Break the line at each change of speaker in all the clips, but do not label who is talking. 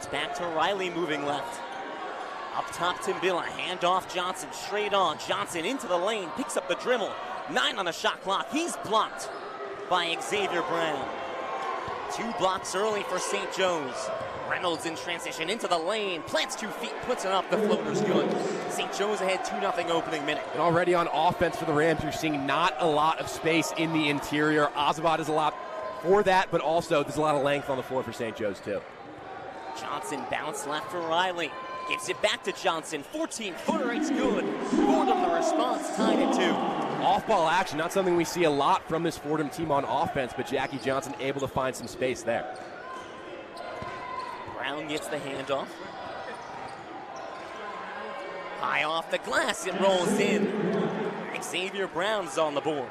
Bounce back to Riley, moving left. Up top, Timbilla, handoff Johnson, straight on. Johnson into the lane, picks up the dribble. 9 on the shot clock. He's blocked by Xavier Brown. 2 blocks early for St. Joe's. Reynolds in transition into the lane, plants 2 feet, puts it up, the floater's good. St. Joe's ahead 2-0 opening minute.
And already on offense for the Rams, you're seeing not a lot of space in the interior. Azabad is a lot for that, but also there's a lot of length on the floor for St. Joe's too.
Johnson bounce left for Riley. Gives it back to Johnson, 14-footer, it's good. Fordham, the response, tied at 2.
Off-ball action, not something we see a lot from this Fordham team on offense, but Jackie Johnson able to find some space there.
Brown gets the handoff. High off the glass, it rolls in. Xavier Brown's on the board.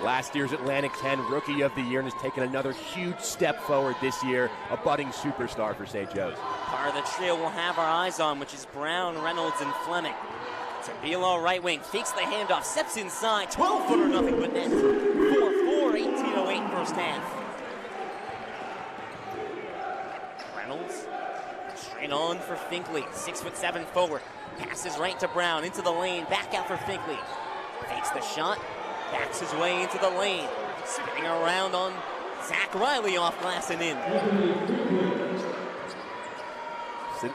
Last year's Atlantic 10 Rookie of the Year and has taken another huge step forward this year, a budding superstar for St. Joe's.
Part of the trio we'll have our eyes on, which is Brown, Reynolds, and Fleming. Timbilla, right wing, fakes the handoff, steps inside, 12-footer, nothing but net. 4-4, 18:08 first half. Reynolds, straight on for Finkley, 6'7" forward. Passes right to Brown, into the lane, back out for Finkley. Fakes the shot, backs his way into the lane. Spinning around on Zach Riley, off glass and in.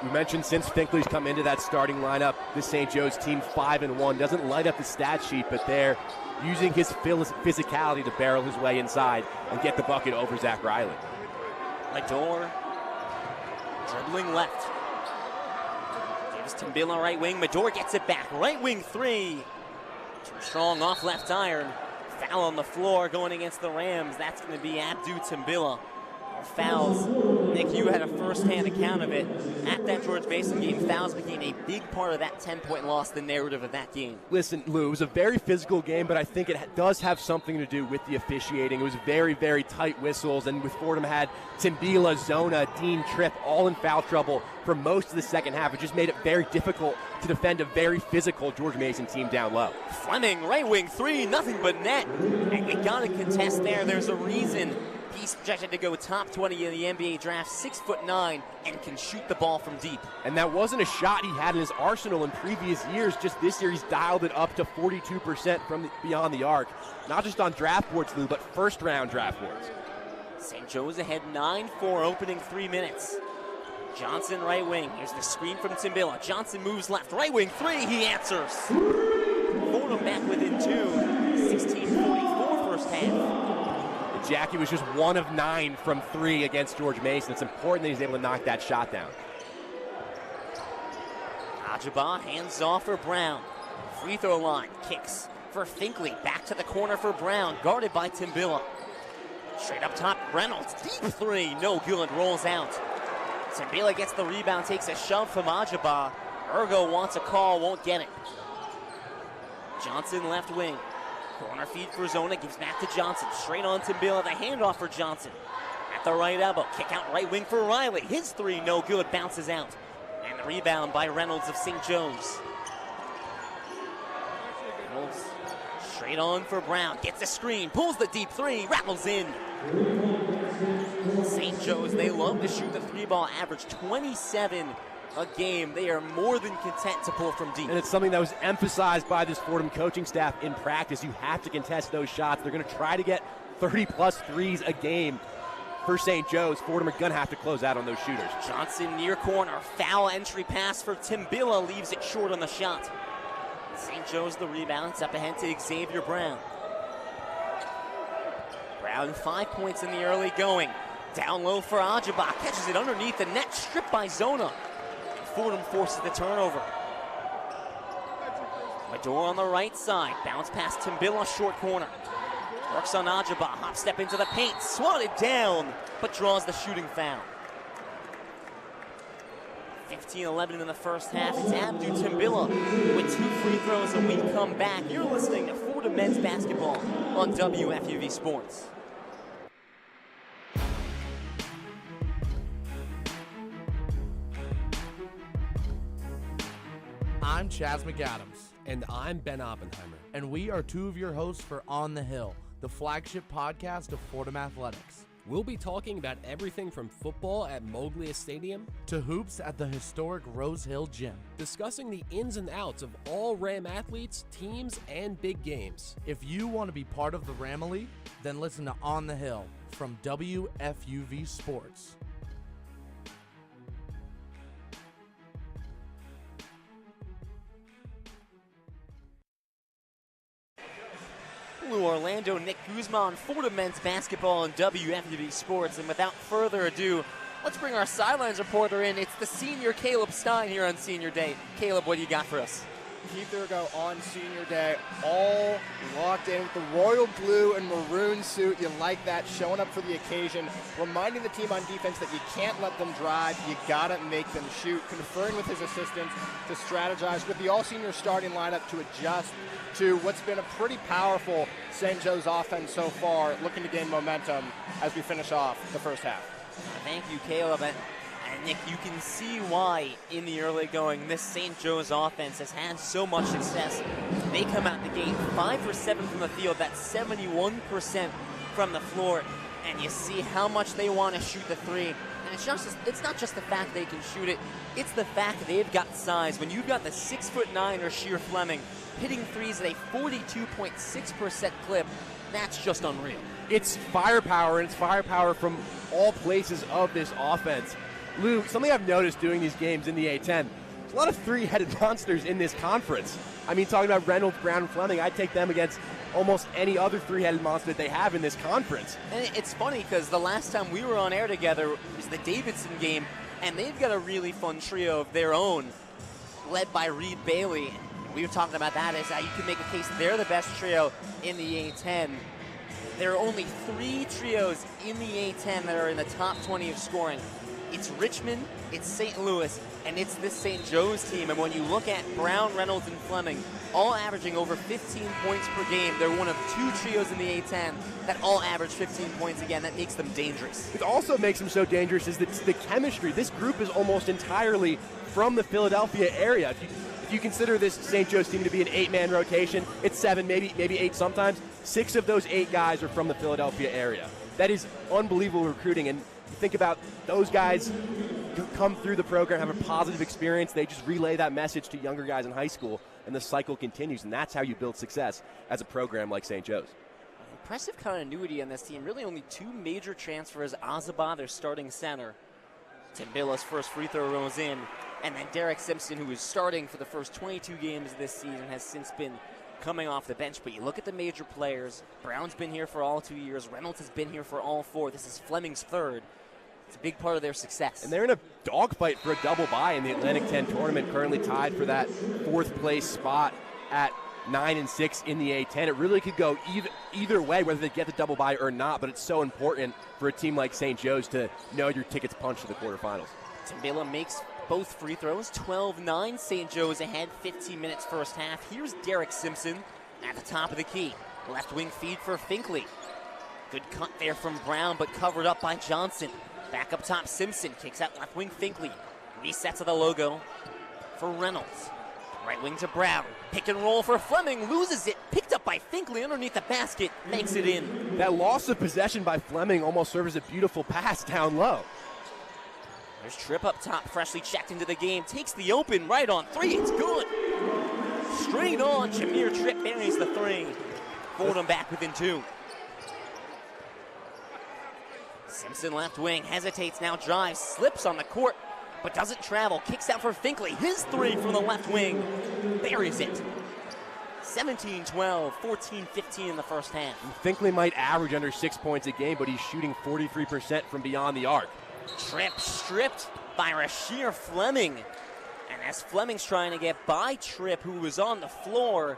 We mentioned since Finkley's come into that starting lineup, this St. Joe's team 5-1 doesn't light up the stat sheet, but they're using his physicality to barrel his way inside and get the bucket over Zach Riley.
Mador dribbling left. Gives Timbilla right wing. Mador gets it back. Right wing 3. Too strong off left iron. Foul on the floor going against the Rams. That's going to be Abdu Timbilla. Fouls. Nick, you had a first-hand account of it. At that George Mason game, fouls became a big part of that 10-point loss, the narrative of that game.
Listen, Lou, it was a very physical game, but I think it does have something to do with the officiating. It was very, very tight whistles, and with Fordham had Timbilla, Zona, Dean Tripp all in foul trouble for most of the second half. It just made it very difficult to defend a very physical George Mason team down low.
Fleming, right wing 3, nothing but net. And we got to contest there. There's a reason. He's projected to go top 20 in the NBA draft, 6'9", and can shoot the ball from deep.
And that wasn't a shot he had in his arsenal in previous years. Just this year, he's dialed it up to 42% from beyond the arc. Not just on draft boards, Lou, but first-round draft boards.
St. Joe's ahead 9-4 opening 3 minutes. Johnson right wing. Here's the screen from Timbilla. Johnson moves left. Right wing 3. He answers. Fordham back within 2. 16:44 first half.
Jackie was just 1 of 9 from 3 against George Mason. It's important that he's able to knock that shot down.
Ajaba hands off for Brown. Free throw line, kicks for Finkley. Back to the corner for Brown, guarded by Timbilla. Straight up top, Reynolds, deep 3, no good, rolls out. Timbilla gets the rebound, takes a shove from Ajaba. Ergo wants a call, won't get it. Johnson left wing. Corner feed for Zona, gives back to Johnson. Straight on Timbilla, the handoff for Johnson. At the right elbow, kick out right wing for Riley. His 3, no good, bounces out. And the rebound by Reynolds of St. Joe's. Reynolds straight on for Brown, gets a screen, pulls the deep 3, rattles in. St. Joe's, they love to shoot the 3-ball, average 27 a game. They are more than content to pull from deep.
And it's something that was emphasized by this Fordham coaching staff in practice. You have to contest those shots. They're going to try to get 30-plus threes a game for St. Joe's. Fordham are going to have to close out on those shooters.
Johnson near corner. Foul entry pass for Timbilla. Leaves it short on the shot. St. Joe's the rebound. It's up ahead to Xavier Brown. Brown 5 points in the early going. Down low for Ajaba. Catches it underneath the net. Stripped by Zona. Fordham forces the turnover. Mador on the right side. Bounce past Timbilla, short corner. Works on Ajaba. Hop step into the paint. Swatted down, but draws the shooting foul. 15-11 in the first half. It's Abdu Timbilla with 2 free throws, and we come back. You're listening to Fordham men's basketball on WFUV Sports.
I'm Chaz McAdams.
And I'm Ben Oppenheimer.
And we are 2 of your hosts for On the Hill, the flagship podcast of Fordham Athletics.
We'll be talking about everything from football at Moglia Stadium
to hoops at the historic Rose Hill Gym.
discussing the ins and outs of all Ram athletes, teams, and big games.
If you want to be part of the Ramily, then listen to On the Hill from WFUV Sports.
Orlando, Nick Guzman, Fordham men's basketball on WFUV Sports. And without further ado, let's bring our sidelines reporter in. It's the senior Caleb Stein here on Senior Day. Caleb, what do you got for us?
Keith Durgo on Senior Day, all locked in with the royal blue and maroon suit. You like that, showing up for the occasion, reminding the team on defense that you can't let them drive, you gotta make them shoot, conferring with his assistants to strategize with the all-senior starting lineup to adjust to what's been a pretty powerful St. Joe's offense so far, looking to gain momentum as we finish off the first half.
Thank you, Caleb. And Nick, you can see why in the early going this St. Joe's offense has had so much success. They come out the gate 5 for 7 from the field. That's 71% from the floor. And you see how much they want to shoot the three. And it's not just the fact they can shoot it. It's the fact they've got size. When you've got the 6'9" Sheer Fleming hitting threes at a 42.6% clip, that's just unreal.
It's firepower, and it's firepower from all places of this offense. Lou, something I've noticed doing these games in the A10, there's a lot of three-headed monsters in this conference. I mean, talking about Reynolds, Brown, and Fleming, I'd take them against almost any other three-headed monster that they have in this conference.
And it's funny because the last time we were on air together was the Davidson game, and they've got a really fun trio of their own, led by Reed Bailey. We were talking about that as you can make a case they're the best trio in the A10. There are only 3 trios in the A10 that are in the top 20 of scoring. It's Richmond, it's St. Louis, and it's this St. Joe's team. And when you look at Brown, Reynolds, and Fleming, all averaging over 15 points per game, they're one of 2 trios in the A10 that all average 15 points again. That makes them dangerous.
It also makes them so dangerous is the chemistry. This group is almost entirely from the Philadelphia area. If you consider this St. Joe's team to be an 8-man rotation, it's 7, maybe 8 sometimes. 6 of those 8 guys are from the Philadelphia area. That is unbelievable recruiting, and you think about those guys who come through the program, have a positive experience, they just relay that message to younger guys in high school, and the cycle continues, and that's how you build success as a program like St. Joe's.
Impressive continuity on this team. Really only 2 major transfers. Azaba, their starting center. Tim Billa's first free throw goes in, and then Derek Simpson, who was starting for the first 22 games this season, has since been coming off the bench. But you look at the major players. Brown's been here for all 2 years. Reynolds has been here for all 4. This is Fleming's 3rd. It's a big part of their success.
And they're in a dogfight for a double bye in the A10 Tournament, currently tied for that 4th place spot at 9-6 in the A10. It really could go either way, whether they get the double bye or not, but it's so important for a team like St. Joe's to know your ticket's punched to the quarterfinals.
Timbila makes both free throws. 12-9, St. Joe's ahead, 15 minutes first half. Here's Derek Simpson at the top of the key. Left wing feed for Finkley. Good cut there from Brown, but covered up by Johnson. Back up top, Simpson kicks out left wing Finkley. Resets of the logo for Reynolds. Right wing to Brown. Pick and roll for Fleming. Loses it. Picked up by Finkley underneath the basket. Makes it in.
That loss of possession by Fleming almost serves as a beautiful pass down low.
There's Tripp up top, freshly checked into the game. Takes the open right on 3. It's good. Straight on. Jameer Tripp buries the 3. Fordham back within 2. Simpson left wing, hesitates, now drives, slips on the court, but doesn't travel. Kicks out for Finkley. His 3 from the left wing. Buries it. 17-12, 14-15 in the first half.
Finkley might average under 6 points a game, but he's shooting 43% from beyond the arc.
Tripp stripped by Rasheer Fleming. And as Fleming's trying to get by Tripp, who was on the floor,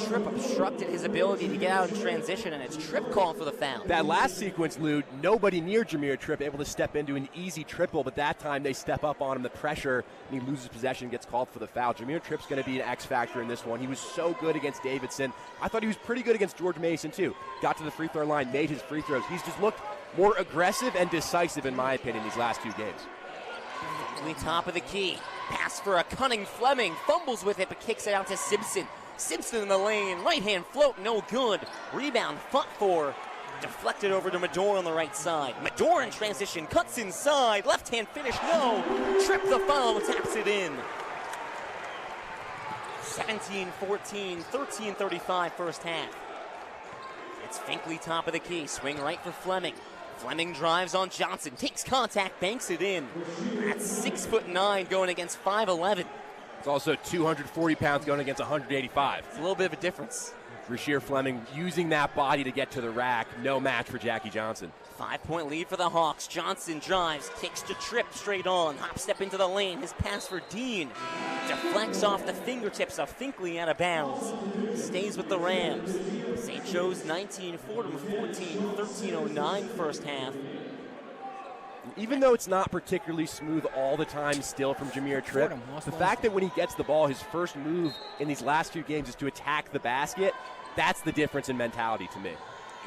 Tripp obstructed his ability to get out in transition, and it's Tripp called for the foul.
That last sequence, Lou, nobody near Jameer Tripp able to step into an easy triple, but that time they step up on him, the pressure, and he loses possession, gets called for the foul. Jameer Tripp's going to be an X factor in this one. He was so good against Davidson. I thought he was pretty good against George Mason, too. Got to the free throw line, made his free throws. He's just looked more aggressive and decisive, in my opinion, these last 2 games.
Top of the key. Pass for a cunning Fleming. Fumbles with it, but kicks it out to Simpson. Simpson in the lane, right hand float, no good. Rebound fought for Deflected over to Medor on the right side. Medor in transition, cuts inside, left-hand finish, no! Tripp the follow, taps it in. 17-14, 13:35 first half. It's Finkley top of the key, swing right for Fleming. Fleming drives on Johnson, takes contact, banks it in. That's 6'9" going against 5'11".
It's also 240 pounds going against 185.
It's a little bit of a difference.
Rasheer Fleming using that body to get to the rack. No match for Jackie Johnson.
5-point lead for the Hawks. Johnson drives, kicks to Tripp straight on. Hop step into the lane. His pass for Dean. Deflects off the fingertips of Finkley out of bounds. Stays with the Rams. St. Joe's 19, Fordham 14, 13:09 first half.
Even though it's not particularly smooth all the time still from Jameer Tripp, the fact that when he gets the ball, his first move in these last few games is to attack the basket, that's the difference in mentality to me.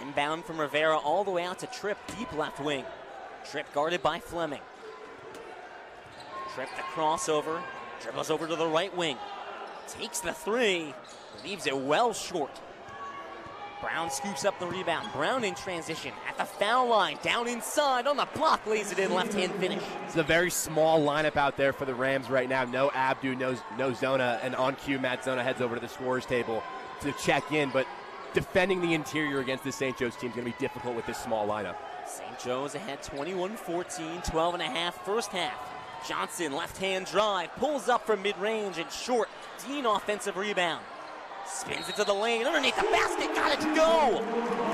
Inbound from Rivera all the way out to Tripp, deep left wing. Tripp guarded by Fleming. Tripp the crossover, dribbles over to the right wing. Takes the three, leaves it well short. Brown scoops up the rebound. Brown in transition at the foul line, down inside on the block, lays it in, left-hand finish.
It's a very small lineup out there for the Rams right now. No Abdu, no Zona, and on cue, Matt Zona heads over to the scorer's table to check in, but defending the interior against this St. Joe's team is going to be difficult with this small lineup.
St. Joe's ahead 21-14, 12.5 first half. Johnson, left-hand drive, pulls up from mid-range and short. Dean offensive rebound. Spins it to the lane, underneath the basket, got it to go!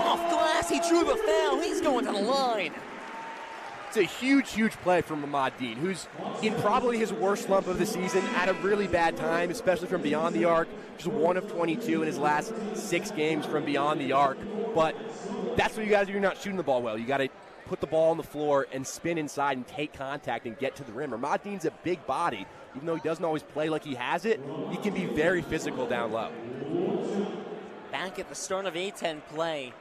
Off glass, he drew the foul, he's going to the line.
It's a huge, huge play from Ahmad Dean, who's in probably his worst slump of the season at a really bad time, especially from beyond the arc. Just 1 of 22 in his last 6 games from beyond the arc. But that's what you got to do. You're not shooting the ball well. You got to put the ball on the floor and spin inside and take contact and get to the rim. Ahmad Dean's a big body. Even though he doesn't always play like he has it, he can be very physical down low.
Back at the start of A10 play,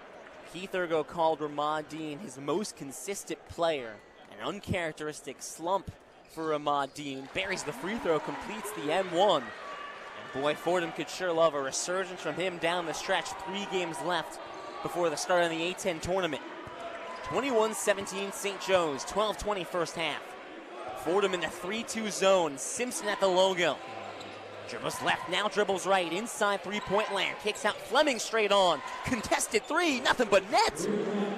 Keith Ergo called Ahmad Dean his most consistent player. An uncharacteristic slump for Ahmad Dean. Buries the free throw, completes the M1. And boy, Fordham could sure love a resurgence from him down the stretch. 3 games left before the start of the A10 tournament. 21-17 St. Joe's, 12:20 first half. Fordham in the 3-2 zone. Simpson at the logo. Dribbles left, now dribbles right. Inside three-point land. Kicks out Fleming straight on. Contested three, nothing but net.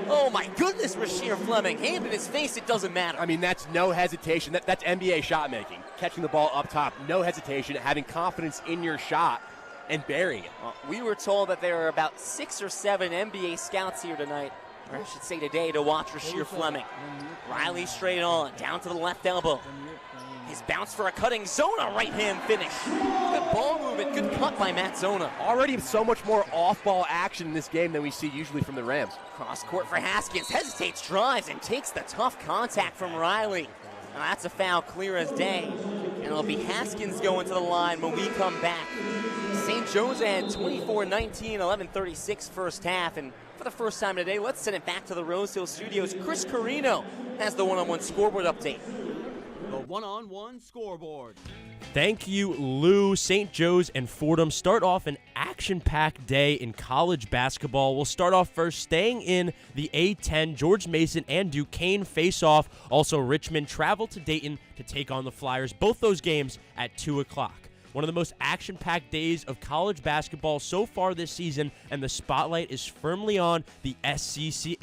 Oh my goodness, Rasheer Fleming. Hand in his face, it doesn't matter.
I mean, that's no hesitation. That's NBA shot making. Catching the ball up top, no hesitation. Having confidence in your shot and burying it.
We were told that there are about 6 or 7 NBA scouts here tonight. Or I should say today, to watch Rasheer Fleming. Riley straight on, down to the left elbow. His bounce for a cutting Zona right-hand finish. Good ball movement, good cut by Matt Zona.
Already so much more off-ball action in this game than we see usually from the Rams.
Cross court for Haskins, hesitates, drives, and takes the tough contact from Riley. Now that's a foul clear as day. And it'll be Haskins going to the line when we come back. St. Joe's ahead 24-19, 11:36 first half. And for the first time today, let's send it back to the Rose Hill Studios. Chris Carino has the one-on-one scoreboard update.
The one-on-one scoreboard.
Thank you, Lou. St. Joe's and Fordham start off an action-packed day in college basketball. We'll start off first staying in the A10. George Mason and Duquesne face off. Also, Richmond travel to Dayton to take on the Flyers. Both those games at 2 o'clock. One of the most action-packed days of college basketball so far this season, and the spotlight is firmly on the SEC.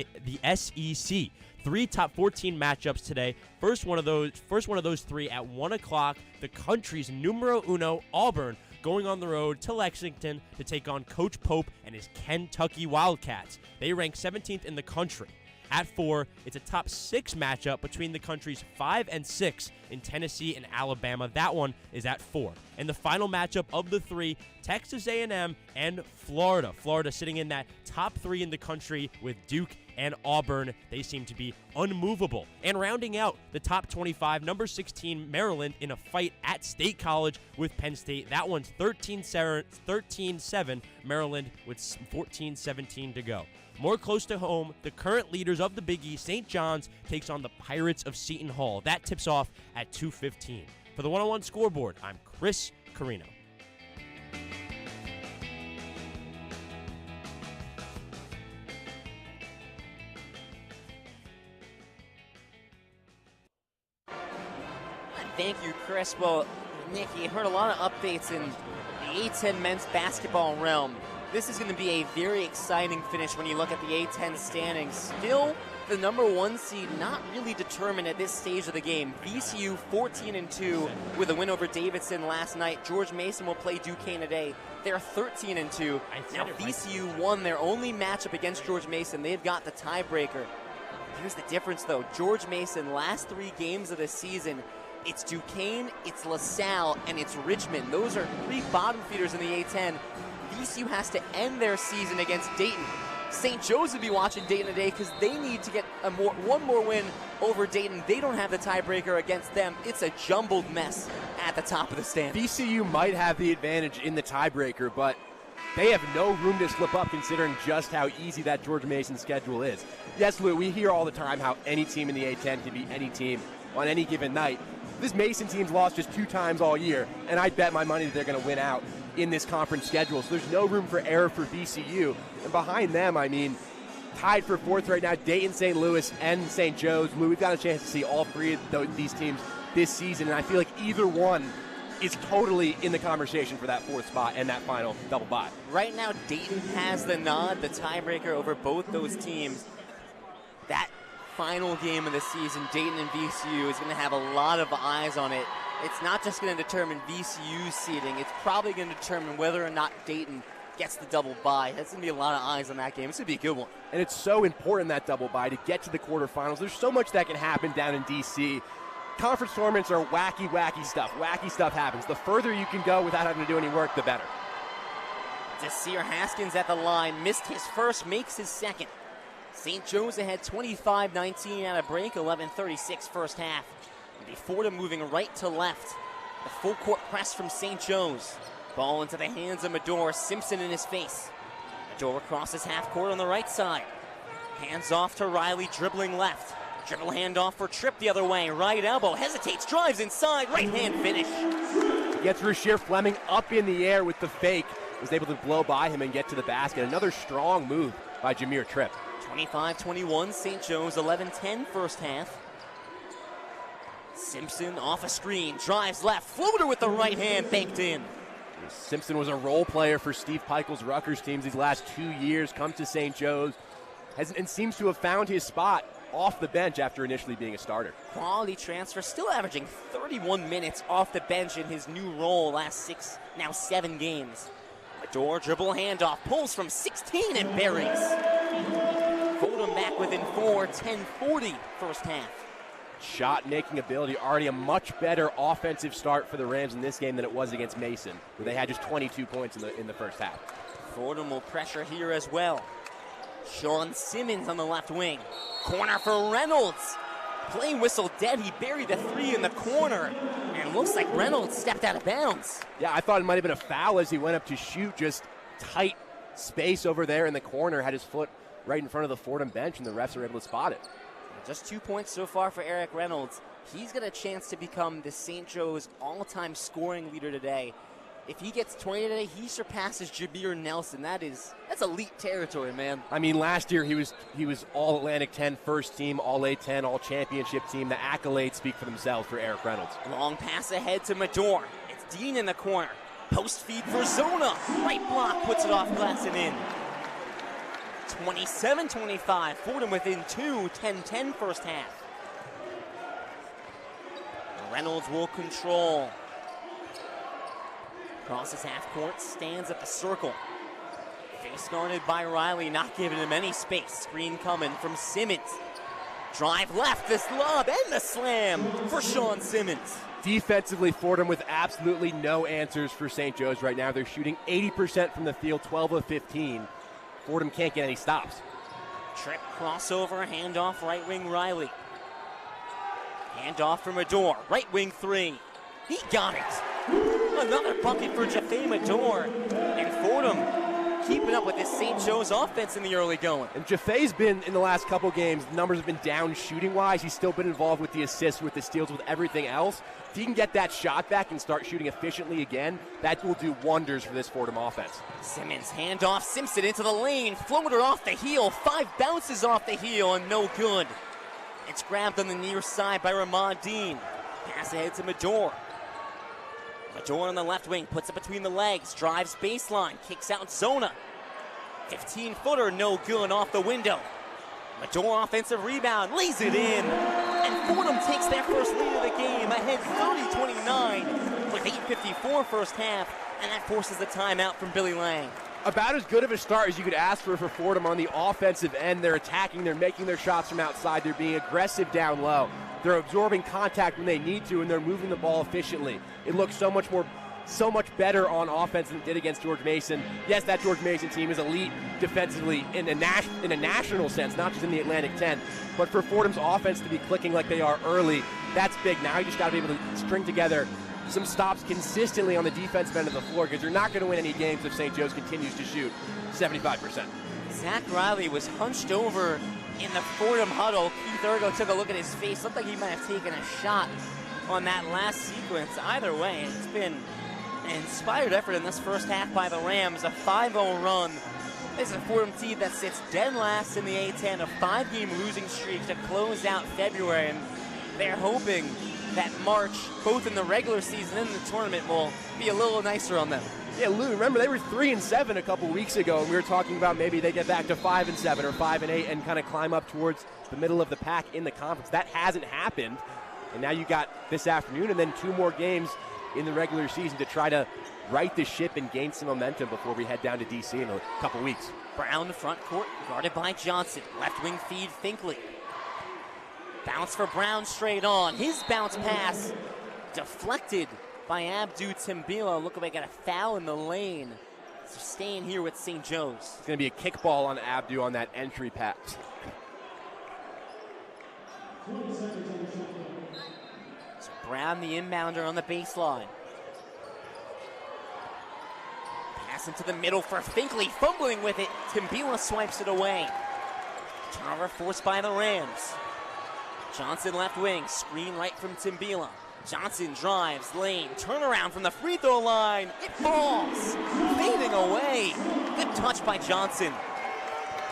3 top 14 matchups today. First one of those 3 at 1 o'clock. The country's numero uno, Auburn, going on the road to Lexington to take on Coach Pope and his Kentucky Wildcats. They rank 17th in the country. At 4, it's a top 6 matchup between the country's 5 and 6 in Tennessee and Alabama. That one is at 4. And the final matchup of the 3, Texas A&M and Florida. Florida sitting in that top 3 in the country with Duke and Auburn. They seem to be unmovable. And rounding out the top 25, number 16, Maryland, in a fight at State College with Penn State. That one's 13-7, Maryland with 14-17 to go. More close to home, the current leaders of the Big East, St. John's, takes on the Pirates of Seton Hall. That tips off at 2:15. For the one-on-one scoreboard, I'm Chris Carino.
Thank you, Chris. Well, Nick, you heard a lot of updates in the A10 men's basketball realm. This is going to be a very exciting finish when you look at the A10 standings. Still, the number 1 seed not really determined at this stage of the game. VCU 14-2 with a win over Davidson last night. George Mason will play Duquesne today. They're 13-2. Now VCU won their only matchup against George Mason. They've got the tiebreaker. Here's the difference, though. George Mason, last 3 games of the season, it's Duquesne, it's LaSalle, and it's Richmond. Those are 3 bottom feeders in the A10. VCU has to end their season against Dayton. St. Joe's will be watching Dayton today because they need to get one more win over Dayton. They don't have the tiebreaker against them. It's a jumbled mess at the top of the stand.
VCU might have the advantage in the tiebreaker, but they have no room to slip up considering just how easy that George Mason schedule is. Yes, Lou, we hear all the time how any team in the A10 can beat any team on any given night. This Mason team's lost just 2 times all year, and I bet my money that they're going to win out in this conference schedule. So there's no room for error for VCU. And behind them, I mean, tied for 4th right now, Dayton, St. Louis, and St. Joe's. Lou, we've got a chance to see all 3 of these teams this season, and I feel like either one is totally in the conversation for that 4th spot and that final double bye.
Right now, Dayton has the nod, the tiebreaker over both those teams. That final game of the season, Dayton and VCU, is going to have a lot of eyes on it. It's not just going to determine VCU's seeding. It's probably going to determine whether or not Dayton gets the double bye. That's going to be a lot of eyes on that game. It's going to be a good one.
And it's so important, that double bye, to get to the quarterfinals. There's so much that can happen down in D.C. Conference tournaments are wacky, wacky stuff. Wacky stuff happens. The further you can go without having to do any work, the better.
Desir Haskins at the line. Missed his first, makes his second. St. Joe's ahead 25-19 at a break, 11:36 first half. Fordham moving right to left. The full court press from St. Joe's. Ball into the hands of Medor. Simpson in his face. Medor crosses half court on the right side. Hands off to Riley, dribbling left. Dribble handoff for Tripp the other way. Right elbow, hesitates, drives inside. Right hand finish.
Gets Rasheer Fleming up in the air with the fake. Was able to blow by him and get to the basket. Another strong move by Jameer Tripp.
25-21, St. Joe's, 11-10 first half. Simpson off a screen, drives left, floater with the right hand, banked in.
Simpson was a role player for Steve Peichel's Rutgers teams these last 2 years, comes to St. Joe's, and seems to have found his spot off the bench after initially being a starter.
Quality transfer, still averaging 31 minutes off the bench in his new role last 7 games. Medor dribble handoff, pulls from 16 and buries. Fordham back within 4, 10-40 first half.
Shot-making ability, already a much better offensive start for the Rams in this game than it was against Mason, where they had just 22 points in the first half.
Fordham will pressure here as well. Sean Simmons on the left wing. Corner for Reynolds. Play whistle dead. He buried the 3 in the corner. And looks like Reynolds stepped out of bounds.
Yeah, I thought it might have been a foul as he went up to shoot. Just tight space over there in the corner. Had his foot right in front of the Fordham bench, and the refs are able to spot it.
Just 2 points so far for Eric Reynolds. He's got a chance to become the St. Joe's all-time scoring leader today. If he gets 20 today, he surpasses Jameer Nelson. That's elite territory, man.
I mean, last year he was All-Atlantic 10 first team, All-A10, All-Championship team. The accolades speak for themselves for Eric Reynolds.
Long pass ahead to Medor. It's Dean in the corner. Post feed for Zona. Right block puts it off glass and in. 27-25. Fordham within 2, 10-10 first half. Reynolds will control. Crosses half court, stands at the circle. Face guarded by Riley, not giving him any space. Screen coming from Simmons. Drive left, this lob, and the slam for Sean Simmons.
Defensively, Fordham with absolutely no answers for St. Joe's right now. They're shooting 80% from the field, 12 of 15. Fordham can't get any stops.
Tripp crossover, handoff right wing Riley. Handoff for Medor, right wing 3. He got it. Another bucket for Jaffe Medor. And Fordham keeping up with this St. Joe's offense in the early going.
And Jaffe's been, in the last couple games, the numbers have been down shooting-wise. He's still been involved with the assists, with the steals, with everything else. If he can get that shot back and start shooting efficiently again, that will do wonders for this Fordham offense.
Simmons, handoff, Simpson into the lane, floater off the heel, 5 bounces off the heel, and no good. It's grabbed on the near side by Ramon Dean. Pass ahead to Major. Major on the left wing, puts it between the legs, drives baseline, kicks out Zona. 15-footer, no good, off the window. Major offensive rebound, lays it in. And Fordham takes their first lead of the game, ahead 30-29 with 8:54 first half, and that forces the timeout from Billy Lang.
About as good of a start as you could ask for Fordham on the offensive end. They're attacking, they're making their shots from outside, they're being aggressive down low. They're absorbing contact when they need to, and they're moving the ball efficiently. It looks so much better on offense than it did against George Mason. Yes, that George Mason team is elite defensively in a national sense, not just in the Atlantic 10. But for Fordham's offense to be clicking like they are early, that's big. Now you just got to be able to string together some stops consistently on the defensive end of the floor, because you're not going to win any games if St. Joe's continues to shoot 75%.
Zach Riley was hunched over in the Fordham huddle. Keith Ergo took a look at his face. Looked like he might have taken a shot on that last sequence. Either way, it's been an inspired effort in this first half by the Rams. A 5-0 run. This is a Fordham team that sits dead last in the A10, a 5-game losing streak to close out February. And they're hoping that March, both in the regular season and in the tournament, will be a little nicer on them.
Yeah, Lou, remember they were 3-7 a couple weeks ago, and we were talking about maybe they get back to 5-7 or 5-8 and kind of climb up towards the middle of the pack in the conference. That hasn't happened, and now you got this afternoon and then 2 more games in the regular season to try to right the ship and gain some momentum before we head down to D.C. in a couple weeks.
Brown in front court, guarded by Johnson. Left wing feed, Finkley. Bounce for Brown straight on. His bounce pass deflected by Abdu Timbila. Look like they got a foul in the lane. So staying here with St. Joe's.
It's going to be a kickball on Abdu on that entry pass.
So Brown, the inbounder, on the baseline. Pass into the middle for Finkley, fumbling with it. Timbila swipes it away. Turnover forced by the Rams. Johnson left wing, screen right from Timbila. Johnson drives, lane, turnaround from the free throw line. It falls, fading away. Good touch by Johnson.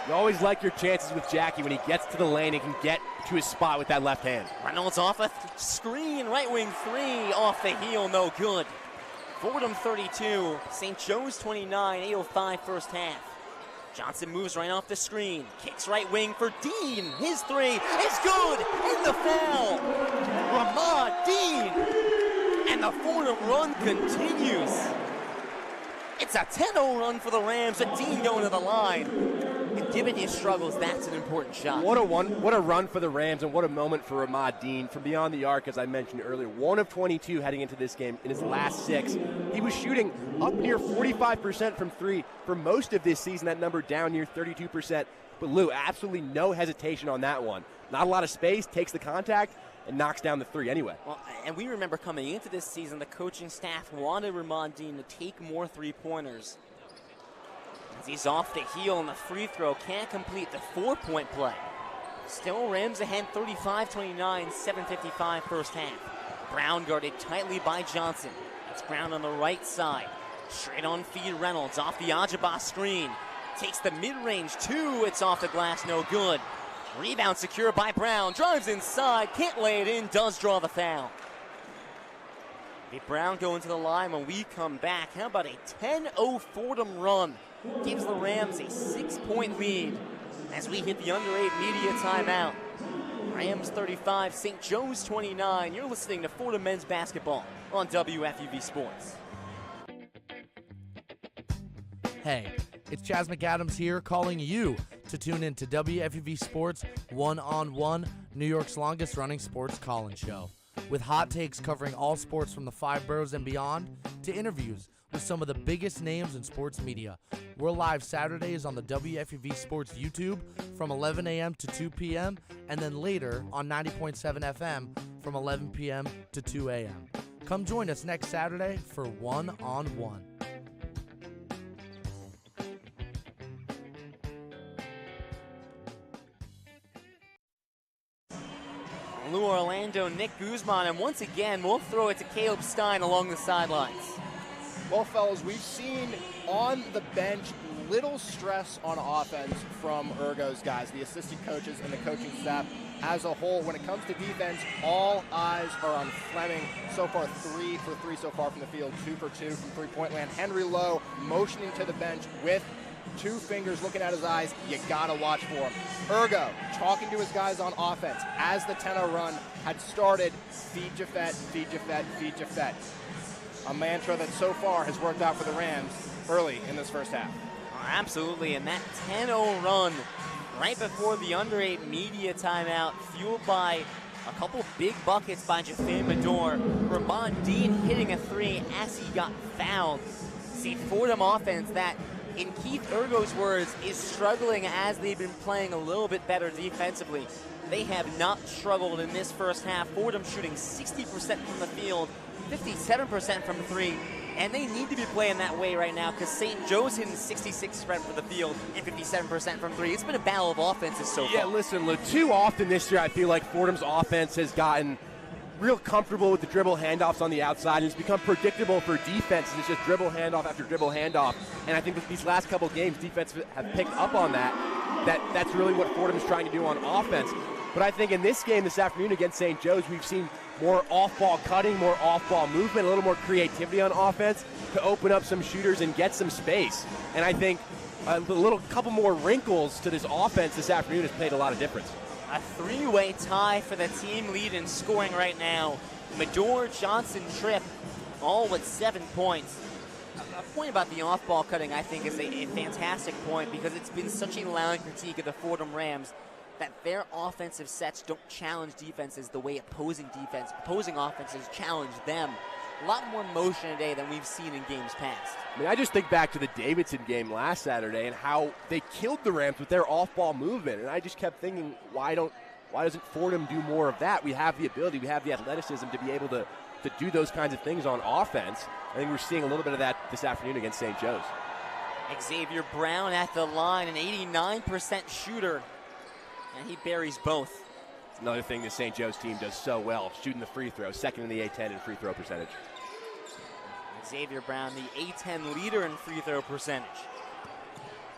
You always like your chances with Jackie when he gets to the lane and can get to his spot with that left hand.
Reynolds off a screen, right wing 3, off the heel, no good. Fordham 32, St. Joe's 29, 8:05 first half. Johnson moves right off the screen, kicks right wing for Dean. His 3 is good, and the foul. Ramad Dean, and the Fordham run continues. It's a 10-0 run for the Rams, with Dean going to the line. And given his struggles, that's an important shot.
What a run for the Rams, and what a moment for Ramad Dean from beyond the arc, as I mentioned earlier. 1 of 22 heading into this game in his last 6. He was shooting up near 45% from 3 for most of this season. That number down near 32%. But Lou, absolutely no hesitation on that one. Not a lot of space, takes the contact, and knocks down the 3 anyway.
Well, and we remember coming into this season, the coaching staff wanted Ramad Dean to take more 3-pointers. As he's off the heel on the free throw, can't complete the 4-point play. Still Rams ahead 35-29, 7:55 first half. Brown guarded tightly by Johnson. It's Brown on the right side. Straight on feed Reynolds off the Ajaba screen. Takes the mid-range 2, it's off the glass, no good. Rebound secured by Brown, drives inside, can't lay it in, does draw the foul. Brown going to the line when we come back. How about a 10-0 Fordham run? Gives the Rams a 6-point lead as we hit the under 8 media timeout. Rams 35, St. Joe's 29. You're listening to Fordham men's basketball on WFUV Sports.
Hey, it's Chaz McAdams here calling you to tune in to WFUV Sports One-on-One, New York's longest running sports call-in show. With hot takes covering all sports from the 5 boroughs and beyond, to interviews with some of the biggest names in sports media. We're live Saturdays on the WFUV Sports YouTube from 11 a.m. to 2 p.m. and then later on 90.7 FM from 11 p.m. to 2 a.m. Come join us next Saturday for One-on-One.
Lou Orlando, Nick Guzman, and once again, we'll throw it to Caleb Stein along the sidelines.
Well, fellas, we've seen on the bench little stress on offense from Ergo's guys, the assistant coaches and the coaching staff. as a whole. When it comes to defense, all eyes are on Fleming. So far, 3 for 3 so far from the field, 2 for 2 from three-point land. Henry Lowe motioning to the bench with 2 fingers looking at his eyes. You gotta watch for him. Ergo talking to his guys on offense as the 10-0 run had started. Feed Jaffet, feed Jaffet, feed Jaffet. A mantra that so far has worked out for the Rams early in this first half.
Oh, absolutely, and that 10-0 run right before the under 8 media timeout, fueled by a couple big buckets by Jafin Medor. Ramon Dean hitting a 3 as he got fouled. See, Fordham offense that, in Keith Ergo's words, is struggling as they've been playing a little bit better defensively. They have not struggled in this first half. Fordham shooting 60% from the field, 57% from 3, and they need to be playing that way right now because St. Joe's hitting 66% from the field and 57% from 3. It's been a battle of offenses so far.
Yeah, listen, Lou, too often this year I feel like Fordham's offense has gotten real comfortable with the dribble handoffs on the outside, and it's become predictable for defenses. It's just dribble handoff after dribble handoff, and I think with these last couple games, defense have picked up on that. That's really what Fordham is trying to do on offense. But I think in this game this afternoon against St. Joe's, we've seen more off-ball cutting, more off-ball movement, a little more creativity on offense to open up some shooters and get some space. And I think a couple more wrinkles to this offense this afternoon has played a lot of difference.
A 3-way tie for the team lead in scoring right now. Medor, Johnson, Tripp, all with 7 points. A point about the off-ball cutting, I think, is a fantastic point because it's been such a loud critique of the Fordham Rams that their offensive sets don't challenge defenses the way opposing offenses challenge them. A lot more motion today than we've seen in games past.
I mean, I just think back to the Davidson game last Saturday and how they killed the Rams with their off-ball movement, and I just kept thinking, why doesn't Fordham do more of that? We have the ability, we have the athleticism to be able to do those kinds of things on offense. I think we're seeing a little bit of that this afternoon against St. Joe's.
Xavier Brown at the line, an 89% shooter, and he buries both.
It's another thing the St. Joe's team does so well, shooting the free throw, second in the A10 in free throw percentage.
Xavier Brown, the A10 leader in free throw percentage.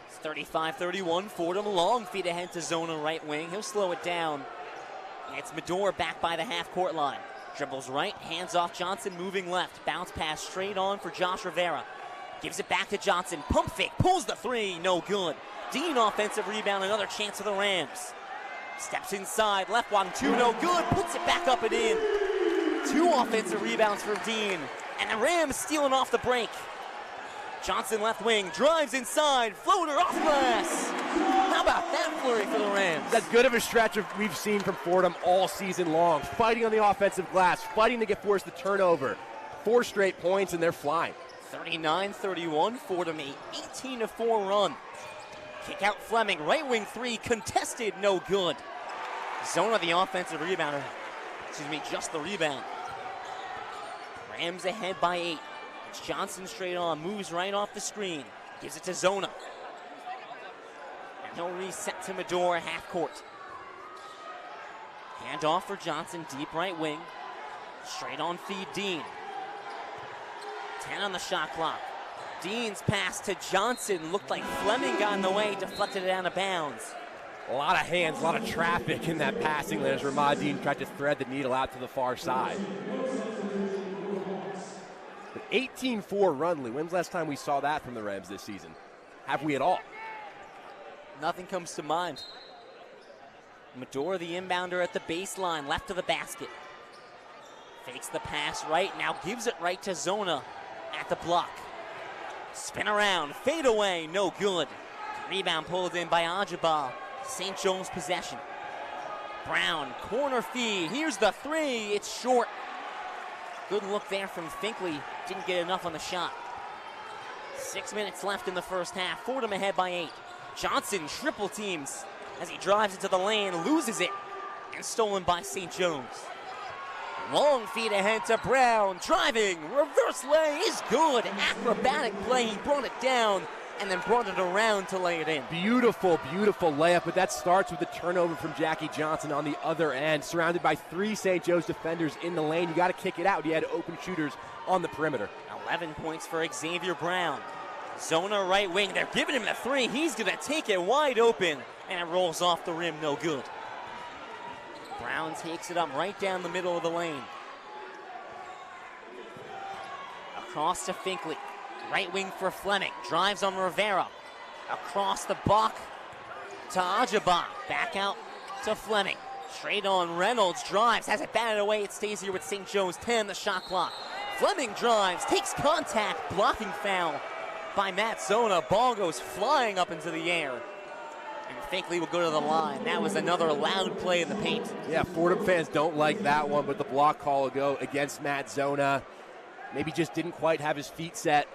It's 35-31, Fordham, long feed ahead to Zona right wing. He'll slow it down. It's Medor back by the half-court line. Dribbles right, hands off Johnson, moving left. Bounce pass straight on for Josh Rivera. Gives it back to Johnson, pump fake, pulls the 3, no good. Dean offensive rebound, another chance for the Rams. Steps inside, left one, 2, no good, puts it back up and in. 2 offensive rebounds for Dean, and the Rams stealing off the break. Johnson left wing, drives inside, floater off glass. How about that flurry for the Rams?
That's good of a stretch we've seen from Fordham all season long. Fighting on the offensive glass, fighting to get forced the turnover. 4 straight points, and they're flying.
39-31, Fordham, a 18-4 run. Kick out Fleming, right wing 3, contested, no good. Zona the offensive rebounder. Just the rebound. Rams ahead by 8. It's Johnson straight on, moves right off the screen. Gives it to Zona. And he'll reset to Medor, half court. Hand off for Johnson, deep right wing. Straight on feed, Dean. 10 on the shot clock. Dean's pass to Johnson looked like Fleming got in the way, deflected it out of bounds.
A lot of hands, a lot of traffic in that passing lane as Ramon Dean tried to thread the needle out to the far side. An 18-4 run, Lou. When's the last time we saw that from the Rams this season? Have we at all?
Nothing comes to mind. Medor, the inbounder at the baseline, left of the basket. Fakes the pass right, now gives it right to Zona at the block. Spin around, fade away, no good. Rebound pulled in by Ajabal. St. Joe's possession. Brown, corner feed, here's the 3, it's short. Good look there from Finkley, didn't get enough on the shot. 6 minutes left in the first half, Fordham ahead by 8. Johnson triple teams as he drives into the lane, loses it, and stolen by St. Joe's. Long feed ahead to Brown, driving, reverse lay is good. Acrobatic play, he brought it down and then brought it around to lay it in.
Beautiful, beautiful layup, but that starts with the turnover from Jackie Johnson on the other end. Surrounded by 3 St. Joe's defenders in the lane. You got to kick it out. You had open shooters on the perimeter.
11 points for Xavier Brown. Zona right wing, they're giving him the 3. He's going to take it wide open, and it rolls off the rim, no good. Brown takes it up right down the middle of the lane. Across to Finkley. Right wing for Fleming. Drives on Rivera. Across the block to Ajaba. Back out to Fleming. Straight on Reynolds. Drives. Has it batted away. It stays here with St. Joe's. 10 the shot clock. Fleming drives. Takes contact. Blocking foul by Matt Zona. Ball goes flying up into the air. And Finkley will go to the line. That was another loud play in the paint.
Yeah, Fordham fans don't like that one, but the block call will go against Matt Zona. Maybe just didn't quite have his feet set.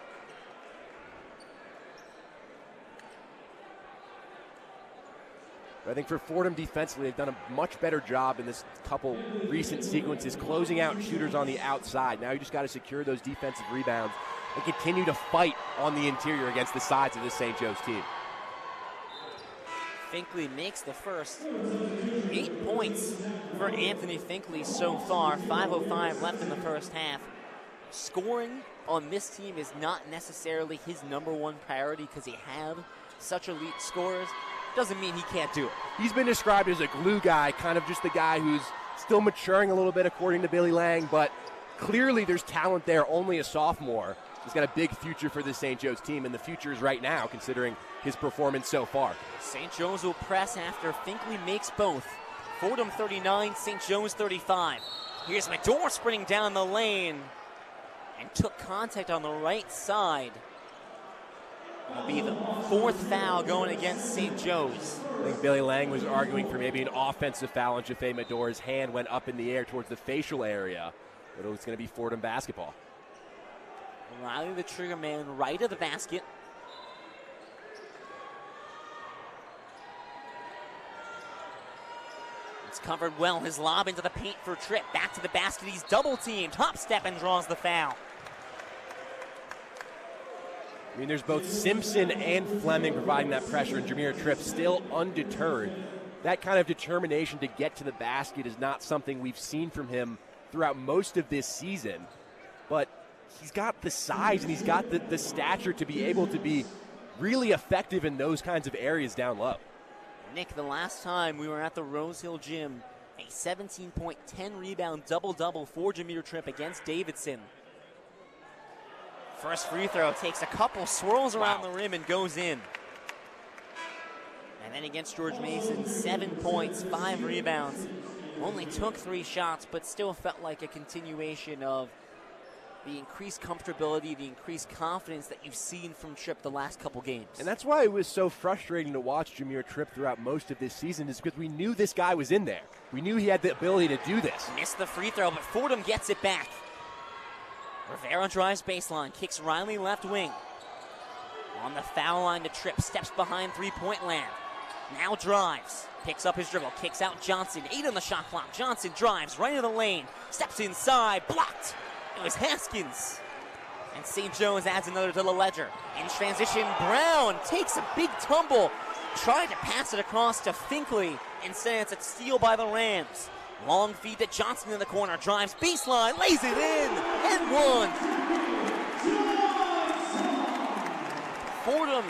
But I think for Fordham defensively, they've done a much better job in this couple recent sequences, closing out shooters on the outside. Now you just got to secure those defensive rebounds and continue to fight on the interior against the sides of this St. Joe's team.
Finkley makes the first 8 points for Anthony Finkley so far. 5:05 left in the first half. Scoring on this team is not necessarily his number one priority because he have such elite scorers. Doesn't mean he can't do it.
He's been described as a glue guy, kind of just the guy who's still maturing a little bit according to Billy Lang, but clearly there's talent there, only a sophomore. He's got a big future for this St. Joe's team, and the future is right now considering his performance so far.
St. Joe's will press after Finkley makes both. Fordham 39, St. Joe's 35. Here's Medor sprinting down the lane and took contact on the right side. It'll be the fourth foul going against St. Joe's.
I think Billy Lang was arguing for maybe an offensive foul on Jaffe Medor's hand went up in the air towards the facial area, but it was going to be Fordham basketball.
Riley, the trigger man, right of the basket. It's covered well. His lob into the paint for Tripp. Back to the basket. He's double teamed. Top step and draws the foul.
I mean, there's both Simpson and Fleming providing that pressure, and Jameer Tripp still undeterred. That kind of determination to get to the basket is not something we've seen from him throughout most of this season. But he's got the size and he's got the stature to be able to be really effective in those kinds of areas down low.
Nick, the last time we were at the Rose Hill Gym, a 17-point, 10-rebound double-double for Jameer Tripp against Davidson. First free throw takes a couple, swirls around the rim and goes in. And then against George Mason, 7 points, 5 rebounds. Only took 3 shots, but still felt like a continuation of the increased comfortability, the increased confidence that you've seen from Tripp the last couple games.
And that's why it was so frustrating to watch Jameer Tripp throughout most of this season, is because we knew this guy was in there. We knew he had the ability to do this.
Missed the free throw, but Fordham gets it back. Rivera drives baseline, kicks Riley left wing. On the foul line to Tripp, steps behind three-point land. Now drives, picks up his dribble, kicks out Johnson. 8 on the shot clock. Johnson drives right in the lane, steps inside, blocked. It was Haskins. And St. Joe's adds another to the ledger. In transition, Brown takes a big tumble. Tried to pass it across to Finkley. Instead, it's a steal by the Rams. Long feed to Johnson in the corner. Drives baseline, lays it in, and one. Fordham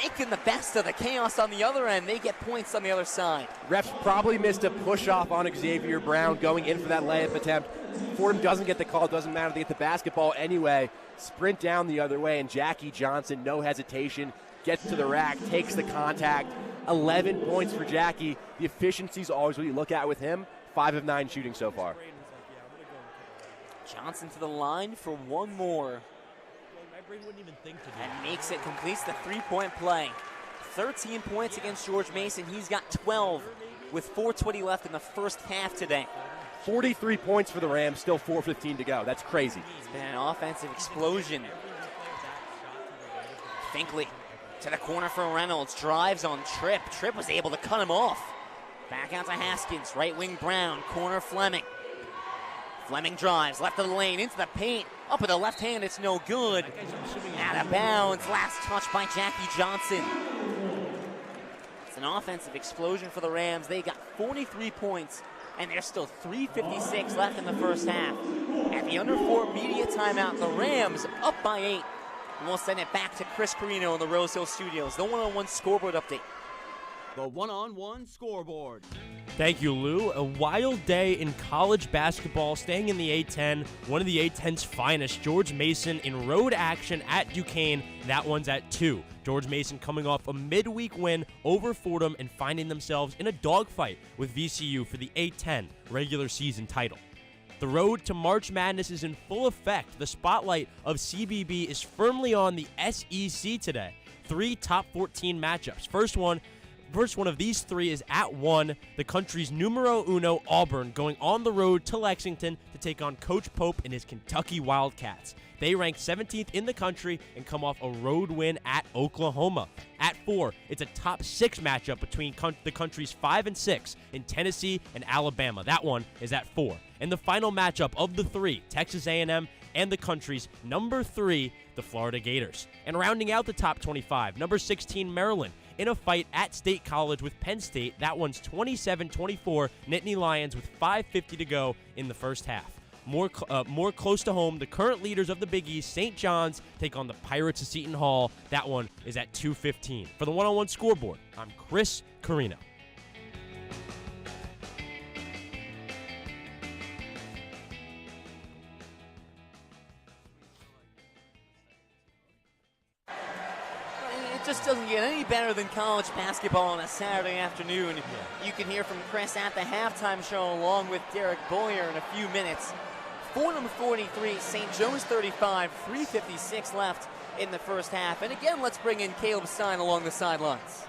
making the best of the chaos on the other end. They get points on the other side.
Refs probably missed a push-off on Xavier Brown going in for that layup attempt. Fordham doesn't get the call. It doesn't matter. They get the basketball anyway. Sprint down the other way, and Jackie Johnson, no hesitation, gets to the rack, takes the contact. 11 points for Jackie. The efficiency is always what you look at with him. 5 of 9 shooting so far.
Johnson to the line for one more. And makes it, completes the three-point play. 13 points against George Mason. He's got 12 with 4:20 left in the first half today.
43 points for the Rams, still 4:15 to go. That's crazy.
It's been an offensive explosion. Finkley to the corner for Reynolds. Drives on Tripp. Tripp was able to cut him off. Back out to Haskins. Right wing Brown. Corner Fleming. Fleming drives. Left of the lane. Into the paint. Up with the left hand. It's no good. Out of bounds. Last touch by Jackie Johnson. It's an offensive explosion for the Rams. They got 43 points. And there's still 3:56 left in the first half. At the under 4 media timeout, the Rams up by 8. And we'll send it back to Chris Carino in the Rose Hill Studios. The one-on-one scoreboard update.
The one-on-one scoreboard.
Thank you, Lou. A wild day in college basketball, staying in the A10, one of the A10's finest, George Mason in road action at Duquesne. That one's at 2. George Mason coming off a midweek win over Fordham and finding themselves in a dogfight with VCU for the A10 regular season title. The road to March Madness is in full effect. The spotlight of CBB is firmly on the SEC today. 3 top 14 matchups. First one of these 3 is at 1, the country's numero uno Auburn going on the road to Lexington to take on Coach Pope and his Kentucky Wildcats. They rank 17th in the country and come off a road win at Oklahoma. At 4, it's a top 6 matchup between the country's 5 and 6 in Tennessee and Alabama. That one is at 4. And the final matchup of the 3, Texas A&M and the country's number 3, the Florida Gators. And rounding out the top 25, number 16, Maryland, in a fight at State College with Penn State. That one's 27-24, Nittany Lions with 5:50 to go in the first half. More close to home, the current leaders of the Big East, St. John's, take on the Pirates of Seton Hall. That one is at 2:15. For the one-on-one scoreboard, I'm Chris Carino.
It just doesn't get any better than college basketball on a Saturday afternoon. You can hear from Chris at the halftime show along with Derek Boyer in a few minutes. Fordham 43, St. Joe's 35, 3:56 left in the first half. And again, let's bring in Caleb Stein along the sidelines.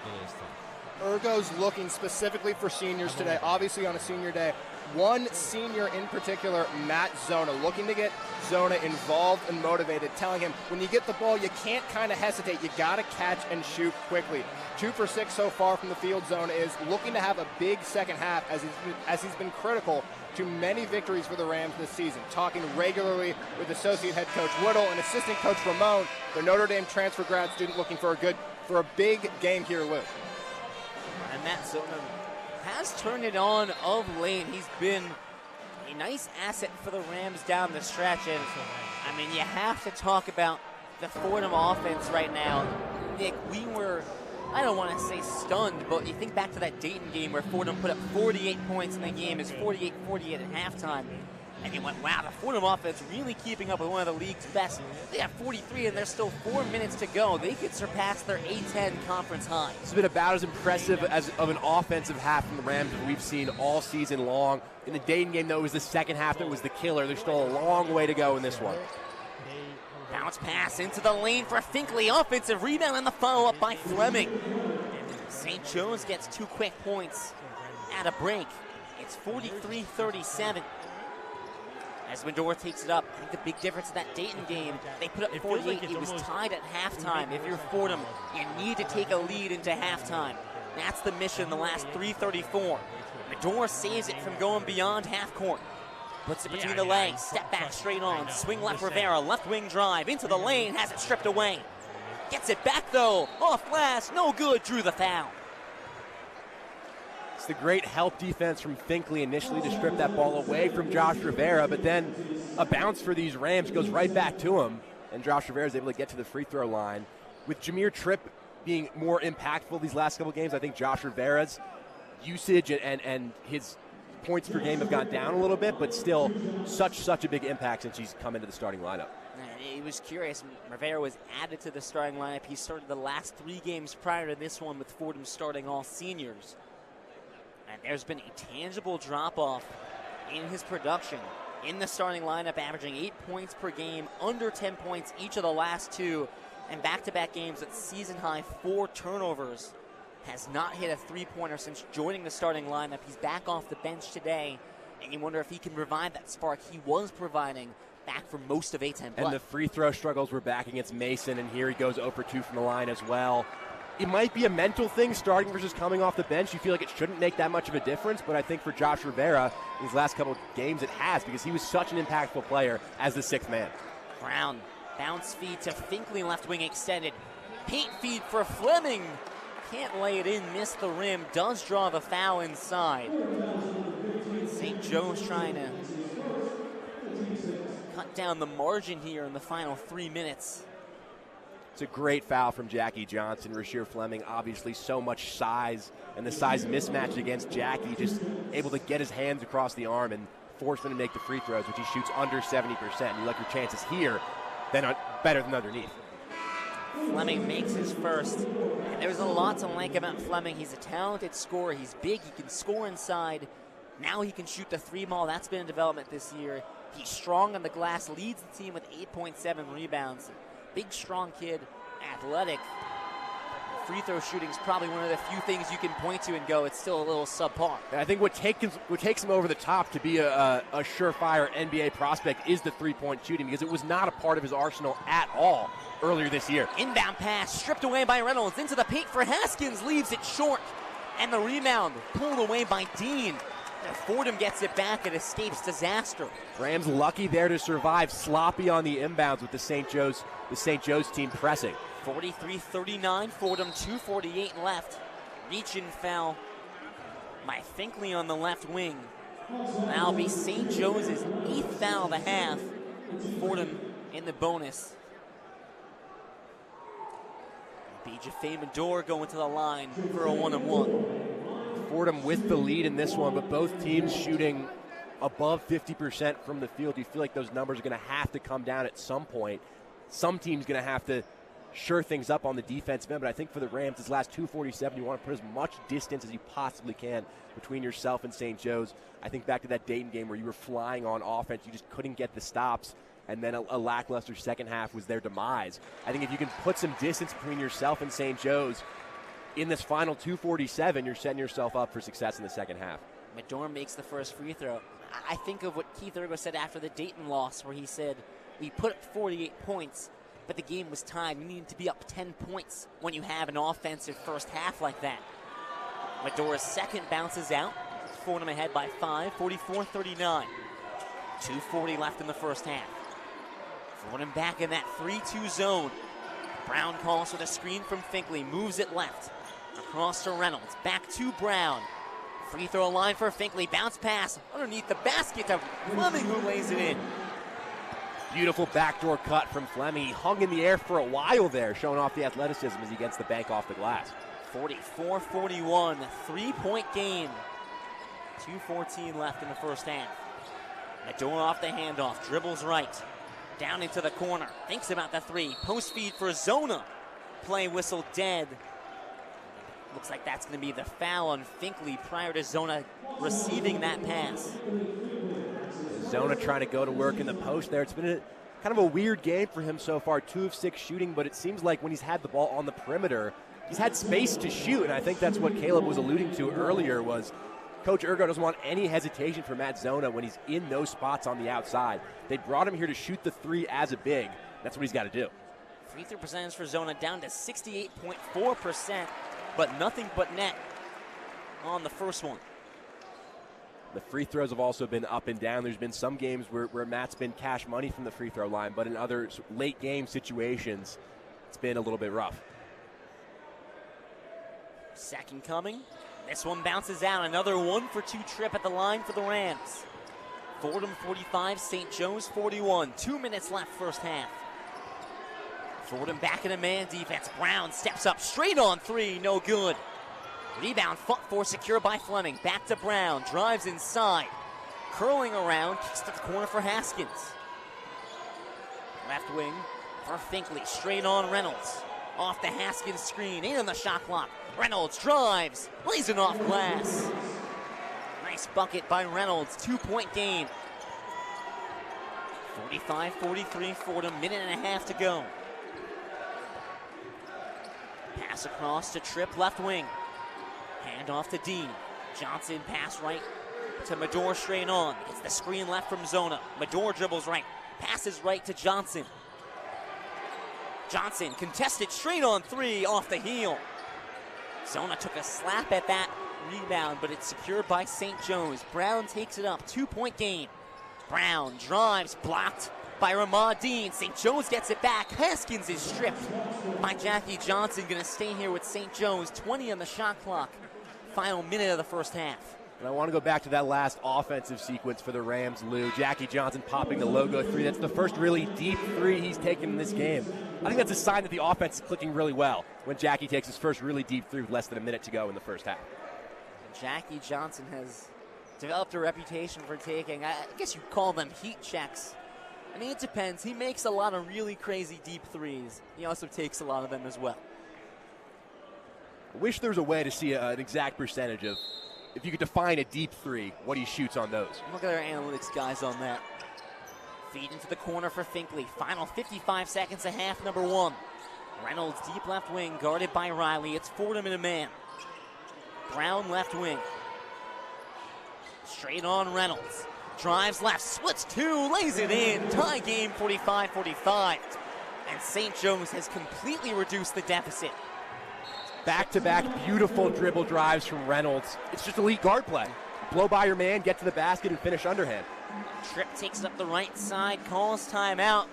Ergo's looking specifically for seniors today, obviously on a senior day. One senior in particular, Matt Zona, looking to get Zona involved and motivated, telling him when you get the ball, you can't kind of hesitate. You got to catch and shoot quickly. 2 for 6 so far from the field. Zona is looking to have a big second half as he's been critical to many victories for the Rams this season. Talking regularly with associate head coach Woodle and assistant coach Ramon, the Notre Dame transfer grad student looking for a big game here, Lou.
And Matt Zona has turned it on of late. He's been a nice asset for the Rams down the stretch. And, I mean, you have to talk about the Fordham offense right now. Nick, we were, I don't want to say stunned, but you think back to that Dayton game where Fordham put up 48 points in the game. It's 48-48 at halftime. And you went, wow, the Fordham offense really keeping up with one of the league's best. They have 43, and there's still 4 minutes to go. They could surpass their A10 conference high.
It's been about as impressive of an offensive half from the Rams that we've seen all season long. In the Dayton game, though, it was the second half that was the killer. There's still a long way to go in this one.
Bounce pass into the lane for Finkley. Offensive rebound and the follow-up by Fleming. St. Joe's gets 2 quick points at a break. It's 43-37. As Medora takes it up, I think the big difference in that Dayton game, they put up 48. It was tied at halftime. If you're Fordham, you need to take a lead into halftime. That's the mission, the last 3:34. Medora saves it from going beyond half court. Puts it between the legs, step back straight on, swing left Rivera, left wing drive, into the lane, has it stripped away. Gets it back though, off glass, no good, drew the foul.
It's the great help defense from Finkley initially to strip that ball away from Josh Rivera, but then a bounce for these Rams goes right back to him, and Josh Rivera is able to get to the free throw line. With Jameer Tripp being more impactful these last couple games, I think Josh Rivera's usage and his points per game have gone down a little bit, but still such a big impact since he's come into the starting lineup.
It was curious. Rivera was added to the starting lineup. He started the last 3 games prior to this one with Fordham starting all seniors. And there's been a tangible drop-off in his production in the starting lineup, averaging 8 points per game, under 10 points each of the last 2, and back-to-back games at season-high 4 turnovers. Has not hit a 3-pointer since joining the starting lineup. He's back off the bench today, and you wonder if he can revive that spark he was providing back for most of A10 play.
And the free throw struggles were back against Mason, and here he goes 0 for 2 from the line as well. It might be a mental thing, starting versus coming off the bench. You feel like it shouldn't make that much of a difference, but I think for Josh Rivera, these last couple of games it has, because he was such an impactful player as the 6th man.
Brown, bounce feed to Finkley, left wing extended. Paint feed for Fleming. Can't lay it in, missed the rim, does draw the foul inside. St. Joe's trying to cut down the margin here in the final 3 minutes.
It's a great foul from Jackie Johnson. Rasheer Fleming, obviously so much size, and the size mismatch against Jackie, just able to get his hands across the arm and force him to make the free throws, which he shoots under 70%. You like your chances here, then better than underneath.
Fleming makes his first. And there's a lot to like about Fleming. He's a talented scorer. He's big. He can score inside. Now he can shoot the three ball. That's been in development this year. He's strong on the glass, leads the team with 8.7 rebounds. Big, strong kid, athletic. Free throw shooting is probably one of the few things you can point to and go, it's still a little subpar.
And I think what takes him over the top to be a surefire NBA prospect is the three-point shooting, because it was not a part of his arsenal at all earlier this year.
Inbound pass stripped away by Reynolds into the paint for Haskins, leaves it short. And the rebound pulled away by Dean. And Fordham gets it back and escapes disaster.
Rams lucky there to survive, sloppy on the inbounds with the St. Joe's team pressing.
43-39, Fordham 2:48 left. Reach and foul by Finkley on the left wing. That'll be St. Joe's' 8th foul of the half. Fordham in the bonus. Jafe Mador going to the line for a 1-on-1.
Fordham with the lead in this one, but both teams shooting above 50% from the field. You feel like those numbers are going to have to come down at some point. Some team's going to have to sure things up on the defensive end, but I think for the Rams, this last 2:47, you want to put as much distance as you possibly can between yourself and St. Joe's. I think back to that Dayton game where you were flying on offense, you just couldn't get the stops, and then a lackluster second half was their demise. I think if you can put some distance between yourself and St. Joe's in this final 2:47, you're setting yourself up for success in the second half.
Mador makes the first free throw. I think of what Keith Ergo said after the Dayton loss, where he said, we put up 48 points, but the game was tied. We needed to be up 10 points when you have an offensive first half like that. Mador's second bounces out. Fordham ahead by 5, 44-39. 2:40 left in the first half. Fordham back in that 3-2 zone. Brown calls for the screen from Finkley, moves it left. Across to Reynolds, back to Brown. Free throw line for Finkley, bounce pass underneath the basket to Fleming, who lays it in.
Beautiful backdoor cut from Fleming. He hung in the air for a while there, showing off the athleticism as he gets the bank off the glass.
44-41, 3-point game. 2:14 left in the first half. Mador off the handoff, dribbles right. Down into the corner, thinks about the three. Post feed for Zona. Play whistle dead. Looks like that's going to be the foul on Finkley prior to Zona receiving that pass.
Zona trying to go to work in the post there. It's been kind of a weird game for him so far, 2 of 6 shooting, but it seems like when he's had the ball on the perimeter, he's had space to shoot, and I think that's what Caleb was alluding to earlier was Coach Ergo doesn't want any hesitation for Matt Zona when he's in those spots on the outside. They brought him here to shoot the three as a big. That's what he's got to do.
Free throw percentage for Zona down to 68.4%, but nothing but net on the first one.
The free throws have also been up and down. There's been some games where Matt's been cash money from the free throw line, but in other late game situations, it's been a little bit rough.
Second coming. This one bounces out. Another 1-for-2 trip at the line for the Rams. Fordham 45, St. Joe's 41. 2 minutes left first half. Fordham back in a man defense. Brown steps up straight on three. No good. Rebound fought for, secure by Fleming. Back to Brown. Drives inside. Curling around. Kicks to the corner for Haskins. Left wing for Finkley. Straight on Reynolds. Off the Haskins screen. In on the shot clock. Reynolds drives. Lays it off glass. Nice bucket by Reynolds. 2-point game. 45-43 Fordham. Minute and a half to go. Pass across to Tripp, left wing. Hand off to Dean. Johnson pass right to Mador straight on. Gets the screen left from Zona. Mador dribbles right. Passes right to Johnson. Johnson contested straight on three off the heel. Zona took a slap at that rebound, but it's secured by St. Joe's. Brown takes it up. 2-point game. Brown drives, blocked by Ramad Dean. St. Joe's gets it back. Haskins is stripped by Jackie Johnson. Going to stay here with St. Joe's. 20 on the shot clock. Final minute of the first half.
And I want to go back to that last offensive sequence for the Rams, Lou. Jackie Johnson popping the logo three. That's the first really deep three he's taken in this game. I think that's a sign that the offense is clicking really well when Jackie takes his first really deep three with less than a minute to go in the first half.
Jackie Johnson has developed a reputation for taking, I guess you'd call them heat checks. I mean, it depends. He makes a lot of really crazy deep threes. He also takes a lot of them as well.
I wish there was a way to see an exact percentage of, if you could define a deep three, what he shoots on those.
Look at our analytics guys on that. Feed into the corner for Finkley. Final 55 seconds of half number one. Reynolds deep left wing, guarded by Riley. It's Fordham in a man. Brown left wing. Straight on Reynolds. Drives left, splits two, lays it in. Tie game 45-45. And St. Joe's has completely reduced the deficit.
Back-to-back beautiful dribble drives from Reynolds. It's just elite guard play. Blow by your man, get to the basket, and finish underhand.
Tripp takes it up the right side, calls timeout.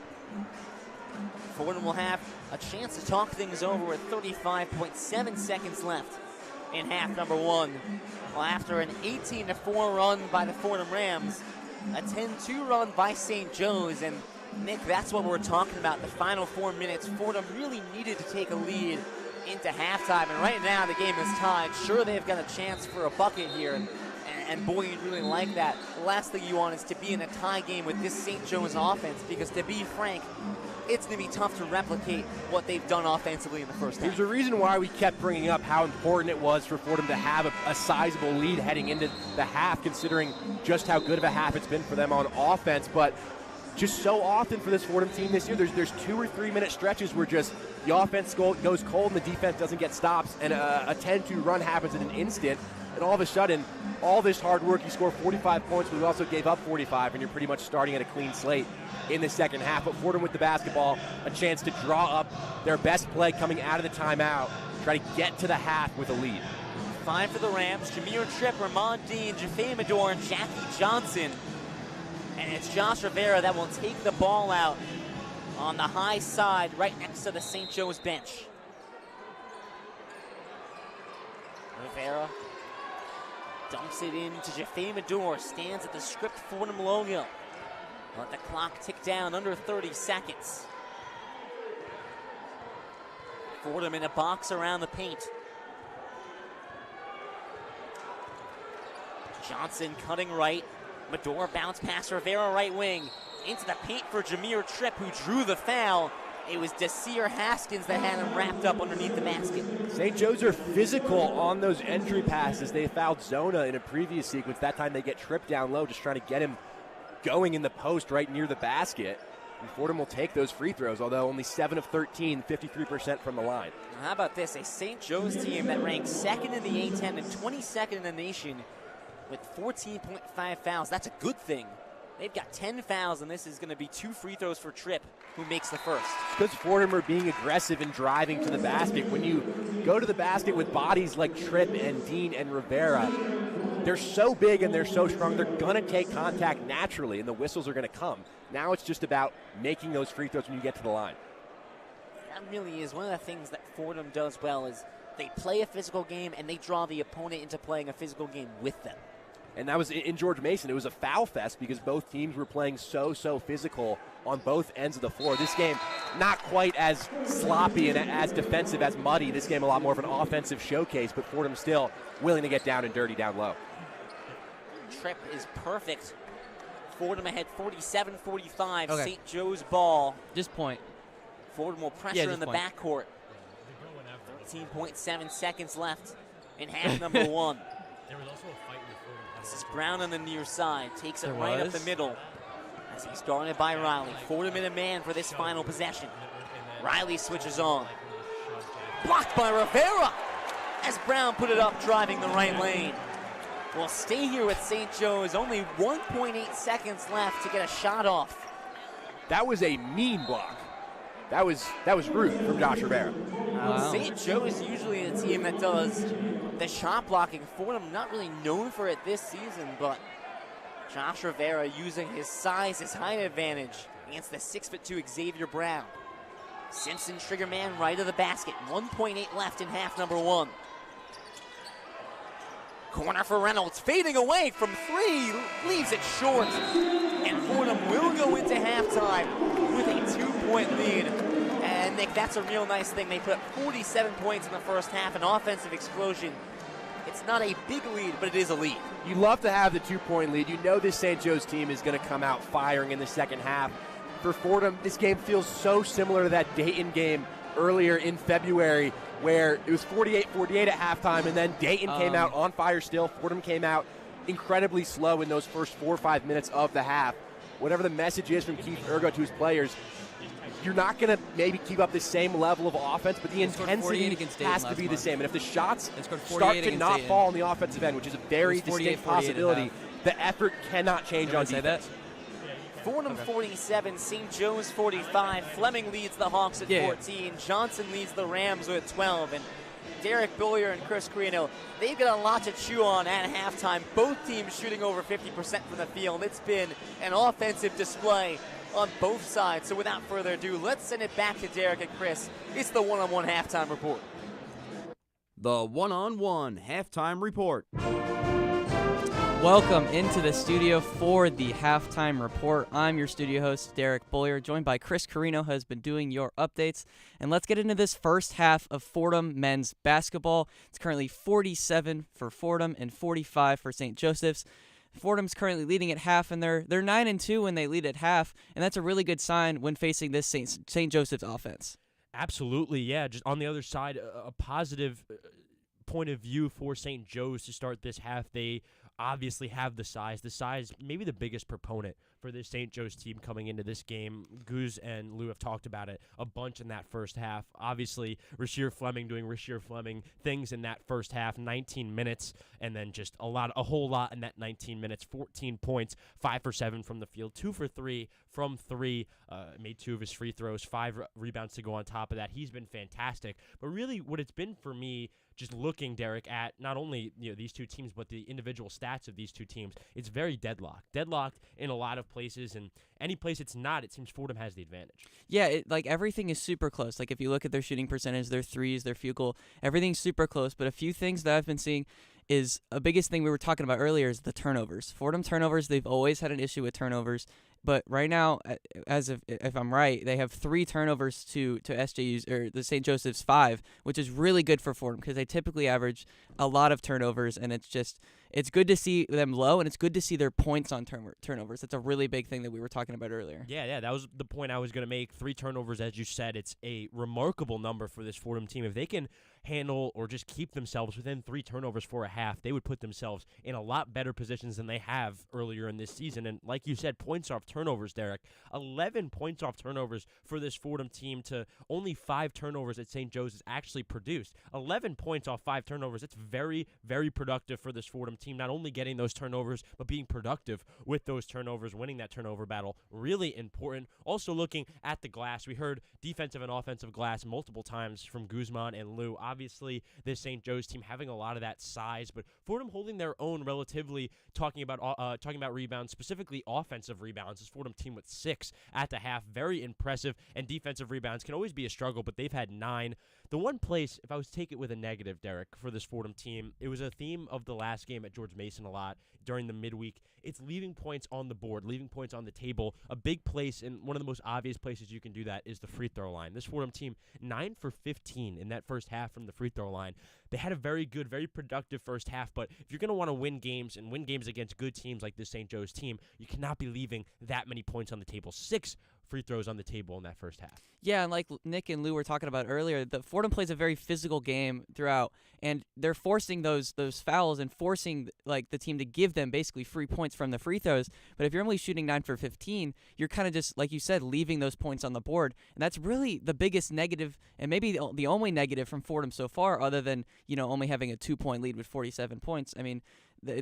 Fordham will have a chance to talk things over with 35.7 seconds left in half number one. Well, after an 18-4 run by the Fordham Rams, a 10-2 run by St. Joe's, and Nick, that's what we're talking about. The final 4 minutes, Fordham really needed to take a lead into halftime, and right now the game is tied. Sure, they've got a chance for a bucket here, and boy, you'd really like that. The last thing you want is to be in a tie game with this St. Joe's offense, because to be frank, it's going to be tough to replicate what they've done offensively in the first half.
There's a reason why we kept bringing up how important it was for Fordham to have a sizable lead heading into the half, considering just how good of a half it's been for them on offense. But just so often for this Fordham team this year, there's 2 or 3 minute stretches where just the offense goes cold and the defense doesn't get stops, and a 10-2 run happens in an instant, and all of a sudden, all this hard work, you score 45 points, but you also gave up 45, and you're pretty much starting at a clean slate in the second half. But Fordham with the basketball, a chance to draw up their best play coming out of the timeout, try to get to the half with a lead.
5 for the Rams, Jameer Tripp, Ramon Dean, Jaffe Medor, and Jackie Johnson. And it's Josh Rivera that will take the ball out on the high side right next to the St. Joe's bench. Rivera dumps it in to Jaffe Medor, stands at the script Fordham logo. Let the clock tick down, under 30 seconds. Fordham in a box around the paint. Johnson cutting right. Medor bounce pass Rivera right wing. Into the paint for Jameer Tripp, who drew the foul. It was Desir Haskins that had him wrapped up underneath the basket.
St. Joe's are physical on those entry passes. They fouled Zona in a previous sequence. That time they get Tripp down low, just trying to get him going in the post right near the basket. And Fordham will take those free throws, although only 7 of 13, 53% from the line.
How about this? A St. Joe's team that ranks second in the A10 and 22nd in the nation with 14.5 fouls. That's a good thing. They've got 10 fouls, and this is going to be 2 free throws for Tripp, who makes the first.
Because Fordham are being aggressive and driving to the basket. When you go to the basket with bodies like Tripp and Dean and Rivera, they're so big and they're so strong, they're going to take contact naturally, and the whistles are going to come. Now it's just about making those free throws when you get to the line.
That really is one of the things that Fordham does well, is they play a physical game and they draw the opponent into playing a physical game with them.
And that was in George Mason. It was a foul fest because both teams were playing so physical on both ends of the floor. This game, not quite as sloppy and as defensive as muddy. This game, a lot more of an offensive showcase, but Fordham still willing to get down and dirty down low.
Tripp is perfect. Fordham ahead 47-45.
Okay.
St. Joe's ball.
Just point.
Fordham will pressure
Yeah,
in the
point.
backcourt. 13.7 seconds left in half number one. This is Brown on the near side. Takes it right up the middle as he's guarded by Riley. Fordham in a man for this final possession. Riley switches on. Blocked by Rivera as Brown put it up, driving the right lane. We'll stay here with St. Joe's. Only 1.8 seconds left to get a shot off.
That was a mean block. That was rude from Josh Rivera.
Wow.
St. Joe is usually a team that does the shot blocking. Fordham not really known for it this season, but Josh Rivera using his size, his height advantage against the 6'2" Xavier Brown. Simpson trigger man right of the basket. 1.8 left in half number one. Corner for Reynolds, fading away from 3, leaves it short. And Fordham will go into halftime with a 2-point lead. And Nick, that's a real nice thing. They put up 47 points in the first half, an offensive explosion. It's not a big lead, but it is a lead.
You love to have the 2-point lead. You know this St. Joe's team is going to come out firing in the second half. For Fordham, this game feels so similar to that Dayton game earlier in February where it was 48-48 at halftime, and then Dayton came out on fire still. Fordham came out incredibly slow in those first 4 or 5 minutes of the half. Whatever the message is from Keith Ergo to his players, you're not going to maybe keep up the same level of offense, but the intensity has to be the same. And if the shots start to not fall on the offensive end, which is a very distinct possibility, the effort cannot change on defense.
Fordham 47, St. Joe's 45. Fleming leads the Hawks at 14. Johnson leads the Rams with 12. And Derek Bollier and Chris Carino, they've got a lot to chew on at halftime. Both teams shooting over 50% from the field. It's been an offensive display on both sides. So without further ado, let's send it back to Derek and Chris. It's the one-on-one halftime report.
The one-on-one halftime report.
Welcome into the studio for the halftime report. I'm your studio host, Derek Bollier, joined by Chris Carino, who has been doing your updates. And let's get into this first half of Fordham men's basketball. It's currently 47 for Fordham and 45 for St. Joseph's. Fordham's currently leading at half, and they're 9-2 when they lead at half, and that's a really good sign when facing this St. Joseph's offense.
Absolutely, yeah. Just on the other side, a positive point of view for St. Joe's to start this half. They obviously have the size. The size, maybe the biggest proponent for this St. Joe's team coming into this game. Guz and Lou have talked about it a bunch in that first half. Obviously, Rasheer Fleming doing Rasheer Fleming things in that first half, 19 minutes, and then just a whole lot in that 19 minutes. 14 points, 5 for 7 from the field, 2 for 3 from 3, made 2 of his free throws, 5 rebounds to go on top of that. He's been fantastic. But really what it's been for me, just looking, Derek, at not only these two teams, but the individual stats of these two teams, it's very deadlocked. Deadlocked in a lot of places, and any place it's not, it seems Fordham has the advantage.
Yeah, everything is super close. Like if you look at their shooting percentage, their threes, their field goal, everything's super close. But a few things that I've been seeing is a biggest thing we were talking about earlier is the turnovers. Fordham turnovers, they've always had an issue with turnovers. But right now, if I'm right, they have 3 turnovers to SJU's or the St. Joseph's 5, which is really good for Fordham because they typically average a lot of turnovers, and it's good to see them low, and it's good to see their points on turnovers. That's a really big thing that we were talking about earlier.
Yeah, that was the point I was going to make. 3 turnovers, as you said, it's a remarkable number for this Fordham team. If they can handle or just keep themselves within 3 turnovers for a half, they would put themselves in a lot better positions than they have earlier in this season. And like you said, points off turnovers, Derek. 11 points off turnovers for this Fordham team to only 5 turnovers that St. Joe's has actually produced. 11 points off 5 turnovers. It's very, very productive for this Fordham team, not only getting those turnovers, but being productive with those turnovers, winning that turnover battle. Really important. Also looking at the glass, we heard defensive and offensive glass multiple times from Guzman and Lou. Obviously, this St. Joe's team having a lot of that size, but Fordham holding their own relatively, talking about rebounds, specifically offensive rebounds. This Fordham team with 6 at the half, very impressive, and defensive rebounds can always be a struggle, but they've had 9. The one place, if I was to take it with a negative, Derek, for this Fordham team, it was a theme of the last game at George Mason a lot during the midweek. It's leaving points on the board, leaving points on the table. A big place, and one of the most obvious places you can do that is the free throw line. This Fordham team, 9 for 15 in that first half from the free throw line. They had a very good, very productive first half, but if you're going to want to win games and win games against good teams like this St. Joe's team, you cannot be leaving that many points on the table. 6 free throws on the table in that first half.
Yeah, and like Nick and Lou were talking about earlier, the Fordham plays a very physical game throughout, and they're forcing those fouls and forcing the team to give them basically free points from the free throws. But if you're only shooting 9 for 15, you're kind of just, like you said, leaving those points on the board, and that's really the biggest negative, and maybe the only negative from Fordham so far, other than only having a 2-point lead with 47 points. I mean,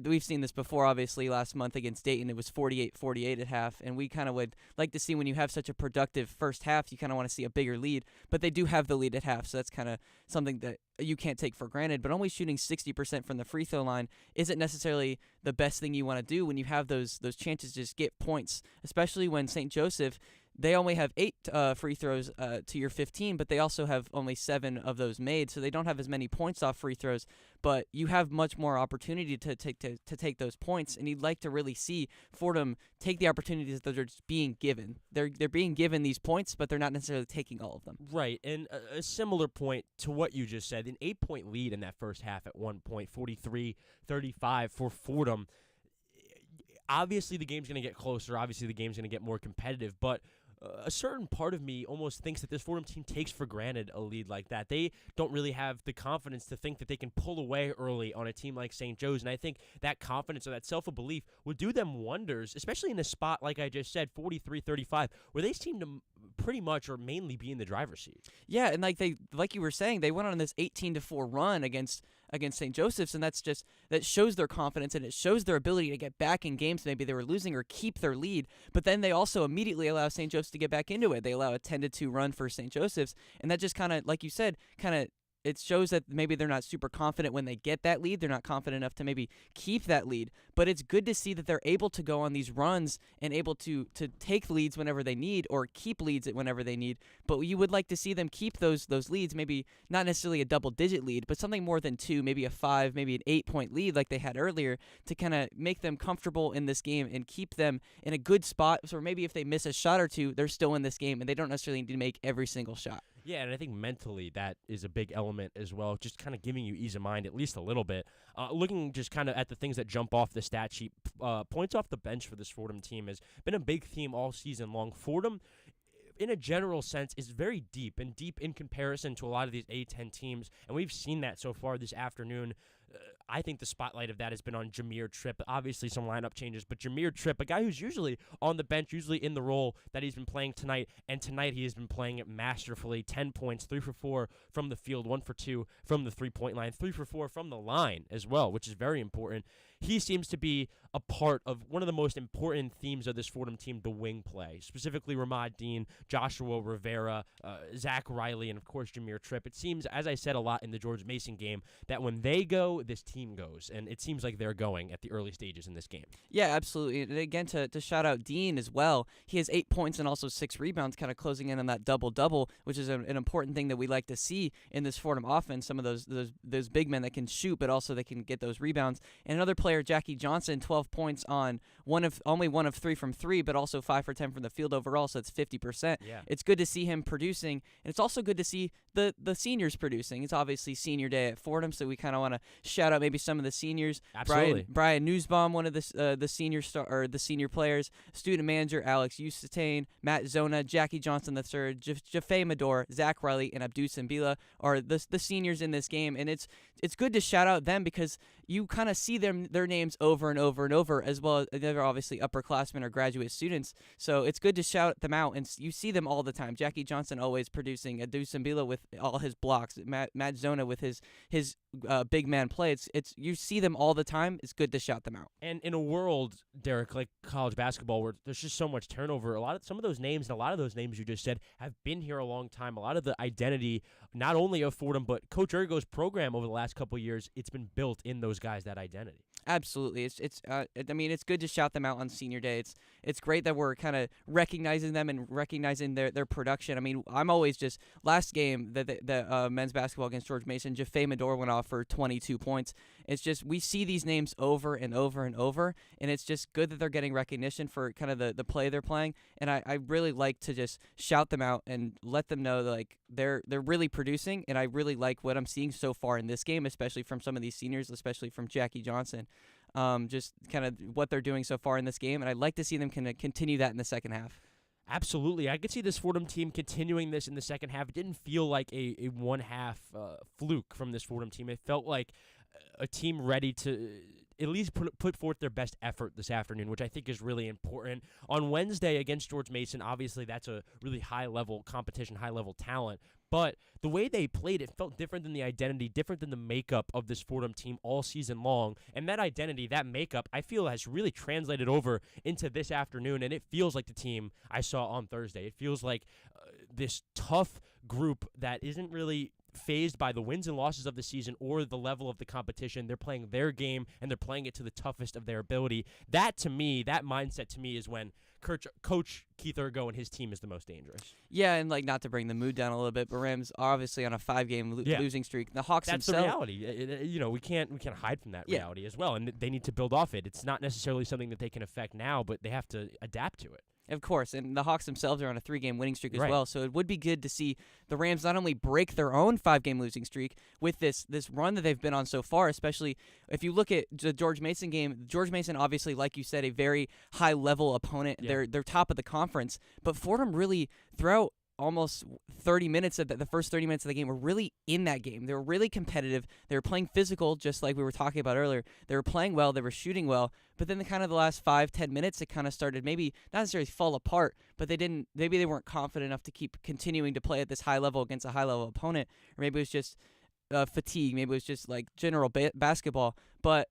we've seen this before, obviously, last month against Dayton. It was 48-48 at half, and we kind of would like to see when you have such a productive first half, you kind of want to see a bigger lead, but they do have the lead at half, so that's kind of something that you can't take for granted. But only shooting 60% from the free throw line isn't necessarily the best thing you want to do when you have those chances to just get points, especially when St. Joseph, they only have 8 free throws to your 15, but they also have only 7 of those made, so they don't have as many points off free throws. But you have much more opportunity to take those points, and you'd like to really see Fordham take the opportunities that they're just being given. They're being given these points, but they're not necessarily taking all of them.
Right, and a similar point to what you just said, an 8-point lead in that first half at one point, 43-35 for Fordham. Obviously, the game's going to get closer. Obviously, the game's going to get more competitive, but a certain part of me almost thinks that this Fordham team takes for granted a lead like that. They don't really have the confidence to think that they can pull away early on a team like St. Joe's, and I think that confidence or that self-belief would do them wonders, especially in a spot, like I just said, 43-35, where they seem to pretty much or mainly be in the driver's seat.
Yeah, and like you were saying, they went on this 18-4 run against St. Joseph's, and that shows their confidence, and it shows their ability to get back in games maybe they were losing or keep their lead. But then they also immediately allow St. Joseph's to get back into it. They allow a 10-2 run for St. Joseph's, and that just kind of, like you said, it shows that maybe they're not super confident when they get that lead. They're not confident enough to maybe keep that lead. But it's good to see that they're able to go on these runs and able to take leads whenever they need or keep leads whenever they need. But you would like to see them keep those leads, maybe not necessarily a double-digit lead, but something more than 2, maybe a 5, maybe an 8-point lead like they had earlier to kind of make them comfortable in this game and keep them in a good spot. So maybe if they miss a shot or two, they're still in this game and they don't necessarily need to make every single shot.
Yeah, and I think mentally that is a big element as well, just kind of giving you ease of mind at least a little bit. Looking just kind of at the things that jump off the stat sheet, points off the bench for this Fordham team has been a big theme all season long. Fordham, in a general sense, is very deep in comparison to a lot of these A10 teams, and we've seen that so far this afternoon. I think the spotlight of that has been on Jameer Tripp. Obviously, some lineup changes, but Jameer Tripp, a guy who's usually on the bench, usually in the role that he's been playing tonight, and tonight he has been playing it masterfully. 10 points, 3 for 4 from the field, 1 for 2 from the three-point line, 3 for 4 from the line as well, which is very important. He seems to be a part of one of the most important themes of this Fordham team, the wing play, specifically Ramad Dean, Joshua Rivera, Zach Riley, and, of course, Jameer Tripp. It seems, as I said a lot in the George Mason game, that when they go, this team goes, and it seems like they're going at the early stages in this game.
Yeah, absolutely. And again, to shout out Dean as well, he has 8 points and also 6 rebounds, kind of closing in on that double-double, which is an important thing that we like to see in this Fordham offense, some of those big men that can shoot, but also they can get those rebounds. And another player, Jackie Johnson, 12 points on only 1 of 3 from 3, but also 5 for 10 from the field overall, so it's 50%.
Yeah.
It's good to see him producing, and it's also good to see the seniors producing. It's obviously senior day at Fordham, so we kind of want to shout out maybe some of the seniors.
Absolutely.
Brian Newsbaum, one of the senior players, student manager Alex Eustatain, Matt Zona, Jackie Johnson III, Jaffe Mador, Zach Riley, and Abdou Simbila are the seniors in this game, and it's good to shout out them because you kind of see their names over and over and over, as well as they're obviously upperclassmen or graduate students. So it's good to shout them out, and you see them all the time. Jackie Johnson always producing, Abdou Simbila with all his blocks, Matt Zona with his big man play. It's you see them all the time. It's good to shout them out.
And in a world, Derek, like college basketball, where there's just so much turnover, some of those names and a lot of those names you just said have been here a long time. A lot of the identity, not only of Fordham, but Coach Ergo's program over the last couple of years, it's been built in those guys, that identity.
Absolutely. It's good to shout them out on senior day. It's great that we're kind of recognizing them and recognizing their production. I mean, I'm always just last game the men's basketball against George Mason, Jaffe Mador went off for 22 points. It's just we see these names over and over and over, and it's just good that they're getting recognition for kind of the play they're playing. And I really like to just shout them out and let them know that, like, they're really producing, and I really like what I'm seeing so far in this game, especially from some of these seniors, especially from Jackie Johnson. Just kind of what they're doing so far in this game, and I'd like to see them continue that in the second half.
Absolutely. I could see this Fordham team continuing this in the second half. It didn't feel like a one-half fluke from this Fordham team. It felt like a team ready to at least put forth their best effort this afternoon, which I think is really important. On Wednesday against George Mason, obviously that's a really high-level competition, high-level talent. But the way they played, it felt different than the identity, different than the makeup of this Fordham team all season long. And that identity, that makeup, I feel has really translated over into this afternoon, and it feels like the team I saw on Thursday. It feels like this tough group that isn't really fazed by the wins and losses of the season or the level of the competition. They're playing their game, and they're playing it to the toughest of their ability. That, to me, that mindset to me is when Coach Keith Ergo and his team is the most dangerous.
Yeah, and like not to bring the mood down a little bit, but Rams are obviously on a 5-game losing streak. The Hawks
That's
themselves.
the reality. We can't hide from that reality as well, and they need to build off it. It's not necessarily something that they can affect now, but they have to adapt to it.
Of course, and the Hawks themselves are on a 3-game winning streak as
Right.
well, so it would be good to see the Rams not only break their own 5-game losing streak with this run that they've been on so far, especially if you look at the George Mason game. George Mason, obviously, like you said, a very high-level opponent.
Yeah.
They're top of the conference, but Fordham really, throughout almost 30 minutes of the first 30 minutes of the game, were really in that game. They were really competitive. They were playing physical, just like we were talking about earlier. They were playing well. They were shooting well. But then the last 5-10 minutes, it kind of started maybe not necessarily fall apart, but maybe they weren't confident enough to keep continuing to play at this high level against a high level opponent, or maybe it was just fatigue. Maybe it was just like general basketball. But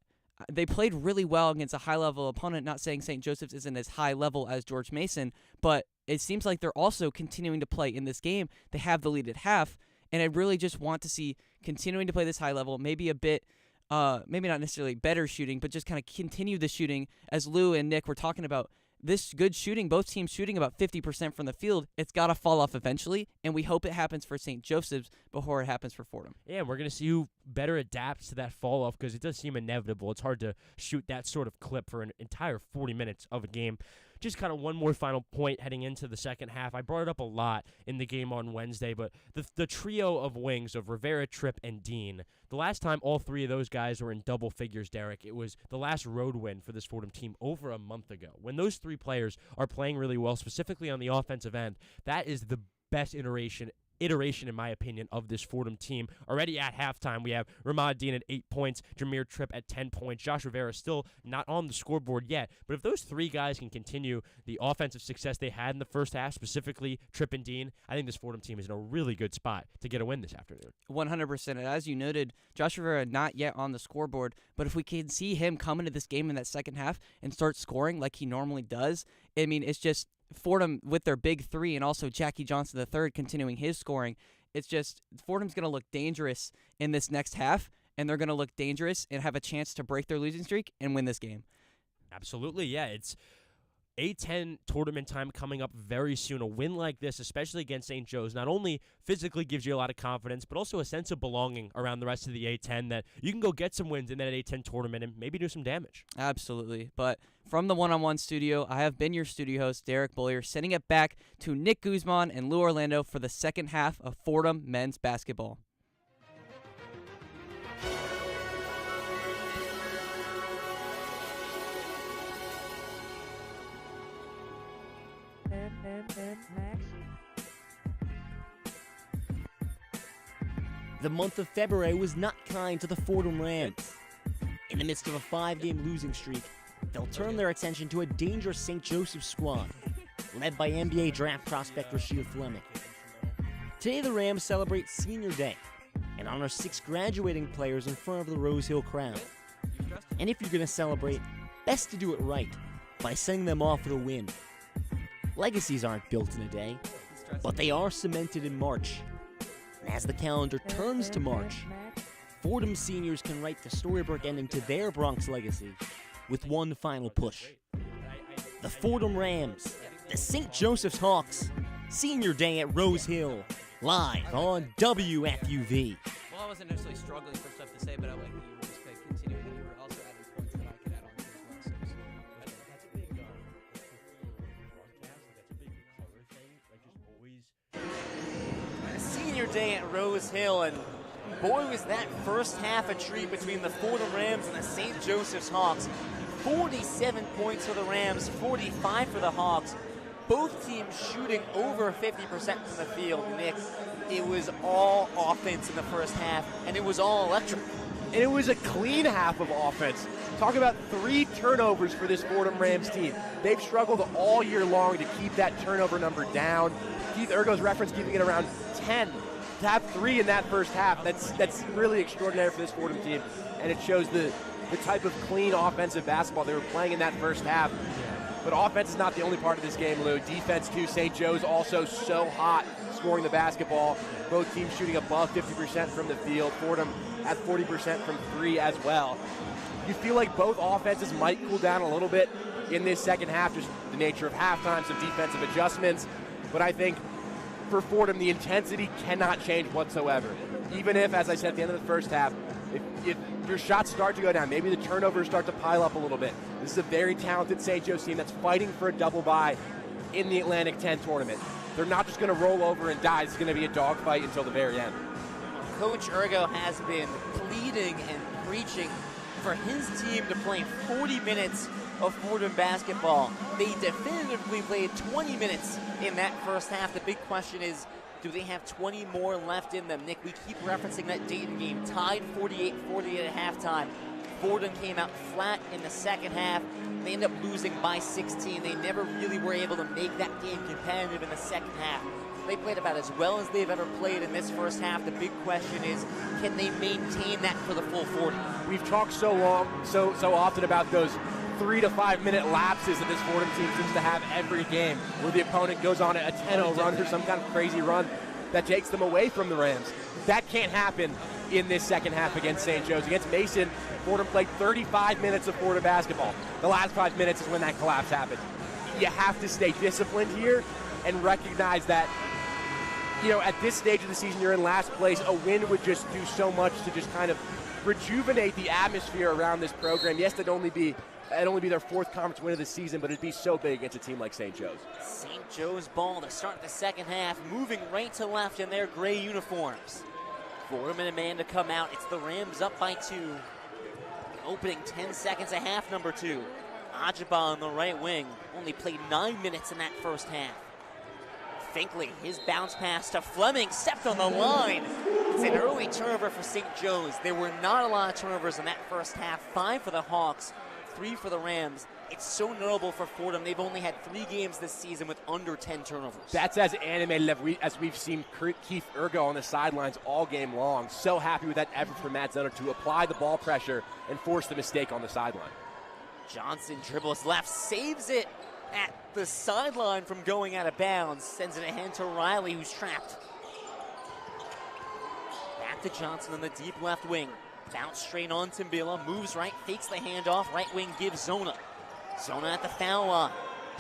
they played really well against a high-level opponent, not saying St. Joseph's isn't as high level as George Mason, but it seems like they're also continuing to play in this game. They have the lead at half, and I really just want to see continuing to play this high level, maybe a bit, maybe not necessarily better shooting, but just kind of continue the shooting. As Lou and Nick were talking about, this good shooting, both teams shooting about 50% from the field, it's got to fall off eventually, and we hope it happens for St. Joseph's before it happens for Fordham.
Yeah, we're going to see who better adapts to that fall-off because it does seem inevitable. It's hard to shoot that sort of clip for an entire 40 minutes of a game. Just kind of one more final point heading into the second half. I brought it up a lot in the game on Wednesday, but the trio of wings of Rivera, Tripp, and Dean, the last time all three of those guys were in double figures, Derek, it was the last road win for this Fordham team over a month ago. When those three players are playing really well, specifically on the offensive end, that is the best iteration, in my opinion, of this Fordham team. Already at halftime, we have Ramad Dean at 8 points, Jameer Tripp at 10 points. Josh Rivera still not on the scoreboard yet, but if those three guys can continue the offensive success they had in the first half, specifically Tripp and Dean, I think this Fordham team is in a really good spot to get a win this afternoon.
100%. And as you noted, Josh Rivera not yet on the scoreboard, but if we can see him come into this game in that second half and start scoring like he normally does, I mean, it's just Fordham with their big three and also Jackie Johnson III continuing his scoring. It's just Fordham's going to look dangerous in this next half, and they're going to look dangerous and have a chance to break their losing streak and win this game.
Absolutely, yeah. It's A10 tournament time coming up very soon. A win like this, especially against St. Joe's, not only physically gives you a lot of confidence, but also a sense of belonging around the rest of the A10 that you can go get some wins in that A10 tournament and maybe do some damage.
Absolutely. But from the one-on-one studio, I have been your studio host, Derek Boyer, sending it back to Nick Guzman and Lou Orlando for the second half of Fordham men's basketball.
The month of February was not kind to the Fordham Rams. In the midst of a 5-game losing streak, they'll turn their attention to a dangerous St. Joseph's squad, led by NBA draft prospect Rasheed Fleming. Today the Rams celebrate Senior Day and honor 6 graduating players in front of the Rose Hill crowd. And if you're going to celebrate, best to do it right, by sending them off with a win. Legacies aren't built in a day, but they are cemented in March. And as the calendar turns to March, Fordham seniors can write the storybook ending to their Bronx legacy with one final push. The Fordham Rams, the St. Joseph's Hawks, Senior Day at Rose Hill, live on WFUV.
Well, I wasn't necessarily struggling for stuff to say, but I like that you were just kind of continuing, and you were also adding points that I could add on to as well.
That's a big broadcast. That's a big cover thing. Like just always.
Senior Day at Rose Hill, and boy was that first half a treat between the Fordham Rams and the St. Joseph's Hawks. 47 points for the Rams, 45 for the Hawks. Both teams shooting over 50% from the field. Nick, it was all offense in the first half, and it was all electric.
And it was a clean half of offense. Talk about 3 turnovers for this Fordham Rams team. They've struggled all year long to keep that turnover number down. Keith Ergo's reference keeping it around 10. To have 3 in that first half, that's really extraordinary for this Fordham team. And it shows the type of clean offensive basketball they were playing in that first half. But offense is not the only part of this game, Lou. Defense, too. St. Joe's also so hot scoring the basketball. Both teams shooting above 50% from the field. Fordham at 40% from three as well. You feel like both offenses might cool down a little bit in this second half, just the nature of halftime, some defensive adjustments. But I think for Fordham, the intensity cannot change whatsoever. Even if, as I said at the end of the first half, if your shots start to go down, maybe the turnovers start to pile up a little bit. This is a very talented St. Joe's team that's fighting for a double bye in the Atlantic 10 tournament. They're not just going to roll over and die. It's going to be a dogfight until the very end.
Coach Ergo has been pleading and preaching for his team to play 40 minutes of Fordham basketball. They definitively played 20 minutes in that first half. The big question is, do they have 20 more left in them? Nick, we keep referencing that Dayton game, tied 48-48 at halftime. Fordham came out flat in the second half. They ended up losing by 16. They never really were able to make that game competitive in the second half. They played about as well as they've ever played in this first half. The big question is, can they maintain that for the full 40?
We've talked so often about those 3 to 5 minute lapses that this Fordham team seems to have every game, where the opponent goes on a 10-0 run or some kind of crazy run that takes them away from the Rams. That can't happen in this second half against St. Joe's. Against Mason, Fordham played 35 minutes of Fordham basketball. The last 5 minutes is when that collapse happened. You have to stay disciplined here and recognize that, you know, at this stage of the season, you're in last place. A win would just do so much to just kind of rejuvenate the atmosphere around this program. Yes, it'd only be their fourth conference win of the season, but it'd be so big against a team like St. Joe's.
St. Joe's ball to start the second half, moving right to left in their gray uniforms. Fordham and a man to come out. It's the Rams up by 2. Opening 10 seconds of half number 2. Ajaba on the right wing only played 9 minutes in that first half. Finkley, his bounce pass to Fleming, stepped on the line. It's an early turnover for St. Joe's. There were not a lot of turnovers in that first half. 5 for the Hawks, 3 for the Rams. It's so notable for Fordham. They've only had 3 games this season with under 10 turnovers.
That's as animated as we've seen Keith Ergo on the sidelines all game long. So happy with that effort from Matt Zenner to apply the ball pressure and force the mistake on the sideline.
Johnson dribbles left, saves it at the sideline from going out of bounds. Sends it ahead to Riley, who's trapped. Back to Johnson on the deep left wing. Bounce straight on Timbila, moves right, fakes the handoff. Right wing gives Zona. Zona at the foul line.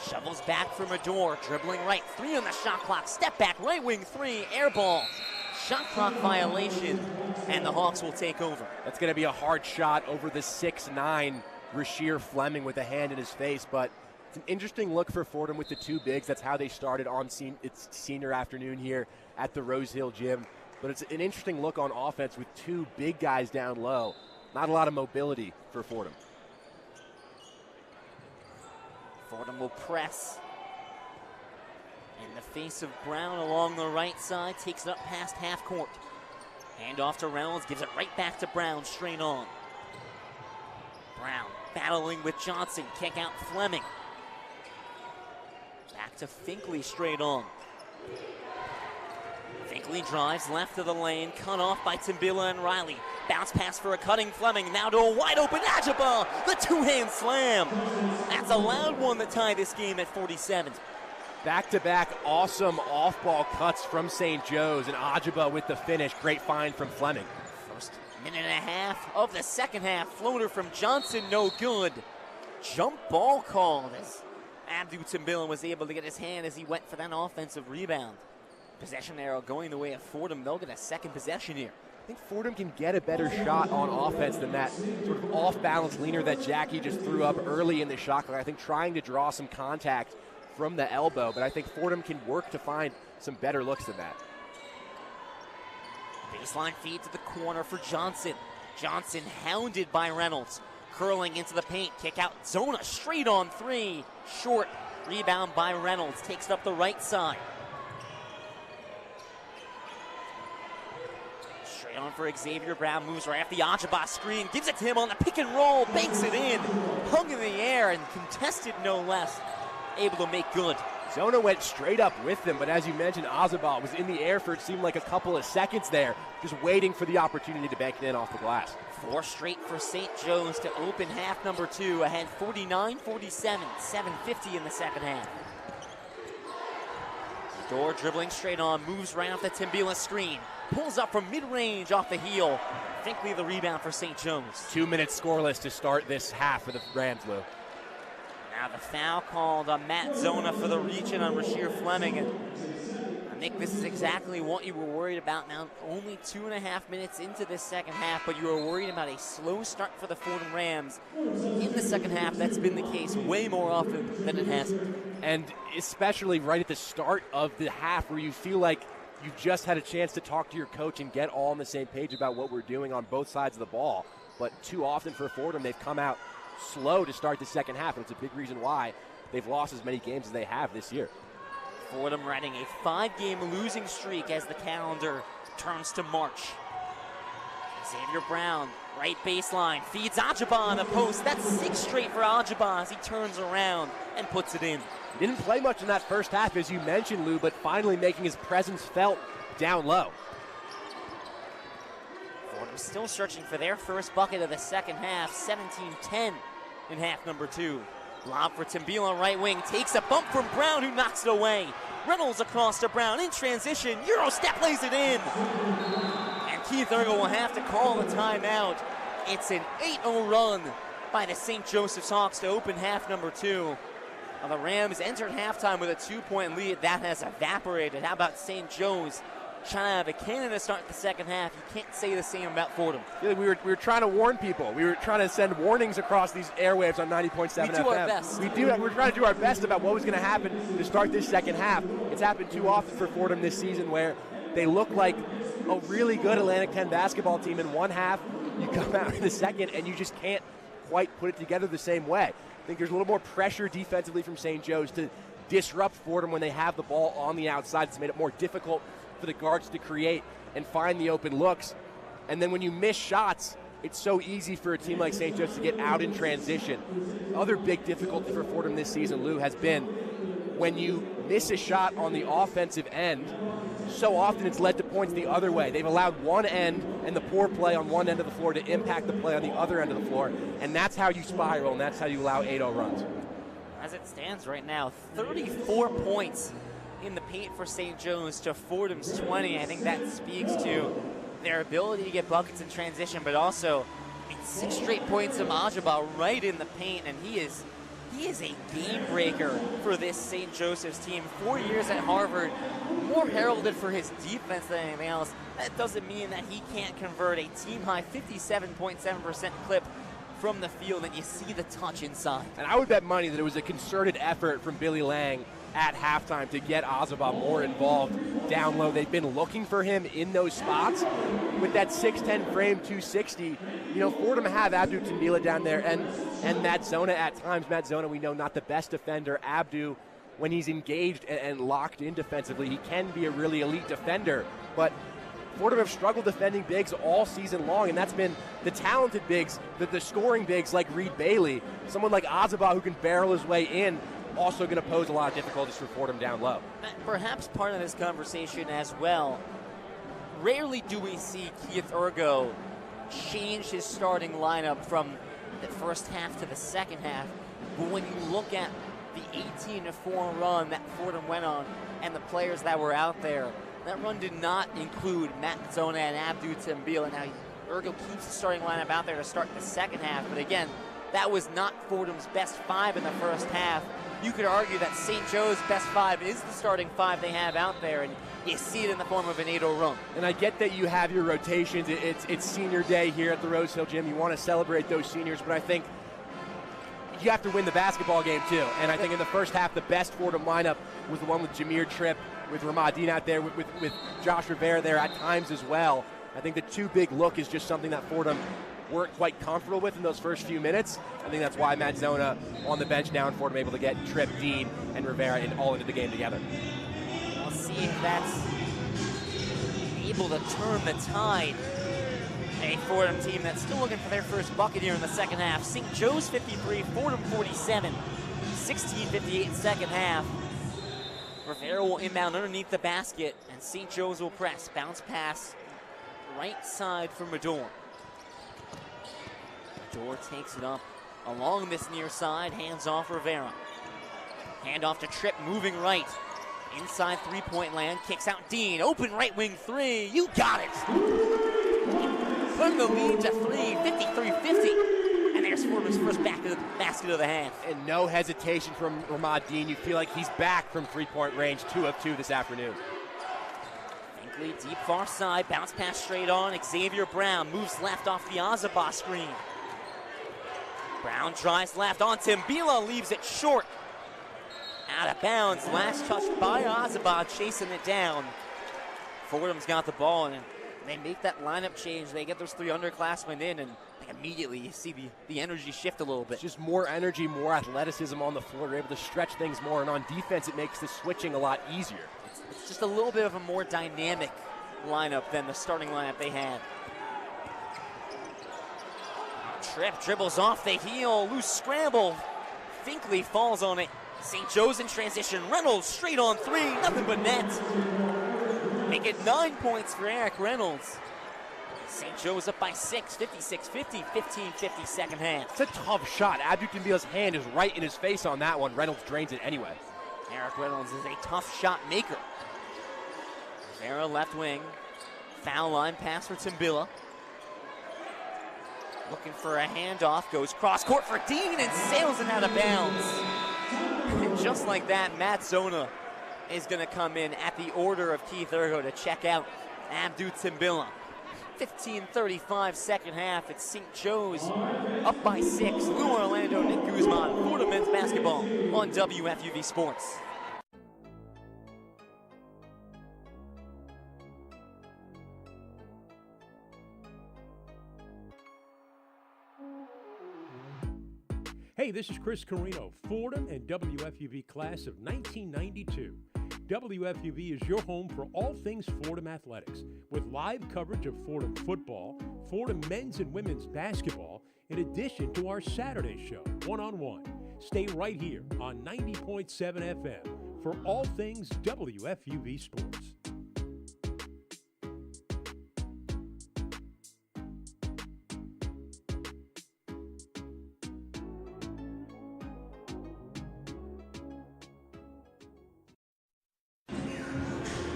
Shovels back for Mador, dribbling right. 3 on the shot clock. Step back, right wing 3, air ball. Shot clock violation, and the Hawks will take over.
That's going to be a hard shot over the 6'9" Rasheer Fleming with a hand in his face, but it's an interesting look for Fordham with the 2 bigs. That's how they started on its senior afternoon here at the Rose Hill Gym. But it's an interesting look on offense with 2 big guys down low. Not a lot of mobility for Fordham.
Fordham will press. In the face of Brown along the right side, takes it up past half court. Hand off to Reynolds, gives it right back to Brown, straight on. Brown battling with Johnson, kick out Fleming. Back to Finkley, straight on. Finkley drives left of the lane, cut off by Timbila and Riley. Bounce pass for a cutting Fleming, now to a wide open Ajaba, the 2-hand slam. That's a loud one to tie this game at 47.
Back-to-back awesome off-ball cuts from St. Joe's, and Ajaba with the finish. Great find from Fleming.
First minute and a half of the second half. Floater from Johnson, no good. Jump ball called as Abdu Timbila was able to get his hand as he went for that offensive rebound. Possession arrow going the way of Fordham. They'll get a second possession here.
I think Fordham can get a better shot on offense than that sort of off-balance leaner that Jackie just threw up early in the shot clock. I think trying to draw some contact from the elbow, but I think Fordham can work to find some better looks than that.
Baseline feed to the corner for Johnson. Johnson hounded by Reynolds. Curling into the paint, kick out Zona, straight on 3. Short, rebound by Reynolds, takes it up the right side. Straight on for Xavier Brown, moves right off the Ajaba screen, gives it to him on the pick and roll, banks it in. Hung in the air and contested no less. Able to make good.
Zona went straight up with them, but as you mentioned, Ajaba was in the air for it seemed like a couple of seconds there, just waiting for the opportunity to bank it in off the glass.
4 straight for St. Joe's to open half number 2, ahead 49-47, 7:50 in the second half. Door dribbling straight on, moves right off the Timbila screen, pulls up from mid-range off the heel. Finkley the rebound for St. Joe's.
2 minutes scoreless to start this half for the Rams, Lou.
Now the foul called on Matt Zona for the reach-in on Rasheer Fleming. And Nick, this is exactly what you were worried about now. Only 2.5 minutes into this second half, but you were worried about a slow start for the Fordham Rams. In the second half, that's been the case way more often than it hasn't.
And especially right at the start of the half where you feel like you've just had a chance to talk to your coach and get all on the same page about what we're doing on both sides of the ball. But too often for Fordham, they've come out slow to start the second half, and it's a big reason why they've lost as many games as they have this year.
Fordham riding a 5-game losing streak as the calendar turns to March. Xavier Brown, right baseline, feeds Ajaba on the post. That's 6 straight for Ajaba as he turns around and puts it in.
Didn't play much in that first half, as you mentioned, Lou, but finally making his presence felt down low.
Fordham still searching for their first bucket of the second half, 17-10 in half number 2. Lob for Timbila, right wing, takes a bump from Brown, who knocks it away. Reynolds across to Brown in transition. Eurostep lays it in. And Keith Ergo will have to call the timeout. It's an 8-0 run by the St. Joseph's Hawks to open half number 2. The Rams entered halftime with a 2-point lead. That has evaporated. How about St. Joe's trying to have a cannon to start the second half? You can't say the same about Fordham.
We were trying to warn people. We were trying to send warnings across these airwaves on 90.7 FM.
We do our best.
We're trying to do our best about what was going to happen to start this second half. It's happened too often for Fordham this season where they look like a really good Atlantic 10 basketball team in one half. You come out in the second and you just can't quite put it together the same way. I think there's a little more pressure defensively from St. Joe's to disrupt Fordham when they have the ball on the outside. It's made it more difficult for the guards to create and find the open looks. And then when you miss shots, it's so easy for a team like St. Joe's to get out in transition. Other big difficulty for Fordham this season, Lou, has been when you miss a shot on the offensive end, so often it's led to points the other way. They've allowed one end and the poor play on one end of the floor to impact the play on the other end of the floor, and that's how you spiral, and that's how you allow 8-0 runs.
As it stands right now, 34 points in the paint for St. Joe's to Fordham's 20. I think that speaks to their ability to get buckets in transition, but also 6 straight points of Ajaba right in the paint, and he is a game breaker for this St. Joseph's team. 4 years at Harvard, more heralded for his defense than anything else. That doesn't mean that he can't convert a team-high 57.7% clip from the field, and you see the touch inside.
And I would bet money that it was a concerted effort from Billy Lang at halftime to get Ajaba more involved down low. They've been looking for him in those spots. With that 6'10 frame, 260, Fordham have Abdu Timbila down there and Matt Zona at times. Matt Zona, we know, not the best defender. Abdu, when he's engaged and locked in defensively, he can be a really elite defender. But Fordham have struggled defending bigs all season long, and that's been the talented bigs, the scoring bigs like Reed Bailey, someone like Ajaba who can barrel his way in, also going to pose a lot of difficulties for Fordham down low.
Perhaps part of this conversation as well, rarely do we see Keith Ergo change his starting lineup from the first half to the second half, but when you look at the 18-4 run that Fordham went on and the players that were out there, that run did not include Matt Zona and Abdu Timbila. Now, Ergo keeps the starting lineup out there to start the second half, but again, that was not Fordham's best 5 in the first half. You could argue that St. Joe's best 5 is the starting 5 they have out there, and you see it in the form of an 8-0 run.
And I get that you have your rotations. It's senior day here at the Rose Hill Gym. You want to celebrate those seniors, but I think you have to win the basketball game too. And I think in the first half, the best Fordham lineup was the one with Jameer Tripp, with Ramadine out there, with Josh Rivera there at times as well. I think the too big look is just something that Fordham weren't quite comfortable with in those first few minutes. I think that's why Matt Zona on the bench now and Fordham able to get Tripp, Dean, and Rivera all into the game together.
We'll see if that's able to turn the tide. A Fordham team that's still looking for their first bucket here in the second half. St. Joe's 53, Fordham 47, 16:58 second half. Rivera will inbound underneath the basket, and St. Joe's will press. Bounce pass right side for Madorn. Medor takes it up along this near side, hands off Rivera. Hand off to Tripp, moving right. Inside three-point land, kicks out Dean. Open right wing three, you got it! Putting the lead to three, 53-50. And there's Fordham's first basket of the half.
And no hesitation from Ramad Dean. You feel like he's back from three-point range, 2 of 2 this afternoon.
Finkley deep far side, bounce pass straight on. Xavier Brown moves left off the Azaba screen. Brown drives left on Timbila, leaves it short. Out of bounds, last touch by Azaba, chasing it down. Fordham's got the ball, and they make that lineup change. They get those 3 underclassmen in, and immediately you see the energy shift a little bit.
It's just more energy, more athleticism on the floor. They're able to stretch things more, and on defense, it makes the switching a lot easier.
It's just a little bit of a more dynamic lineup than the starting lineup they had. Tripp dribbles off the heel, loose scramble. Finkley falls on it. St. Joe's in transition. Reynolds straight on 3, nothing but net. Make it 9 points for Eric Reynolds. St. Joe's up by 6, 56-50, 15-50 second half.
It's a tough shot. Abdu Timbila's hand is right in his face on that one. Reynolds drains it anyway.
Eric Reynolds is a tough shot maker. Rivera left wing. Foul line pass for Timbila. Looking for a handoff, goes cross court for Dean and sails it out of bounds. And just like that, Matt Zona is going to come in at the order of Keith Ergo to check out Abdu Timbila. 15:35 second half. It's St. Joe's up by 6. Lou Orlando, Nick Guzman, Fordham men's basketball on WFUV Sports.
Hey, this is Chris Carino, Fordham and WFUV class of 1992. WFUV is your home for all things Fordham athletics, with live coverage of Fordham football, Fordham men's and women's basketball, in addition to our Saturday show, One on One. Stay right here on 90.7 FM for all things WFUV Sports.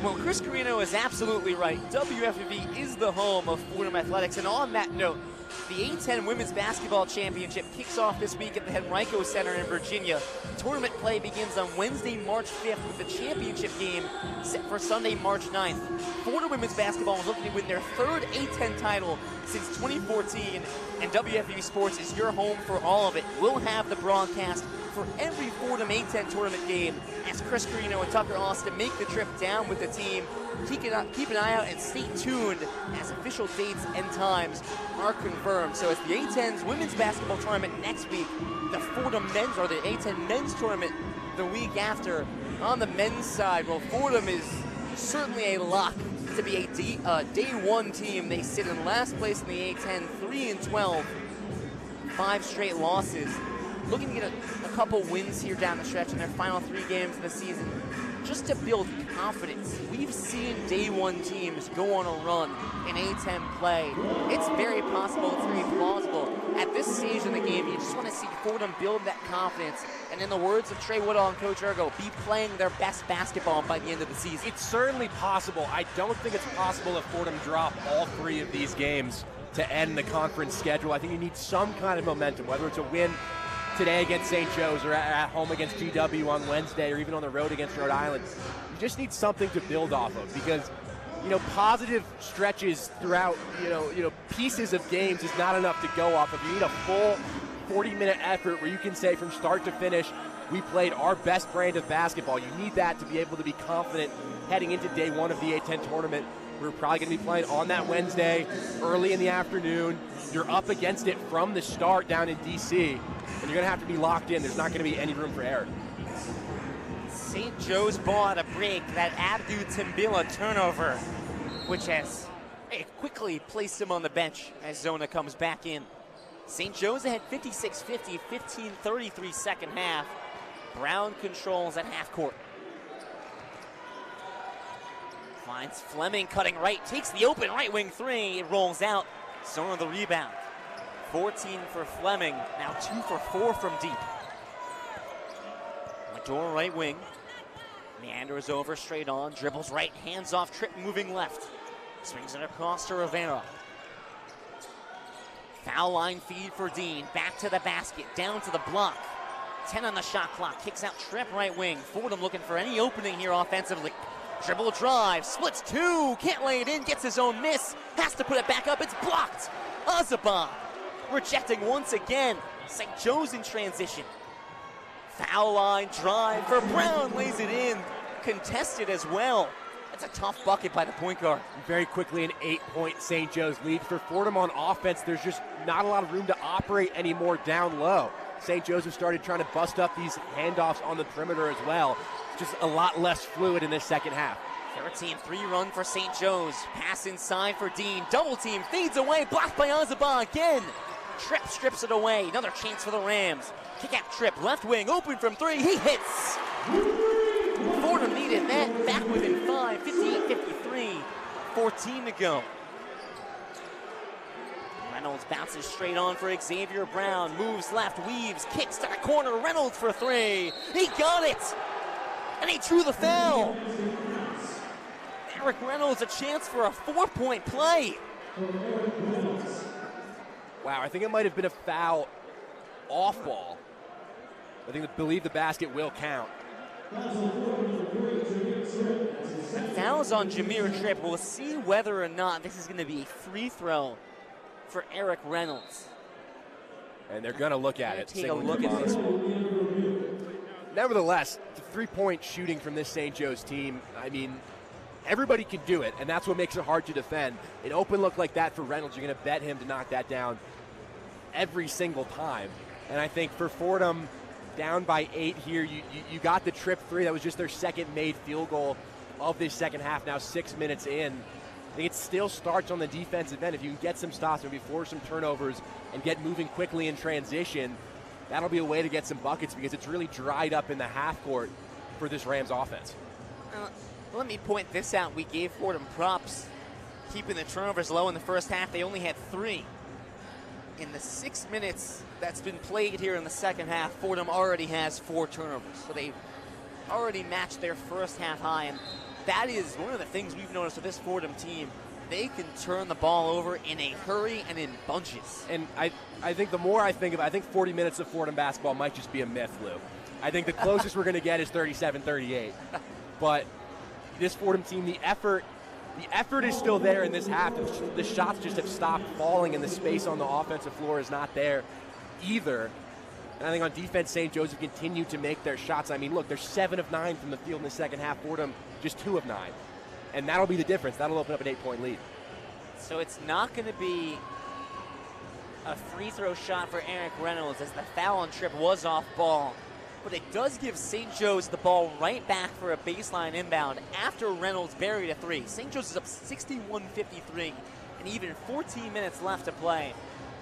Well, Chris Carino is absolutely right. WFUV is the home of Fordham athletics. And on that note, the A10 Women's Basketball Championship kicks off this week at the Henrico Center in Virginia. Tournament play begins on Wednesday, March 5th with the championship game set for Sunday, March 9th. Fordham Women's Basketball is looking to win their 3rd A10 title since 2014, and WFUV Sports is your home for all of it. We'll have the broadcast for every Fordham A10 tournament game as Chris Carino and Tucker Austin make the trip down with the team. Keep an eye out and stay tuned as official dates and times are confirmed. So it's the A10's women's basketball tournament next week, the Fordham men's, or the A10 men's tournament the week after. On the men's side, well, Fordham is certainly a lock to be a day one team. They sit in last place in the A10, 3-12, 5 straight losses. Looking to get a couple wins here down the stretch in their final 3 games of the season, just to build confidence. We've seen day one teams go on a run in A10 play. It's very possible, it's very plausible. At this stage in the game, you just want to see Fordham build that confidence, and in the words of Trey Woodall and Coach Ergo, be playing their best basketball by the end of the season.
It's certainly possible. I don't think it's possible if Fordham drop all 3 of these games to end the conference schedule. I think you need some kind of momentum, whether it's a win today against St. Joe's or at home against GW on Wednesday or even on the road against Rhode Island. You just need something to build off of because, positive stretches throughout, pieces of games is not enough to go off of. You need a full 40-minute effort where you can say from start to finish, we played our best brand of basketball. You need that to be able to be confident heading into day one of the A10 tournament. We're probably going to be playing on that Wednesday, early in the afternoon. You're up against it from the start down in D.C., and you're going to have to be locked in. There's not going to be any room for error.
St. Joe's ball at a break, that Abdu Timbila turnover, which has quickly placed him on the bench as Zona comes back in. St. Joe's ahead 56-50, 15:33 second half. Brown controls at half court. Finds Fleming cutting right, takes the open right wing 3, it rolls out. Zona the rebound. 14 for Fleming, now 2 for 4 from deep. Major right wing, meanders over, straight on, dribbles right, hands off, trip moving left. Swings it across to Rivera. Foul line feed for Dean, back to the basket, down to the block. 10 on the shot clock, kicks out Tripp right wing. Fordham looking for any opening here offensively. Dribble drive, splits 2, can't lay it in, gets his own miss, has to put it back up, it's blocked. Azaba rejecting once again. St. Joe's in transition. Foul line drive for Brown, lays it in, contested as well. That's a tough bucket by the point guard.
Very quickly an 8-point St. Joe's lead. For Fordham on offense, there's just not a lot of room to operate anymore down low. St. Joseph started trying to bust up these handoffs on the perimeter as well. Just a lot less fluid in this second half.
13-3 run for St. Joe's. Pass inside for Dean. Double team, fades away, blocked by Azaba again. Tripp strips it away. Another chance for the Rams. Kick out Tripp, left wing, open from 3, he hits. Fordham needed that, back within 5, 58-53, 14 to go. Reynolds bounces straight on for Xavier Brown, moves left, weaves, kicks to the corner, Reynolds for 3. He got it, and he drew the foul. Eric Reynolds, a chance for a 4-point play.
Wow, I think it might have been a foul off ball. I believe the basket will count.
Fouls on Jameer Tripp. We'll see whether or not this is going to be a free throw for Eric Reynolds.
And they're going to look at it.
Take a look at this one.
Nevertheless, the three-point shooting from this St. Joe's team, I mean, everybody can do it, and that's what makes it hard to defend. An open look like that for Reynolds, you're going to bet him to knock that down every single time. And I think for Fordham, down by 8 here, you got the Tripp 3. That was just their second made field goal of this second half, now 6 minutes in. I think it still starts on the defensive end. If you can get some stops, maybe force some turnovers, and get moving quickly in transition, that'll be a way to get some buckets because it's really dried up in the half court for this Rams offense.
Let me point this out. We gave Fordham props, keeping the turnovers low in the first half. They only had 3. In the 6 minutes that's been played here in the second half, Fordham already has 4 turnovers. So they've already matched their first half high. And that is one of the things we've noticed with this Fordham team. They can turn the ball over in a hurry and in bunches.
And I think the more I think about it, I think 40 minutes of Fordham basketball might just be a myth, Lou. I think the closest we're going to get is 37-38. But this Fordham team, the effort is still there in this half. The shots just have stopped falling, and the space on the offensive floor is not there either. And I think on defense, St. Joseph continue to make their shots. I mean, look, they're 7 of 9 from the field in the second half. Fordham just 2 of 9. And that'll be the difference. That'll open up an 8-point lead.
So it's not going to be a free throw shot for Eric Reynolds as the foul on Tripp was off ball. But it does give St. Joe's the ball right back for a baseline inbound after Reynolds buried a 3. St. Joe's is up 61-53 and even 14 minutes left to play.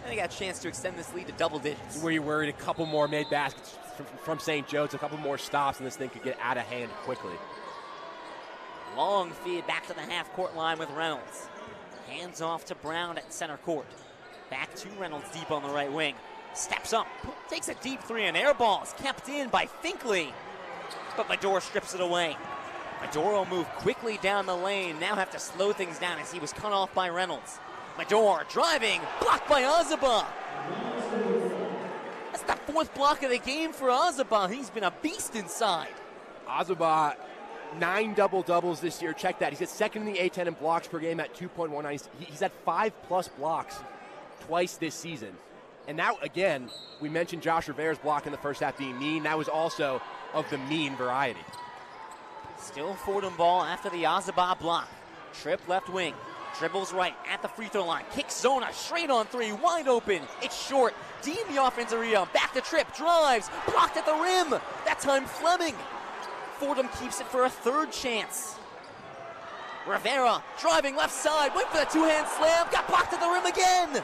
And they got a chance to extend this lead to double digits.
Were you worried a couple more made baskets from St. Joe's, a couple more stops, and this thing could get out of hand quickly?
Long feed back to the half-court line with Reynolds. Hands off to Brown at center court. Back to Reynolds deep on the right wing. Steps up, takes a deep 3, and air ball is kept in by Finkley. But Mador strips it away. Mador will move quickly down the lane. Now have to slow things down as he was cut off by Reynolds. Mador driving, blocked by Azaba. That's the 4th block of the game for Azaba. He's been a beast inside.
Azaba, 9 double-doubles this year. Check that. He's at second in the A10 in blocks per game at 2.19. He's had 5+ blocks twice this season. And now, again, we mentioned Josh Rivera's block in the first half being mean. That was also of the mean variety.
Still Fordham ball after the Azaba block. Tripp left wing. Dribbles right at the free throw line. Kicks Zona straight on 3. Wide open. It's short. Dean the offensive rebound. Back to Tripp. Drives. Blocked at the rim. That time Fleming. Fordham keeps it for a 3rd chance. Rivera driving left side. Went for the 2-hand slam. Got blocked at the rim again.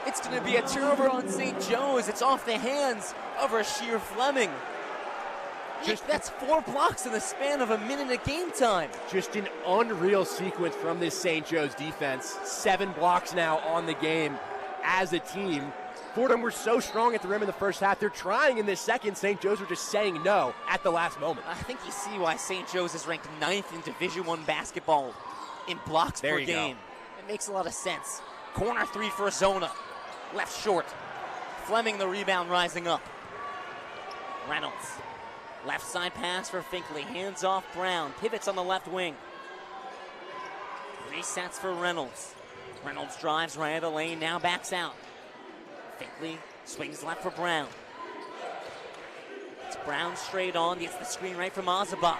It's going to be a turnover on St. Joe's. It's off the hands of Rasheer Fleming. That's 4 blocks in the span of a minute of game time.
Just an unreal sequence from this St. Joe's defense. 7 blocks now on the game as a team. Fordham were so strong at the rim in the first half. They're trying in this second. St. Joe's were just saying no at the last moment.
I think you see why St. Joe's is ranked 9th in Division I basketball in blocks per game. It makes a lot of sense. Corner three for Zona. Left short. Fleming the rebound rising up. Reynolds. Left side pass for Finkley. Hands off Brown. Pivots on the left wing. Resets for Reynolds. Reynolds drives right of the lane. Now backs out. Finkley swings left for Brown. It's Brown straight on. Gets the screen right from Azaba.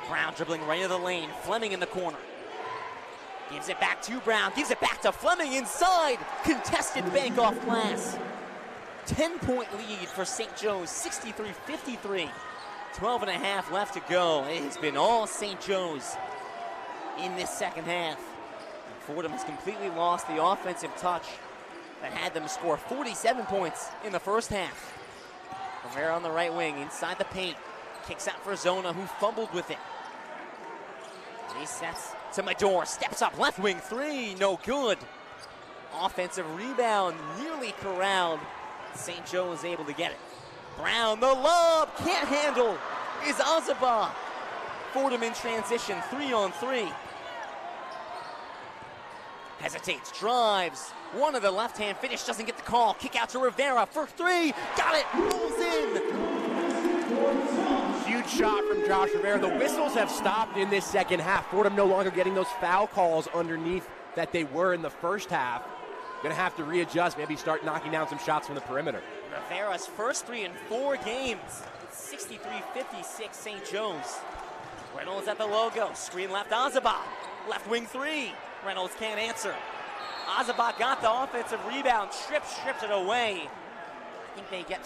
Brown dribbling right of the lane. Fleming in the corner. Gives it back to Brown. Gives it back to Fleming inside. Contested bank off glass. 10-point lead for St. Joe's, 63-53. 12 and a half left to go. It has been all St. Joe's in this second half. And Fordham has completely lost the offensive touch that had them score 47 points in the first half. Rivera on the right wing, inside the paint. Kicks out for Zona, who fumbled with it. Resets to Medor, steps up, left wing three, no good. Offensive rebound, nearly corralled. St. Joe is able to get it. Brown, the lob, can't handle, is Azaba. Fordham in transition, 3-on-3. Hesitates, drives. One of the left-hand finish, doesn't get the call. Kick out to Rivera for three, got it, rolls in.
Huge shot from Josh Rivera. The whistles have stopped in this second half. Fordham no longer getting those foul calls underneath that they were in the first half. Going to have to readjust, maybe start knocking down some shots from the perimeter.
Rivera's first three in 4 games. It's 63-56 St. Joe's. Reynolds at the logo. Screen left, Azaba. Left wing three. Reynolds can't answer. Azaba got the offensive rebound. Stripped it away. I think they get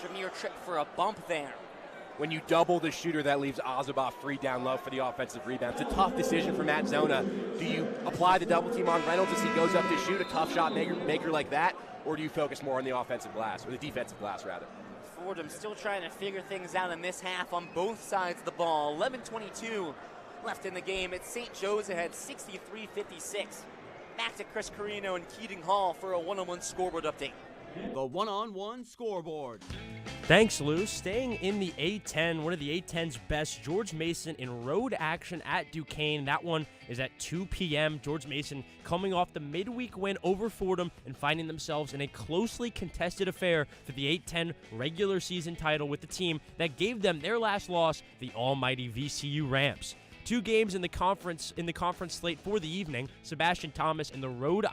Jameer Tripp for a bump there.
When you double the shooter, that leaves Azaba free down low for the offensive rebound. It's a tough decision for Matt Zona. Do you apply the double team on Reynolds as he goes up to shoot a tough shot maker like that, or do you focus more on the offensive glass, or the defensive glass rather?
Fordham still trying to figure things out in this half on both sides of the ball. 11:22 left in the game. It's St. Joe's ahead, 63-56. Back to Chris Carino and Keating Hall for a one-on-one scoreboard update.
The one-on-one scoreboard.
Thanks, Lou. Staying in the A10, one of the A10's best, George Mason in road action at Duquesne. That one is at 2 p.m. George Mason coming off the midweek win over Fordham and finding themselves in a closely contested affair for the A10 regular season title with the team that gave them their last loss, the almighty VCU Rams. 2 games in the conference slate for the evening. Sebastian Thomas and the Rhode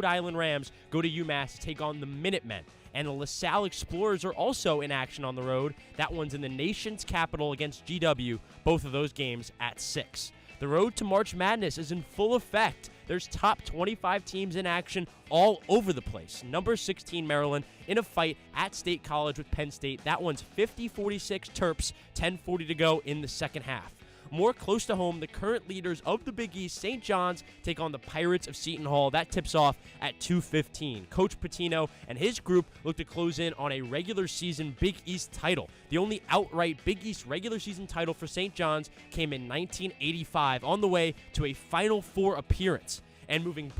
Island Rams go to UMass to take on the Minutemen. And the LaSalle Explorers are also in action on the road. That one's in the nation's capital against GW, both of those games at 6. The road to March Madness is in full effect. There's top 25 teams in action all over the place. Number 16 Maryland in a fight at State College with Penn State. That one's 50-46 Terps, 10:40 to go in the second half. More close to home, the current leaders of the Big East, St. John's, take on the Pirates of Seton Hall. That tips off at 2:15. Coach Patino and his group look to close in on a regular season Big East title. The only outright Big East regular season title for St. John's came in 1985, on the way to a Final Four appearance. And moving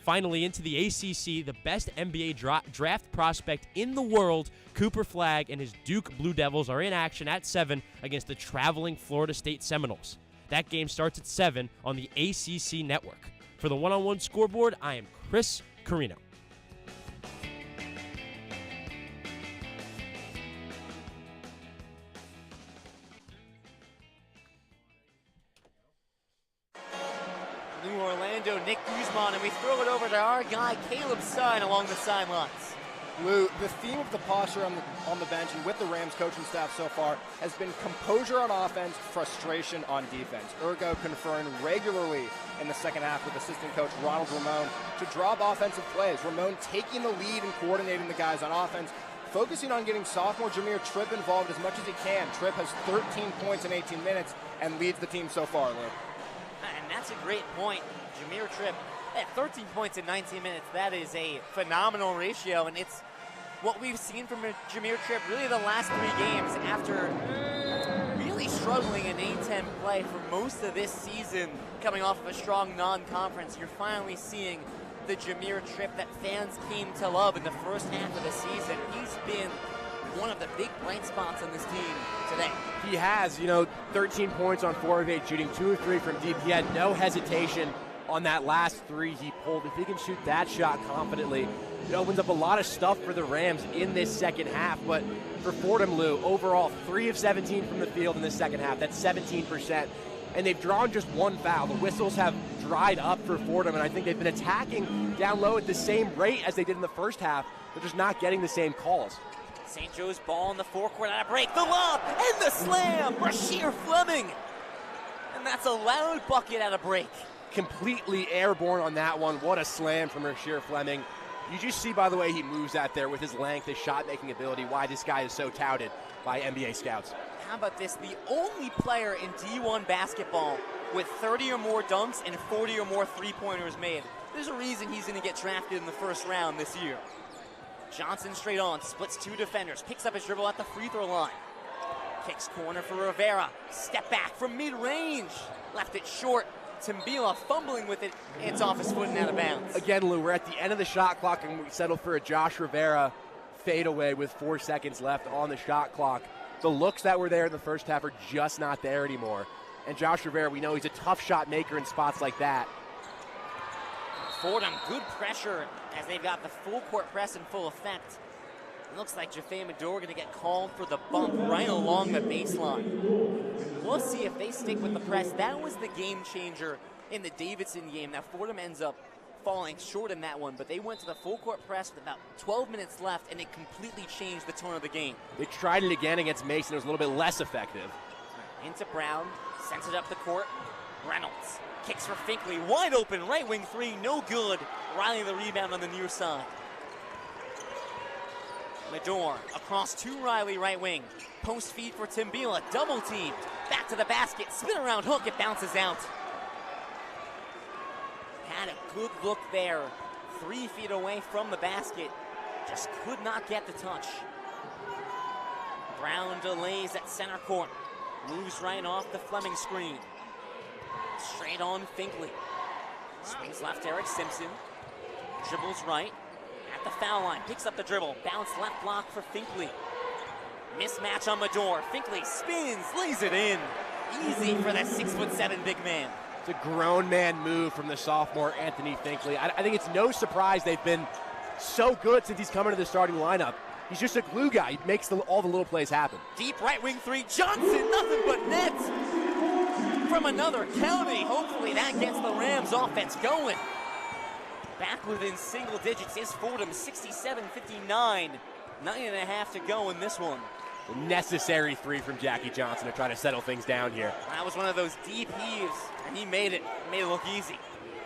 finally into the ACC, the best NBA draft prospect in the world, Cooper Flagg and his Duke Blue Devils are in action at 7 against the traveling Florida State Seminoles. That game starts at 7 on the ACC network. For the one-on-one scoreboard, I am Chris Carino.
New Orlando, Nick Guzman, and we throw it over to our guy, Caleb Stein, along the sidelines.
Lou, the theme of the posture on the bench and with the Rams coaching staff so far has been composure on offense, frustration on defense. Ergo confirmed regularly in the second half with assistant coach Ronald Ramon to drop offensive plays. Ramon taking the lead and coordinating the guys on offense, focusing on getting sophomore Jameer Tripp involved as much as he can. Tripp has 13 points in 18 minutes and leads the team so far, Lou.
And that's a great point. Jameer Tripp at 13 points in 19 minutes. That is a phenomenal ratio, and it's what we've seen from Jameer Tripp really the last 3 games after really struggling in A10 play for most of this season, coming off of a strong non-conference. You're finally seeing the Jameer Tripp that fans came to love in the first half of the season. He's been one of the big bright spots on this team today.
He has, 13 points on 4 of 8 shooting, 2 of 3 from deep. He had no hesitation on that last 3 he pulled. If he can shoot that shot confidently, it opens up a lot of stuff for the Rams in this second half. But for Fordham, Lou, overall 3 of 17 from the field in the second half. That's 17%. And they've drawn just 1 foul. The whistles have dried up for Fordham, and I think they've been attacking down low at the same rate as they did in the first half. They're just not getting the same calls.
St. Joe's ball in the forecourt at a break. The lob and the slam. Rasheer Fleming. And that's a loud bucket at a break.
Completely airborne on that one. What a slam from Rasheer Fleming. You just see by the way he moves out there with his length, his shot-making ability, why this guy is so touted by NBA scouts.
How about this? The only player in D1 basketball with 30 or more dunks and 40 or more three-pointers made. There's a reason he's going to get drafted in the first round this year. Johnson straight on, splits 2 defenders, picks up his dribble at the free throw line. Kicks corner for Rivera. Step back from mid-range. Left it short. Timbila fumbling with it. It's off his foot and out of bounds.
Again, Lou, we're at the end of the shot clock and we settle for a Josh Rivera fadeaway with 4 seconds left on the shot clock. The looks that were there in the first half are just not there anymore. And Josh Rivera, we know he's a tough shot maker in spots like that.
Fordham, good pressure as they've got the full court press in full effect. It looks like Jaffe Medor going to get called for the bump right along the baseline. We'll see if they stick with the press. That was the game changer in the Davidson game. Now Fordham ends up falling short in that one, but they went to the full court press with about 12 minutes left, and it completely changed the tone of the game.
They tried it again against Mason. It was a little bit less effective.
Into Brown, sends it up the court. Reynolds kicks for Finkley, wide open, right wing 3, no good. Riley the rebound on the near side. Medor across to Riley, right wing. Post feed for Timbila, double teamed. Back to the basket, spin around hook, it bounces out. Had a good look there, 3 feet away from the basket. Just could not get the touch. Brown delays at center court. Moves right off the Fleming screen. Straight on Finkley. Swings left, Eric Simpson. Dribbles right. At the foul line. Picks up the dribble. Bounce left block for Finkley. Mismatch on Medor. Finkley spins. Lays it in. Easy for that 6'7" big man.
It's a grown man move from the sophomore Anthony Finkley. I think it's no surprise they've been so good since he's come into the starting lineup. He's just a glue guy. He makes all the little plays happen.
Deep right wing 3. Johnson, nothing but net. From another county. Hopefully that gets the Rams offense going. Back within single digits is Fordham, 67-59. 9.5 to go in this one.
The necessary 3 from Jackie Johnson to try to settle things down here.
That was one of those deep heaves, and he made it look easy.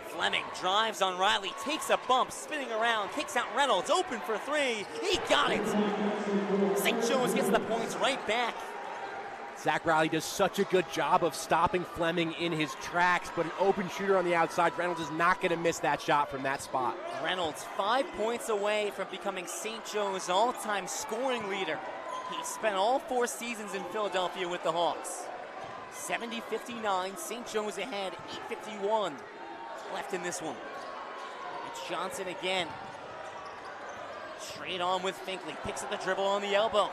Fleming drives on Riley, takes a bump, spinning around, kicks out Reynolds, open for 3. He got it. St. Joe's gets the points right back.
Zach Riley does such a good job of stopping Fleming in his tracks, but an open shooter on the outside. Reynolds is not going to miss that shot from that spot.
Reynolds 5 points away from becoming St. Joe's all-time scoring leader. He spent all 4 seasons in Philadelphia with the Hawks. 70-59, St. Joe's ahead, 8:51 left in this one. It's Johnson again. Straight on with Finkley, picks up the dribble on the elbow.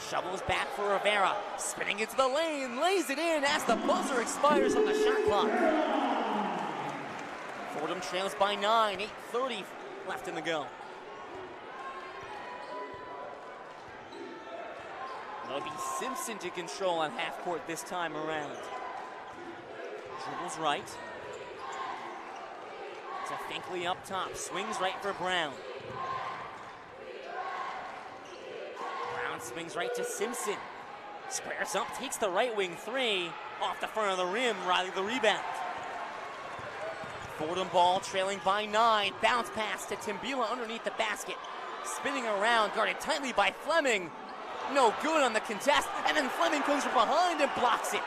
Shovels back for Rivera, spinning into the lane, lays it in as the buzzer expires on the shot clock. Fordham trails by 9, 8:30 left in the go. It'll be Simpson to control on half court this time around. Dribbles right. To Finkley up top, swings right for Brown. Brown swings right to Simpson. Squares up, takes the right wing 3. Off the front of the rim, Riley the rebound. Fordham ball trailing by 9. Bounce pass to Timbila underneath the basket. Spinning around, guarded tightly by Fleming. No good on the contest, and then Fleming comes from behind and blocks it.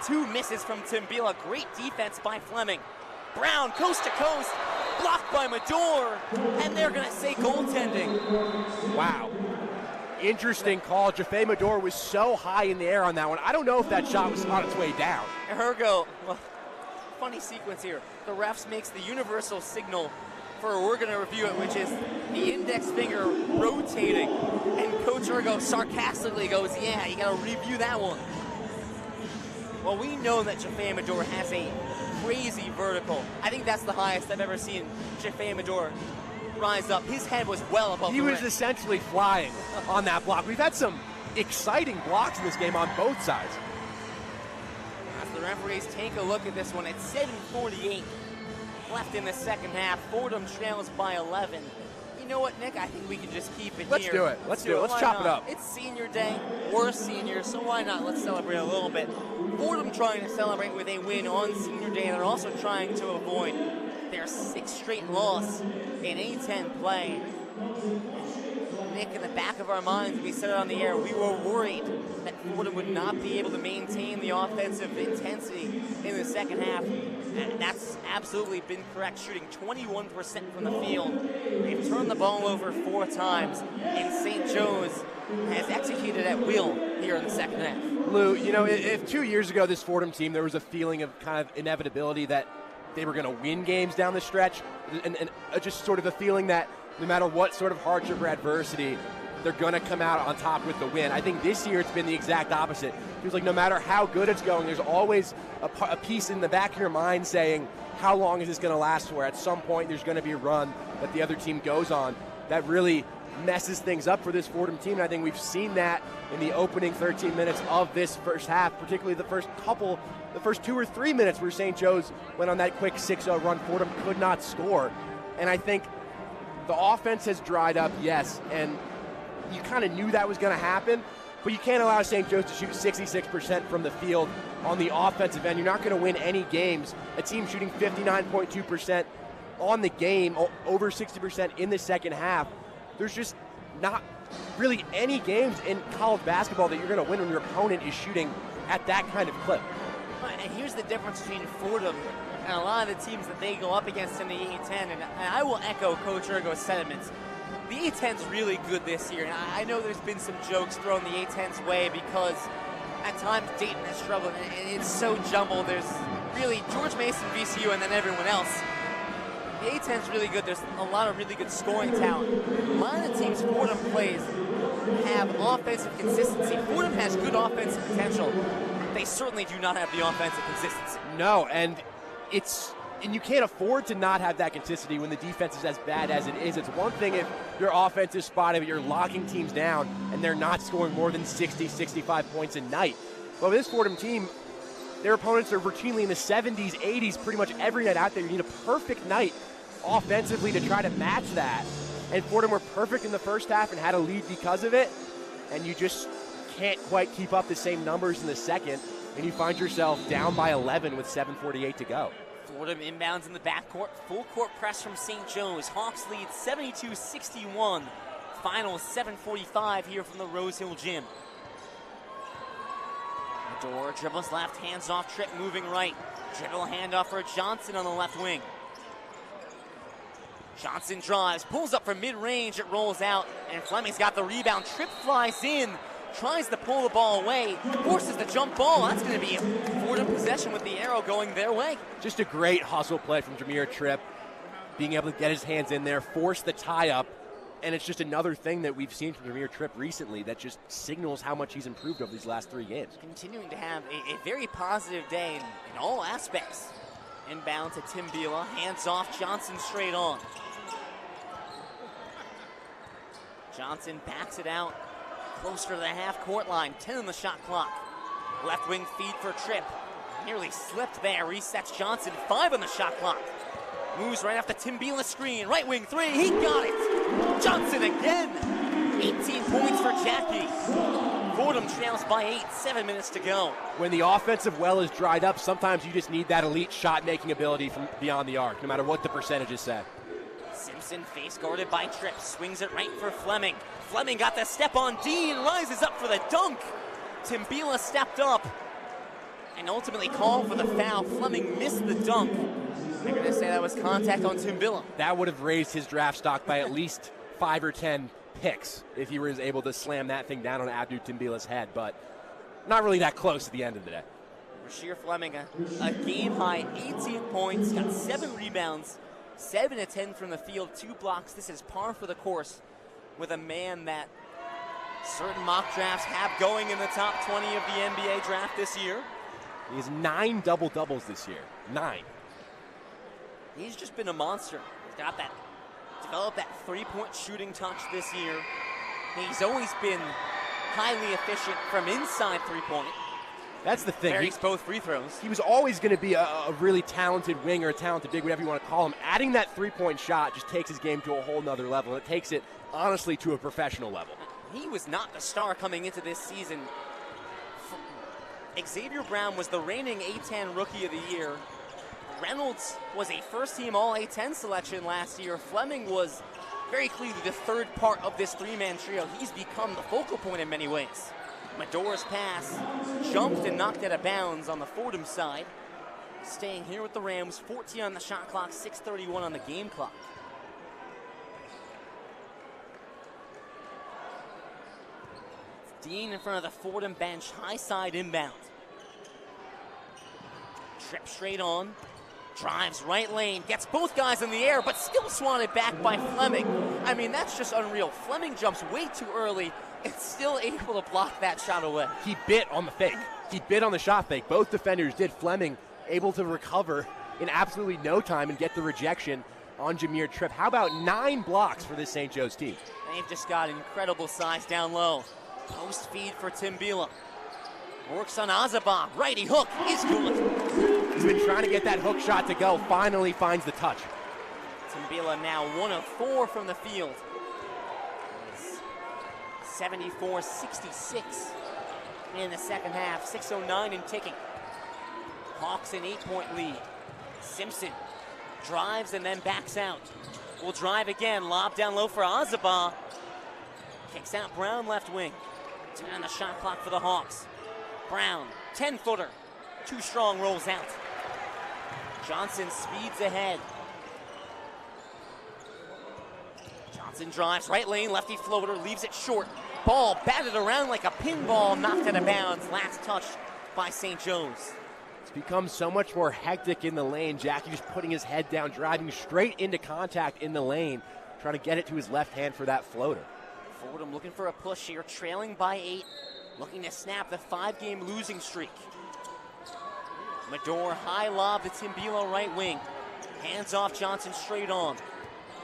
2 misses from Timbila. Great defense by Fleming. Brown coast to coast, blocked by Medor, and they're going to say goaltending.
Wow. Interesting call. Jaffe Medor was so high in the air on that one. I don't know if that shot was on its way down.
Hergo, well, funny sequence here. The refs makes the universal signal for we're going to review it, which is the index finger rotating. And Coach Urgo sarcastically goes, yeah, you got to review that one. Well, we know that Jaffe Major has a crazy vertical. I think that's the highest I've ever seen Jaffe Major rise up. His head was well above the rim.
He was essentially flying on that block. We've had some exciting blocks in this game on both sides.
As the referees take a look at this one, it's 7:48 left in the second half. Fordham trails by 11. You know what, Nick? I think we can just keep it
Let's
here.
do it. Let's do it. Let's
Why
chop
not?
it up.
It's senior day. We're seniors, so why not? Let's celebrate a little bit. Fordham trying to celebrate with a win on senior day. They're also trying to avoid their 6th straight loss in A10 play. Nick, in the back of our minds, we said it on the air, we were worried that Fordham would not be able to maintain the offensive intensity in the second half. And that's absolutely been correct, shooting 21% from the field. They've turned the ball over 4 times, and St. Joe's has executed at will here in the second half.
Lou, you know, if 2 years ago this Fordham team, there was a feeling of kind of inevitability that they were going to win games down the stretch, and just sort of a feeling that no matter what sort of hardship or adversity, they're going to come out on top with the win. I think this year it's been the exact opposite. It feels like no matter how good it's going, there's always a piece in the back of your mind saying, how long is this going to last for? At some point, there's going to be a run that the other team goes on that really messes things up for this Fordham team. And I think we've seen that in the opening 13 minutes of this first half, particularly the first 2 or 3 minutes where St. Joe's went on that quick 6-0 run. Fordham could not score. And I think the offense has dried up, yes, and you kind of knew that was going to happen, but you can't allow St. Joe's to shoot 66% from the field on the offensive end. You're not going to win any games. A team shooting 59.2% on the game, over 60% in the second half. There's just not really any games in college basketball that you're going to win when your opponent is shooting at that kind of clip.
And here's the difference between Fordham and a lot of the teams that they go up against in the A10, and I will echo Coach Urgo's sentiments. The A10's really good this year, and I know there's been some jokes thrown the A10's way because at times Dayton has struggled, and it's so jumbled. There's really George Mason, VCU, and then everyone else. The A10's really good. There's a lot of really good scoring talent. A lot of the teams Fordham plays have offensive consistency. Fordham has good offensive potential. They certainly do not have the offensive consistency.
No, and you can't afford to not have that consistency when the defense is as bad as it is. It's one thing if your offense is spotty, but you're locking teams down and they're not scoring more than 60, 65 points a night. Well, this Fordham team, their opponents are routinely in the 70s, 80s, pretty much every night out there. You need a perfect night offensively to try to match that. And Fordham were perfect in the first half and had a lead because of it. And you just can't quite keep up the same numbers in the second. And you find yourself down by 11 with 7:48 to go.
Fordham inbounds in the backcourt. Full court press from St. Joe's. Hawks lead 72-61. Final 7:45 here from the Rose Hill Gym. Adore dribbles left, hands off, trip moving right. Dribble handoff for Johnson on the left wing. Johnson drives, pulls up from mid-range, it rolls out, and Fleming's got the rebound. Tripp flies in, tries to pull the ball away, forces the jump ball. That's going to be a Fordham possession with the arrow going their way.
Just a great hustle play from Jameer Tripp, being able to get his hands in there, force the tie-up, and it's just another thing that we've seen from Jameer Tripp recently that just signals how much he's improved over these last 3 games.
Continuing to have a very positive day in all aspects. Inbound to Tim Biela, hands off, Johnson straight on. Johnson backs it out, closer to the half-court line, 10 on the shot clock. Left wing feed for Tripp. Nearly slipped there, resets Johnson, 5 on the shot clock. Moves right after Tim Biela's screen, right wing 3, he got it! Johnson again! 18 points for Jackie. Fordham trails by 8, 7 minutes to go.
When the offensive well is dried up, sometimes you just need that elite shot-making ability from beyond the arc, no matter what the percentages say.
Simpson face guarded by Tripp, swings it right for Fleming. Fleming got the step on D and rises up for the dunk. Tim Biela stepped up and ultimately called for the foul. Fleming missed the dunk. They're going to say that was contact on Tim Biela.
That would have raised his draft stock by at least 5 or 10 picks if he was able to slam that thing down on Abdu Tim Biela's head, but not really that close at the end of the day.
Rasheer Fleming, a game-high 18 points, got 7 rebounds, 7 of 10 from the field, 2 blocks. This is par for the course with a man that certain mock drafts have going in the top 20 of the NBA draft this year.
He has 9 double-doubles this year. 9.
He's just been a monster. He's got that, developed that three-point shooting touch this year. He's always been highly efficient from inside three-point.
That's the thing.
Varies both free throws.
He was always going to be a really talented wing or a talented big, whatever you want to call him. Adding that three-point shot just takes his game to a whole nother level. It takes it, honestly, to a professional level.
He was not the star coming into this season. Xavier Brown was the reigning A10 Rookie of the Year. Reynolds was a first-team All-A10 selection last year. Fleming was very clearly the third part of this three-man trio. He's become the focal point in many ways. Medor's pass jumped and knocked out of bounds on the Fordham side. Staying here with the Rams, 14 on the shot clock, 6:31 on the game clock. Dean in front of the Fordham bench, high side inbound. Trip straight on, drives right lane, gets both guys in the air, but still swatted back by Fleming. I mean, that's just unreal. Fleming jumps way too early and still able to block that shot away.
He bit on the fake. He bit on the shot fake. Both defenders did. Fleming able to recover in absolutely no time and get the rejection on Jameer Tripp. How about 9 blocks for this St. Joe's team?
They've just got incredible size down low. Post feed for Timbila. Works on Azabah. Righty hook is good.
He's been trying to get that hook shot to go. Finally finds the touch.
Timbila now 1 of 4 from the field. 74-66 in the second half. 6:09 and ticking. Hawks an 8-point lead. Simpson drives and then backs out. Will drive again. Lob down low for Azabah. Kicks out Brown left wing. 10 on the shot clock for the Hawks. Brown, 10-footer. Too strong, rolls out. Johnson speeds ahead. Johnson drives right lane, lefty floater, leaves it short. Ball batted around like a pinball, knocked out of bounds. Last touch by St. Joe's.
It's become so much more hectic in the lane. Jackie just putting his head down, driving straight into contact in the lane, trying to get it to his left hand for that floater.
Fordham looking for a push here, trailing by 8, looking to snap the 5-game losing streak. Medor high lob to Timbila right wing. Hands off Johnson straight on.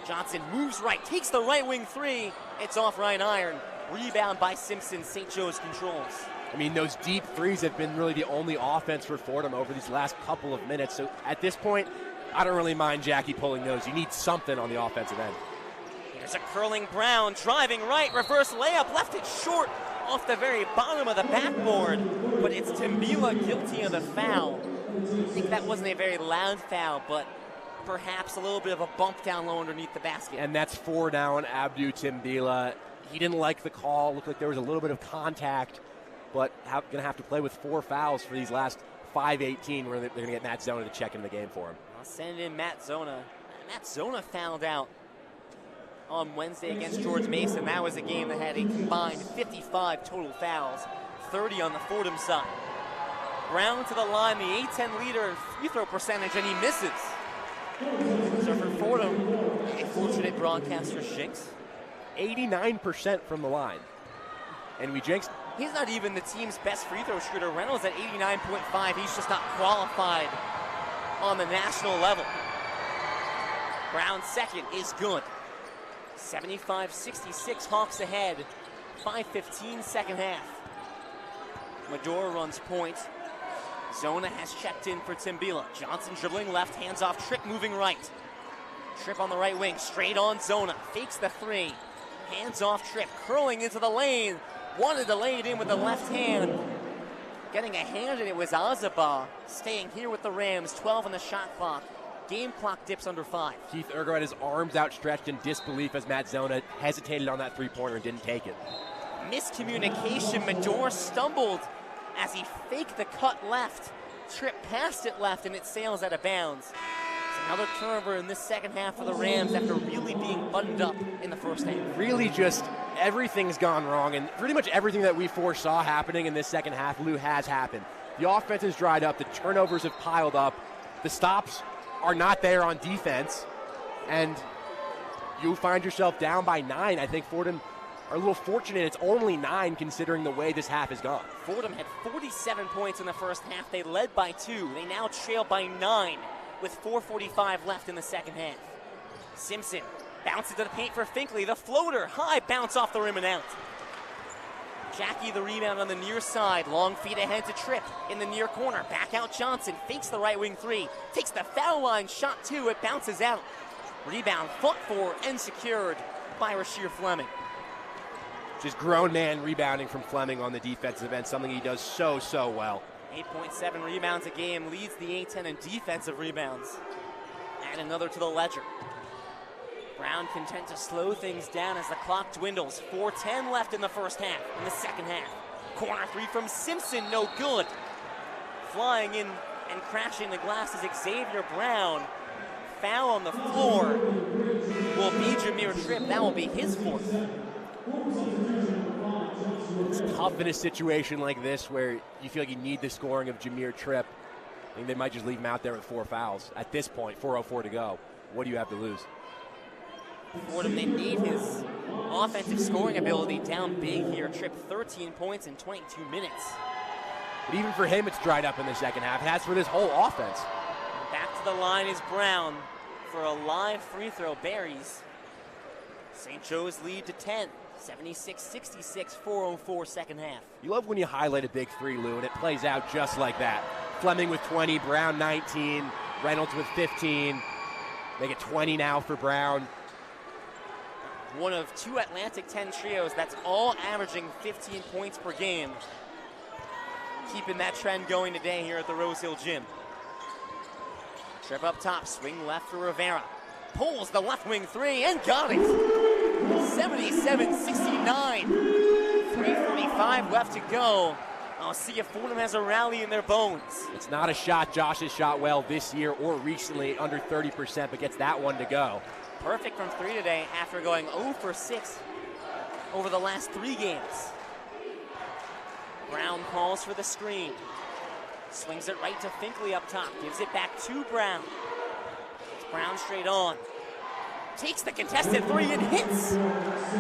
Johnson moves right, takes the right wing 3. It's off right iron. Rebound by Simpson. St. Joe's controls.
I mean, those deep threes have been really the only offense for Fordham over these last couple of minutes. So at this point, I don't really mind Jackie pulling those. You need something on the offensive end.
Here's a curling Brown, driving right, reverse layup, left it short off the very bottom of the backboard. But it's Timbila guilty of the foul. I think that wasn't a very loud foul, but perhaps a little bit of a bump down low underneath the basket.
And that's 4 down, Abdu Timbila. He didn't like the call. Looked like there was a little bit of contact, but going to have to play with 4 fouls for these last 5:18 where they're going to get Matt Zona to check in the game for him.
I'll send in Matt Zona. Matt Zona fouled out on Wednesday against George Mason. That was a game that had a combined 55 total fouls, 30 on the Fordham side. Brown to the line, the A10 leader in free throw percentage, and he misses. So for Fordham, a fortunate broadcaster jinx.
89% from the line. And we jinxed.
He's not even the team's best free throw shooter. Reynolds at 89.5. He's just not qualified on the national level. Brown's second is good. 75-66, Hawks ahead. 5:15 second half. Medor runs point. Zona has checked in for Timbila. Johnson dribbling left, hands off Tripp moving right. Tripp on the right wing, straight on Zona. Fakes the 3. Hands off Tripp, curling into the lane. Wanted to lay it in with the left hand. Getting a hand, and it was Azabah. Staying here with the Rams, 12 on the shot clock. Game clock dips under 5.
Keith Ergo had his arms outstretched in disbelief as Matt Zona hesitated on that three-pointer and didn't take it.
Miscommunication. Medor stumbled as he faked the cut left. Tripp passed it left, and it sails out of bounds. It's another turnover in this second half for the Rams after really being buttoned up in the first half.
Really just everything's gone wrong, and pretty much everything that we foresaw happening in this second half, Lou, has happened. The offense has dried up. The turnovers have piled up. The stops are not there on defense. and you find yourself down by 9. I think Fordham are a little fortunate it's only 9 considering the way this half has gone.
Fordham had 47 points in the first half. They led by 2. They now trail by 9 with 4:45 left in the second half. Simpson bounces to the paint for Finkley. The floater, high bounce off the rim and out. Jackie the rebound on the near side. Long feet ahead to Tripp in the near corner. Back out Johnson, fakes the right wing 3. Takes the foul line, shot 2, it bounces out. Rebound fought for and secured by Rasheer Fleming.
Just grown man rebounding from Fleming on the defensive end, something he does so well.
8.7 rebounds a game, leads the A10 in defensive rebounds. Add another to the ledger. Brown content to slow things down as the clock dwindles. 4:10 left in the first half, in the second half. Corner 3 from Simpson, no good. Flying in and crashing the glass is Xavier Brown. Foul on the floor will be Jameer Tripp. That will be his 4th.
It's tough in a situation like this where you feel like you need the scoring of Jameer Tripp. I think they might just leave him out there with 4 fouls. At this point, 4:04 to go. What do you have to lose?
Fordham, they need his offensive scoring ability down big here. Tripp 13 points in 22 minutes.
But even for him, it's dried up in the second half. It has for this whole offense.
Back to the line is Brown for a live free throw. Buries. St. Joe's lead to 10. 76-66, 4:04 second half.
You love when you highlight a big 3, Lou, and it plays out just like that. Fleming with 20, Brown 19, Reynolds with 15. Make it 20 now for Brown.
One of 2 Atlantic 10 trios that's all averaging 15 points per game. Keeping that trend going today here at the Rose Hill Gym. Tripp up top, swing left for Rivera. Pulls the left wing 3 and got it. 77-69. 3:45 left to go. I'll see if Fordham has a rally in their bones.
It's not a shot Josh has shot well this year or recently, under 30%, but gets that one to go.
Perfect from 3 today after going 0 for 6 over the last 3 games. Brown calls for the screen. Swings it right to Finkley up top. Gives it back to Brown. It's Brown straight on. Takes the contested 3 and hits.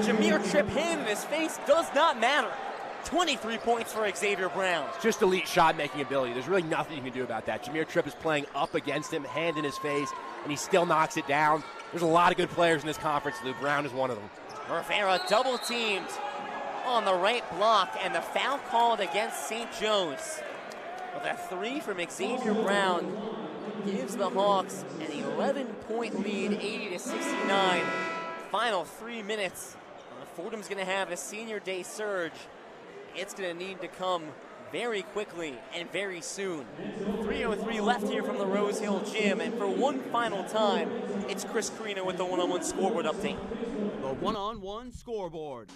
Jameer Tripp hand in his face, does not matter. 23 points for Xavier Brown.
It's just elite shot-making ability. There's really nothing you can do about that. Jameer Tripp is playing up against him, hand in his face, and he still knocks it down. There's a lot of good players in this conference, Lou. Brown is one of them.
Rivera double-teamed on the right block, and the foul called against St. Joe's. With a 3 from Xavier Brown gives the Hawks an 11-point lead, 80-69. Final 3 minutes. Fordham's going to have a senior day surge. It's going to need to come very quickly and very soon. 3:03 left here from the Rose Hill Gym, and for one final time, it's Chris Carino with the one-on-one scoreboard update.
The one-on-one scoreboard.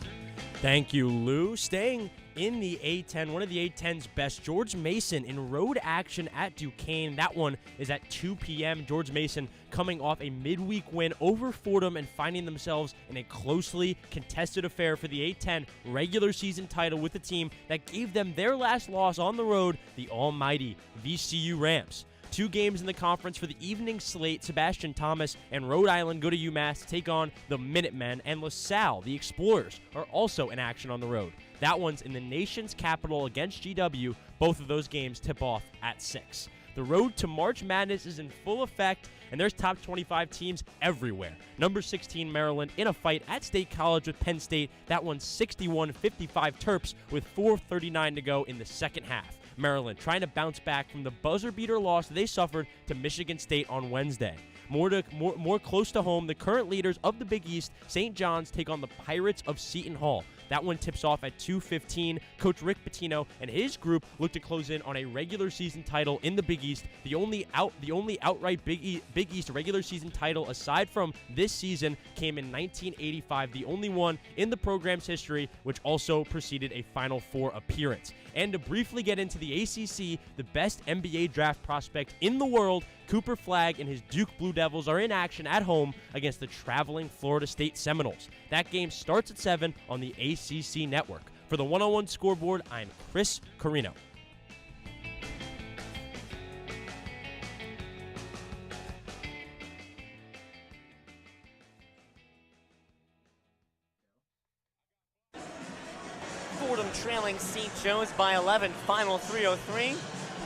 Thank you, Lou. Staying in the A10, one of the A10's best, George Mason in road action at Duquesne. That one is at 2 p.m. George Mason coming off a midweek win over Fordham and finding themselves in a closely contested affair for the A10 regular season title with the team that gave them their last loss on the road, the almighty VCU Rams. 2 games in the conference for the evening slate. Sebastian Thomas and Rhode Island go to UMass to take on the Minutemen, and LaSalle, the Explorers, are also in action on the road. That one's in the nation's capital against GW. Both of those games tip off at 6. The road to March Madness is in full effect, and there's top 25 teams everywhere. Number 16 Maryland in a fight at State College with Penn State. That one's 61-55 Terps with 4:39 to go in the second half. Maryland trying to bounce back from the buzzer-beater loss they suffered to Michigan State on Wednesday. More close to home, the current leaders of the Big East, St. John's, take on the Pirates of Seton Hall. That one tips off at 2:15. Coach Rick Pitino and his group look to close in on a regular season title in the Big East. The only outright Big East regular season title aside from this season came in 1985, the only one in the program's history, which also preceded a Final Four appearance. And to briefly get into the ACC, the best NBA draft prospect in the world, Cooper Flagg and his Duke Blue Devils are in action at home against the traveling Florida State Seminoles. That game starts at 7 on the ACC network. For the one-on-one scoreboard, I'm Chris Carino.
Fordham trailing St. Joe's by 11, final 3:03.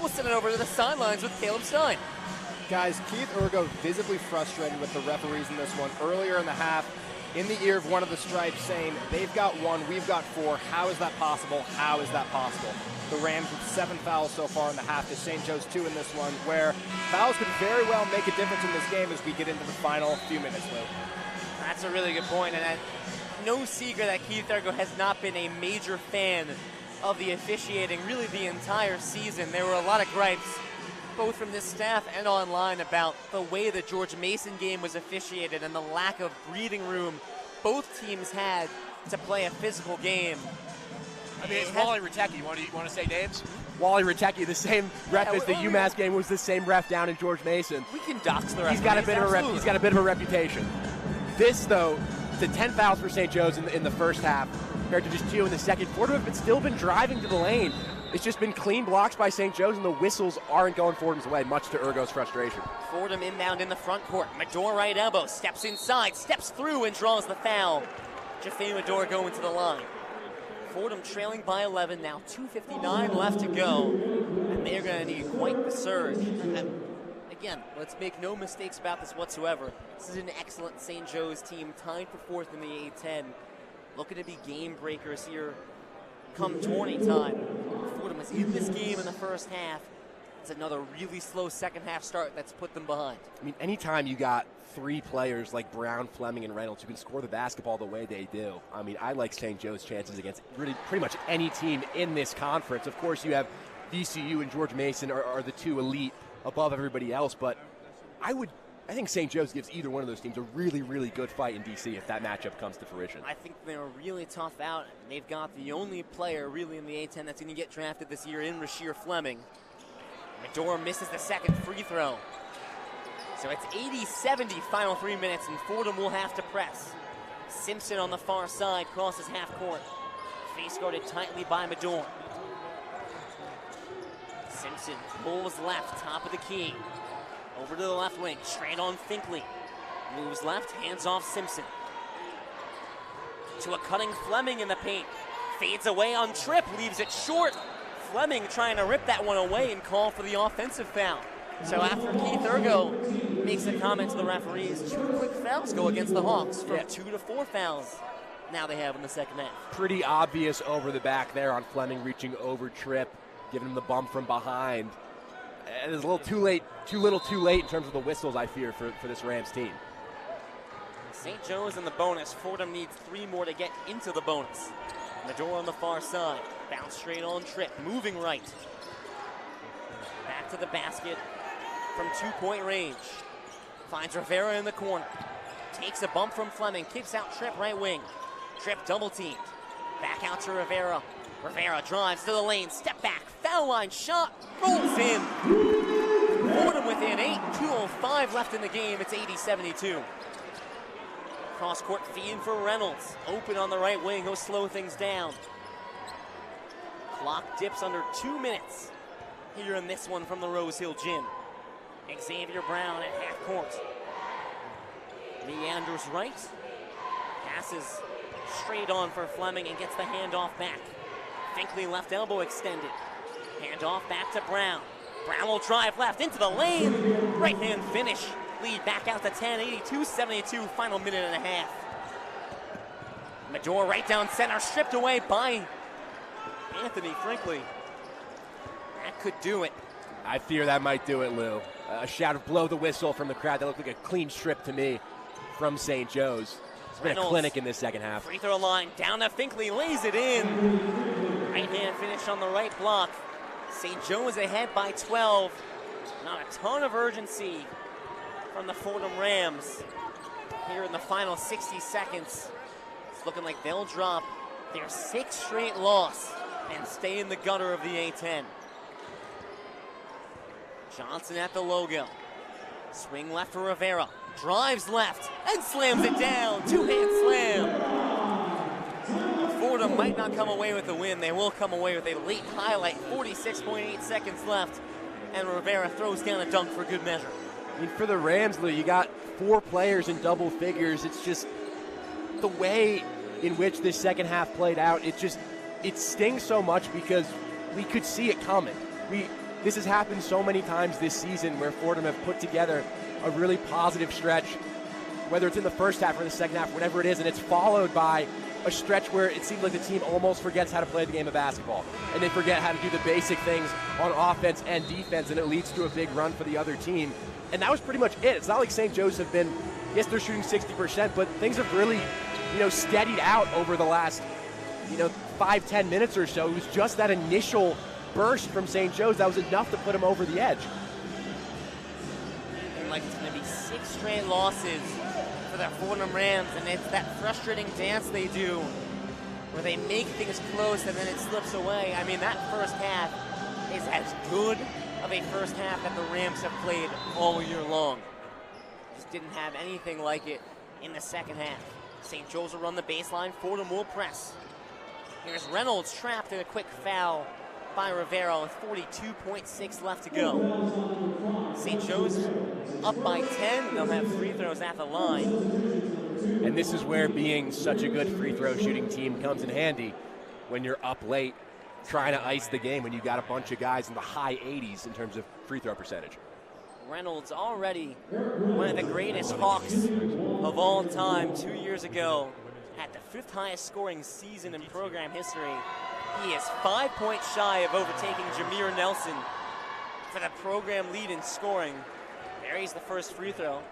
We'll send it over to the sidelines with Caleb Stein.
Guys, Keith Urgo visibly frustrated with the referees in this one. Earlier in the half, in the ear of one of the stripes saying, they've got 1, we've got 4. How is that possible? How is that possible? The Rams with 7 fouls so far in the half to St. Joe's 2 in this one, where fouls could very well make a difference in this game as we get into the final few minutes, Lou.
That's a really good point, and no secret that Keith Urgo has not been a major fan of the officiating really the entire season. There were a lot of gripes, both from this staff and online, about the way the George Mason game was officiated and the lack of breathing room both teams had to play a physical game.
I mean, it's Wally Ritecki. You want to say names? Wally Ritecki, the same ref as the UMass game, was the same ref down in George Mason.
We can dox the ref.
He's got a bit of a reputation. This, though, to 10 fouls for St. Joe's in the first half, compared to just 2 in the second. Fordham have still been driving to the lane. It's just been clean blocks by St. Joe's, and the whistles aren't going Fordham's way, much to Urgo's frustration.
Fordham inbound in the front court. Medor right elbow, steps inside, steps through, and draws the foul. Jaffe Medor going to the line. Fordham trailing by 11, now 2:59 left to go, and they're going to need quite the surge. Again, let's make no mistakes about this whatsoever. This is an excellent St. Joe's team, tied for 4th in the A10. Looking to be game breakers here come tourney time. Fordham was in this game in the first half. It's another really slow second half start that's put them behind.
I mean, anytime you got 3 players like Brown, Fleming, and Reynolds who can score the basketball the way they do, I mean, I like St. Joe's chances against really pretty much any team in this conference. Of course, you have VCU and George Mason are the 2 elite above everybody else, but I think St. Joe's gives either one of those teams a really, really good fight in DC if that matchup comes to fruition.
I think they're a really tough out. They've got the only player really in the A10 that's going to get drafted this year in Rasheer Fleming. Medor misses the second free throw. So it's 80-70 final 3 minutes, and Fordham will have to press. Simpson on the far side crosses half court. Face guarded tightly by Medor. Simpson pulls left, top of the key. Over to the left wing, straight on Finkley. Moves left, hands off Simpson. To a cutting Fleming in the paint. Fades away on trip, leaves it short. Fleming trying to rip that one away and call for the offensive foul. So after Keith Urgo makes a comment to the referees, 2 quick fouls go against the Hawks from 2 to 4 fouls now they have in the second half.
Pretty obvious over the back there on Fleming reaching over Tripp, giving him the bump from behind. And it's a little too late in terms of the whistles, I fear, for this Rams team.
St. Joe's in the bonus. Fordham needs 3 more to get into the bonus. Medor on the far side. Bounce straight on Tripp. Moving right. Back to the basket from 2-point range. Finds Rivera in the corner. Takes a bump from Fleming. Kicks out Tripp right wing. Tripp double teamed. Back out to Rivera. Rivera drives to the lane. Step back. Foul line shot. Rolls in. Fordham within 8. 2:05 left in the game. It's 80-72. Cross court feed for Reynolds. Open on the right wing. He'll slow things down. Clock dips under 2 minutes here in this one from the Rose Hill Gym. Xavier Brown at half court. Meanders right. Passes straight on for Fleming and gets the handoff back. Finkley left elbow extended. Handoff back to Brown. Brown will drive left into the lane. Right hand finish. Lead back out to 10, 82-72, final minute and a half. Medor right down center, stripped away by Anthony Finkley. That could do it.
I fear that might do it, Lou. A shout of blow the whistle from the crowd. That looked like a clean strip to me from St. Joe's. It's been a clinic in this second half.
Free throw line, down to Finkley, lays it in. Right hand finish on the right block. St. Joe's ahead by 12. Not a ton of urgency from the Fordham Rams here in the final 60 seconds. It's looking like they'll drop their 6th straight loss and stay in the gutter of the A10. Johnson at the logo. Swing left for Rivera. Drives left and slams it down. 2-hand slam. Fordham might not come away with the win. They will come away with a late highlight. 46.8 seconds left. And Rivera throws down a dunk for good measure.
I mean, for the Rams, Lou, you got 4 players in double figures. It's just the way in which this second half played out. It just it stings so much because we could see it coming. This has happened so many times this season where Fordham have put together a really positive stretch, whether it's in the first half or the second half, whatever it is, and it's followed by a stretch where it seems like the team almost forgets how to play the game of basketball, and they forget how to do the basic things on offense and defense, and it leads to a big run for the other team. And that was pretty much it. It's not like St. Joe's have been, yes, they're shooting 60%, but things have really, steadied out over the last, 5-10 minutes or so. It was just that initial burst from St. Joe's that was enough to put them over the edge.
Like it's going to be 6 straight losses for the Fordham Rams, and it's that frustrating dance they do where they make things close and then it slips away. I mean, that first half is as good of a first half that the Rams have played all year long. Just didn't have anything like it in the second half. St. Joe's will run the baseline. Fordham will press. Here's Reynolds trapped in a quick foul by Rivera with 42.6 left to go. St. Joe's up by 10. They'll have free throws at the line.
And this is where being such a good free throw shooting team comes in handy when you're up late trying to ice the game when you got a bunch of guys in the high 80s in terms of free throw percentage.
Reynolds already one of the greatest Hawks of all time 2 years ago. Had the 5th highest scoring season in program history. He is 5 points shy of overtaking Jameer Nelson for the program lead in scoring. Buries the first free throw.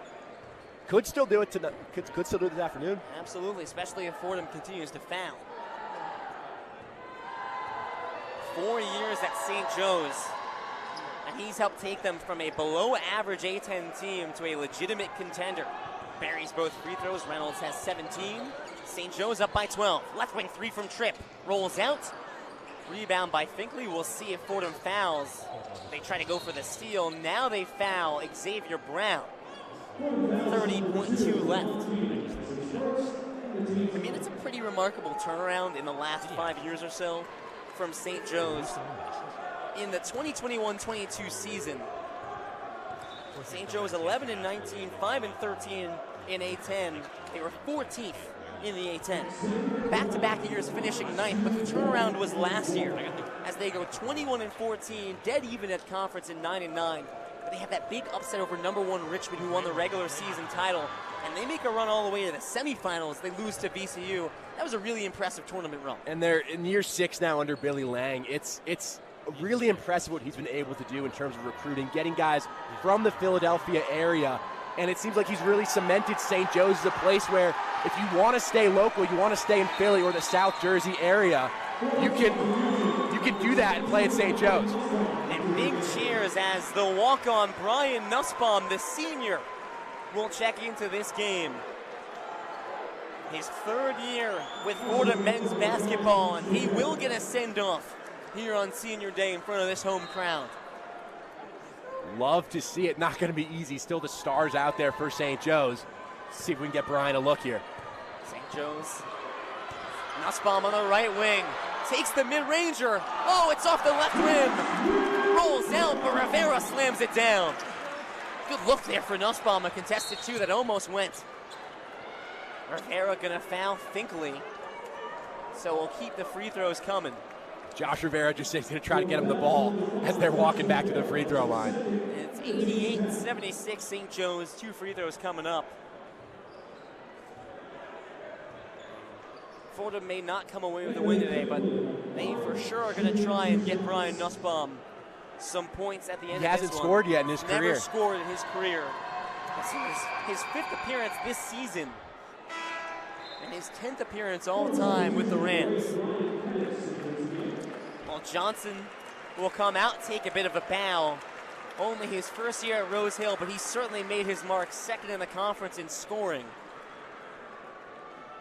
Could still do it tonight. Could still do it this afternoon.
Absolutely, especially if Fordham continues to foul. 4 years at St. Joe's, and he's helped take them from a below-average A10 team to a legitimate contender. Buries both free throws. Reynolds has 17. St. Joe's up by 12. Left wing 3 from Tripp. Rolls out. Rebound by Finkley. We'll see if Fordham fouls. They try to go for the steal. Now they foul Xavier Brown. 30.2 left. I mean, it's a pretty remarkable turnaround in the last 5 years or so from St. Joe's. In the 2021-22 season, St. Joe's 11-19, 5-13 in A10. They were 14th in the A10. Back-to-back years finishing 9th, but the turnaround was last year as they go 21-14, dead even at conference in 9-9. But they have that big upset over number 1 Richmond, who won the regular season title, and they make a run all the way to the semifinals. They lose to VCU. That was a really impressive tournament run.
And they're in year 6 now under Billy Lang. It's really impressive what he's been able to do in terms of recruiting, getting guys from the Philadelphia area. And it seems like he's really cemented St. Joe's as a place where if you want to stay local, you want to stay in Philly or the South Jersey area, you can do that and play at St. Joe's.
And big cheers as the walk-on Brian Nussbaum, the senior, will check into this game. His 3rd year with Fordham men's basketball, and he will get a send-off here on senior day in front of this home crowd.
Love to see it. Not going to be easy. Still the stars out there for St. Joe's. See if we can get Brian a look here.
St. Joe's. Nussbaum on the right wing. Takes the mid-ranger. Oh, it's off the left rim. Rolls out, but Rivera slams it down. Good look there for Nussbaum. A contested 2 that almost went. Rivera going to foul Finkley. So we'll keep the free throws coming.
Josh Rivera just going to try to get him the ball as they're walking back to the free throw line.
It's 88-76 St. Joe's. 2 free throws coming up. Fordham may not come away with the win today, but they for sure are going to try and get Brian Nussbaum some points at the end of this one.
He hasn't scored yet in his career.
Never scored in his career. This is his 5th appearance this season and his 10th appearance all time with the Rams. Well, Johnson will come out, take a bit of a bow. Only his first year at Rose Hill, but he certainly made his mark, 2nd in the conference in scoring.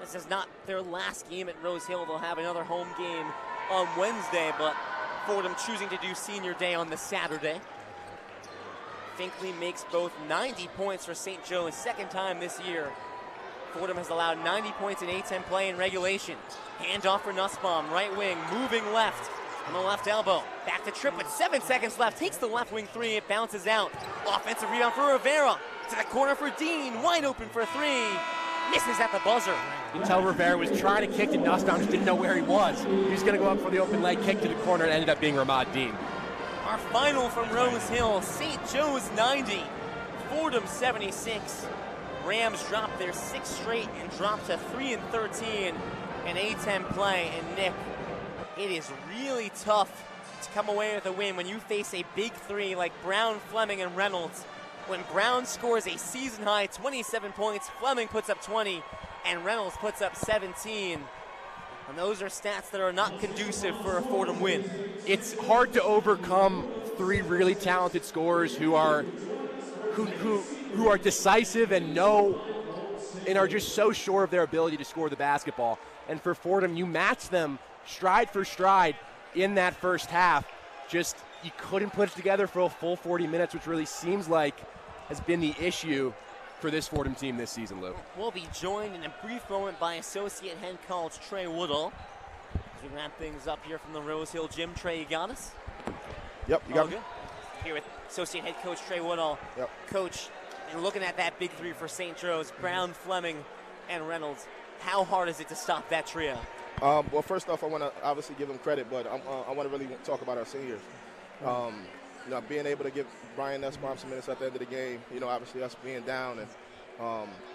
This is not their last game at Rose Hill. They'll have another home game on Wednesday, but Fordham choosing to do senior day on the Saturday. Finkley makes both 90 points for St. Joe's, 2nd time this year. Fordham has allowed 90 points in A10 play in regulation. Handoff for Nussbaum, right wing, moving left on the left elbow. Back to Tripp with 7 seconds left. Takes the left wing 3. It bounces out. Offensive rebound for Rivera. To the corner for Dean. Wide open for 3. misses at the buzzer.
You can tell Rivera was trying to kick to Nussbaum, just didn't know where he was. He was going to go up for the open leg kick to the corner, and ended up being Ramad Dean.
Our final from Rose Hill, St. Joe's 90, Fordham 76. Rams dropped their 6th straight and dropped to 3-13 in A10 play. And Nick, it is really tough to come away with a win when you face a big three like Brown, Fleming, and Reynolds. When Brown scores a season-high 27 points, Fleming puts up 20, and Reynolds puts up 17. And those are stats that are not conducive for a Fordham win.
It's hard to overcome 3 really talented scorers who are decisive and are just so sure of their ability to score the basketball. And for Fordham, you match them stride for stride in that first half. Just you couldn't put it together for a full 40 minutes, which really seems like has been the issue for this Fordham team this season, Lou.
We'll be joined in a brief moment by Associate Head Coach Trey Woodall. As we wrap things up here from the Rose Hill Gym. Trey, you got us?
Yep, you got me.
Here with Associate Head Coach Trey Woodall.
Yep.
Coach, and looking at that big three for St. Joe's, Brown, Fleming, and Reynolds, how hard is it to stop that trio?
Well, first off, I want to obviously give them credit, but I want to really talk about our seniors. Being able to give Brian Nussbaum some minutes at the end of the game, obviously us being down, and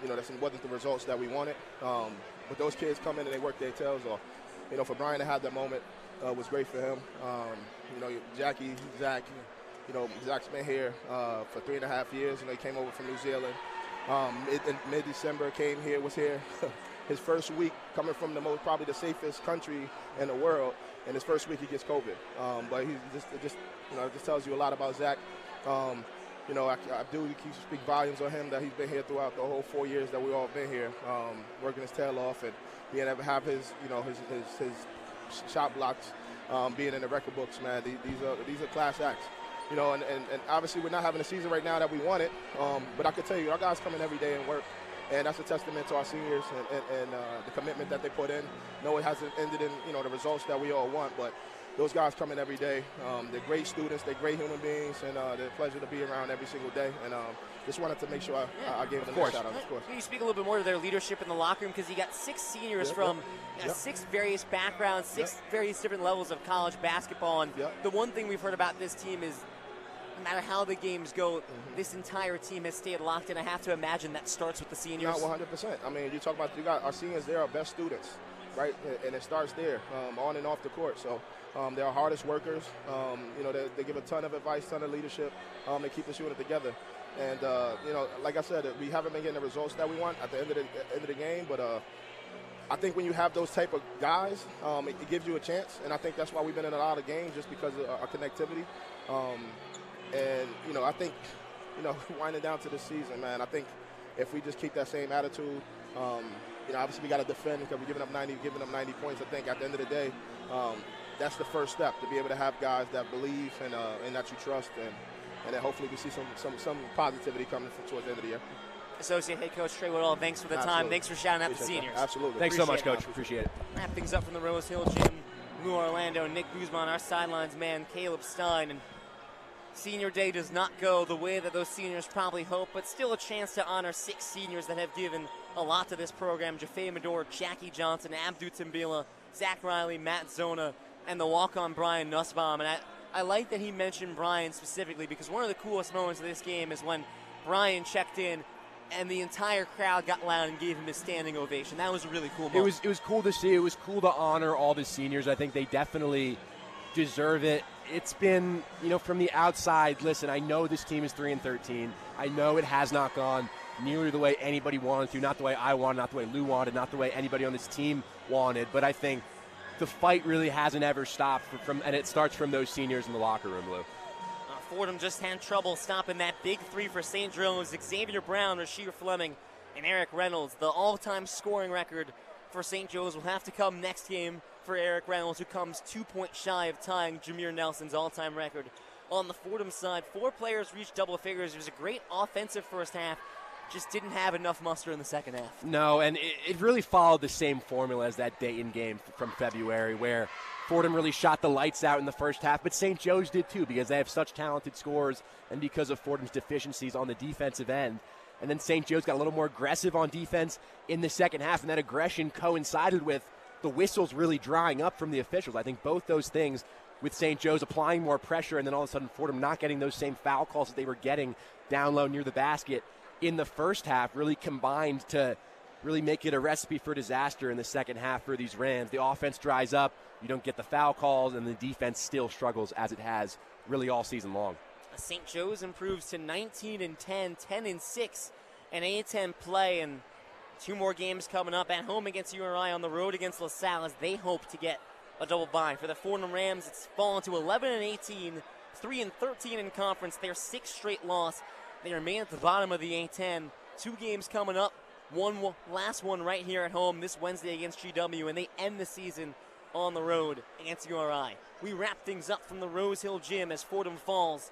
that wasn't the results that we wanted. But those kids come in and they work their tails off. For Brian to have that moment was great for him. Zach, Zach's been here for 3.5 years. He came over from New Zealand. In mid-December, was here. His first week coming from probably the safest country in the world. In his first week, he gets COVID. But he it just tells you a lot about Zach. I do speak volumes on him that he's been here throughout the whole 4 years that we all been here, working his tail off and being able to have his shot blocks, being in the record books, man. These are class acts. And obviously we're not having a season right now that we wanted, but I can tell you our guys come in every day and work. And that's a testament to our seniors and the commitment that they put in. No, it hasn't ended in the results that we all want, but those guys come in every day. They're great students, they're great human beings, and they're a pleasure to be around every single day. And just wanted to make sure I gave them a shout out. Of course.
Can you speak a little bit more to their leadership in the locker room, because you got 6 seniors from 6 various backgrounds, 6 various different levels of college basketball. And the one thing we've heard about this team is, no matter how the games go, this entire team has stayed locked in. I have to imagine that starts with the seniors.
Not 100%. I mean, you got our seniors, they're our best students, right? And it starts there, on and off the court. So they're our hardest workers. They give a ton of advice, ton of leadership. They keep us unit together. And, like I said, we haven't been getting the results that we want at the end of the game. But I think when you have those type of guys, it gives you a chance. And I think that's why we've been in a lot of games, just because of our connectivity. And, I think, winding down to the season, man, I think if we just keep that same attitude, obviously we got to defend because we're giving up 90 points. I think at the end of the day, that's the first step, to be able to have guys that believe and that you trust. And then hopefully we see some positivity coming towards the end of the year.
Associate Head Coach Trey Woodall, thanks for the time. Thanks for shouting out the seniors.
Absolutely.
Thanks so much, Coach. Appreciate it.
Wrap things up from the Rose Hill Gym. Lou Orlando and Nick Guzman, our sidelines man, Caleb Stein. And Senior Day does not go the way that those seniors probably hope, but still a chance to honor 6 seniors that have given a lot to this program. Jaffe Medor, Jackie Johnson, Abdu Timbila, Zach Riley, Matt Zona, and the walk-on Brian Nussbaum. And I like that he mentioned Brian specifically, because one of the coolest moments of this game is when Brian checked in and the entire crowd got loud and gave him his standing ovation. That was a really cool moment.
It was cool to see. It was cool to honor all the seniors. I think they definitely deserve it. It's been, from the outside, listen, I know this team is 3-13. I know it has not gone nearly the way anybody wanted to, not the way I wanted, not the way Lou wanted, not the way anybody on this team wanted, but I think the fight really hasn't ever stopped, and it starts from those seniors in the locker room, Lou.
Fordham just had trouble stopping that big three for St. Joe's. Xavier Brown, Rasheer Fleming, and Eric Reynolds. The all-time scoring record for St. Joe's will have to come next game for Eric Reynolds, who comes 2 points shy of tying Jameer Nelson's all-time record. On the Fordham side, 4 players reached double figures. It was a great offensive first half. Just didn't have enough muster in the second half.
No, and it really followed the same formula as that Dayton game from February, where Fordham really shot the lights out in the first half, but St. Joe's did too, because they have such talented scorers and because of Fordham's deficiencies on the defensive end. And then St. Joe's got a little more aggressive on defense in the second half, and that aggression coincided with the whistles really drying up from the officials. I think both those things, with St. Joe's applying more pressure and then all of a sudden Fordham not getting those same foul calls that they were getting down low near the basket in the first half, really combined to really make it a recipe for disaster in the second half for these Rams. The offense dries up, you don't get the foul calls, and the defense still struggles as it has really all season long.
St. Joe's improves to 19-10, 10-6 in A10 play, and 2 more games coming up at home against URI, on the road against LaSalle, as they hope to get a double bye. For the Fordham Rams, it's fallen to 11-18, 3-13 in conference. Their 6th straight loss. They remain at the bottom of the A10. 2 games coming up. Last one right here at home this Wednesday against GW, and they end the season on the road against URI. We wrap things up from the Rose Hill Gym as Fordham falls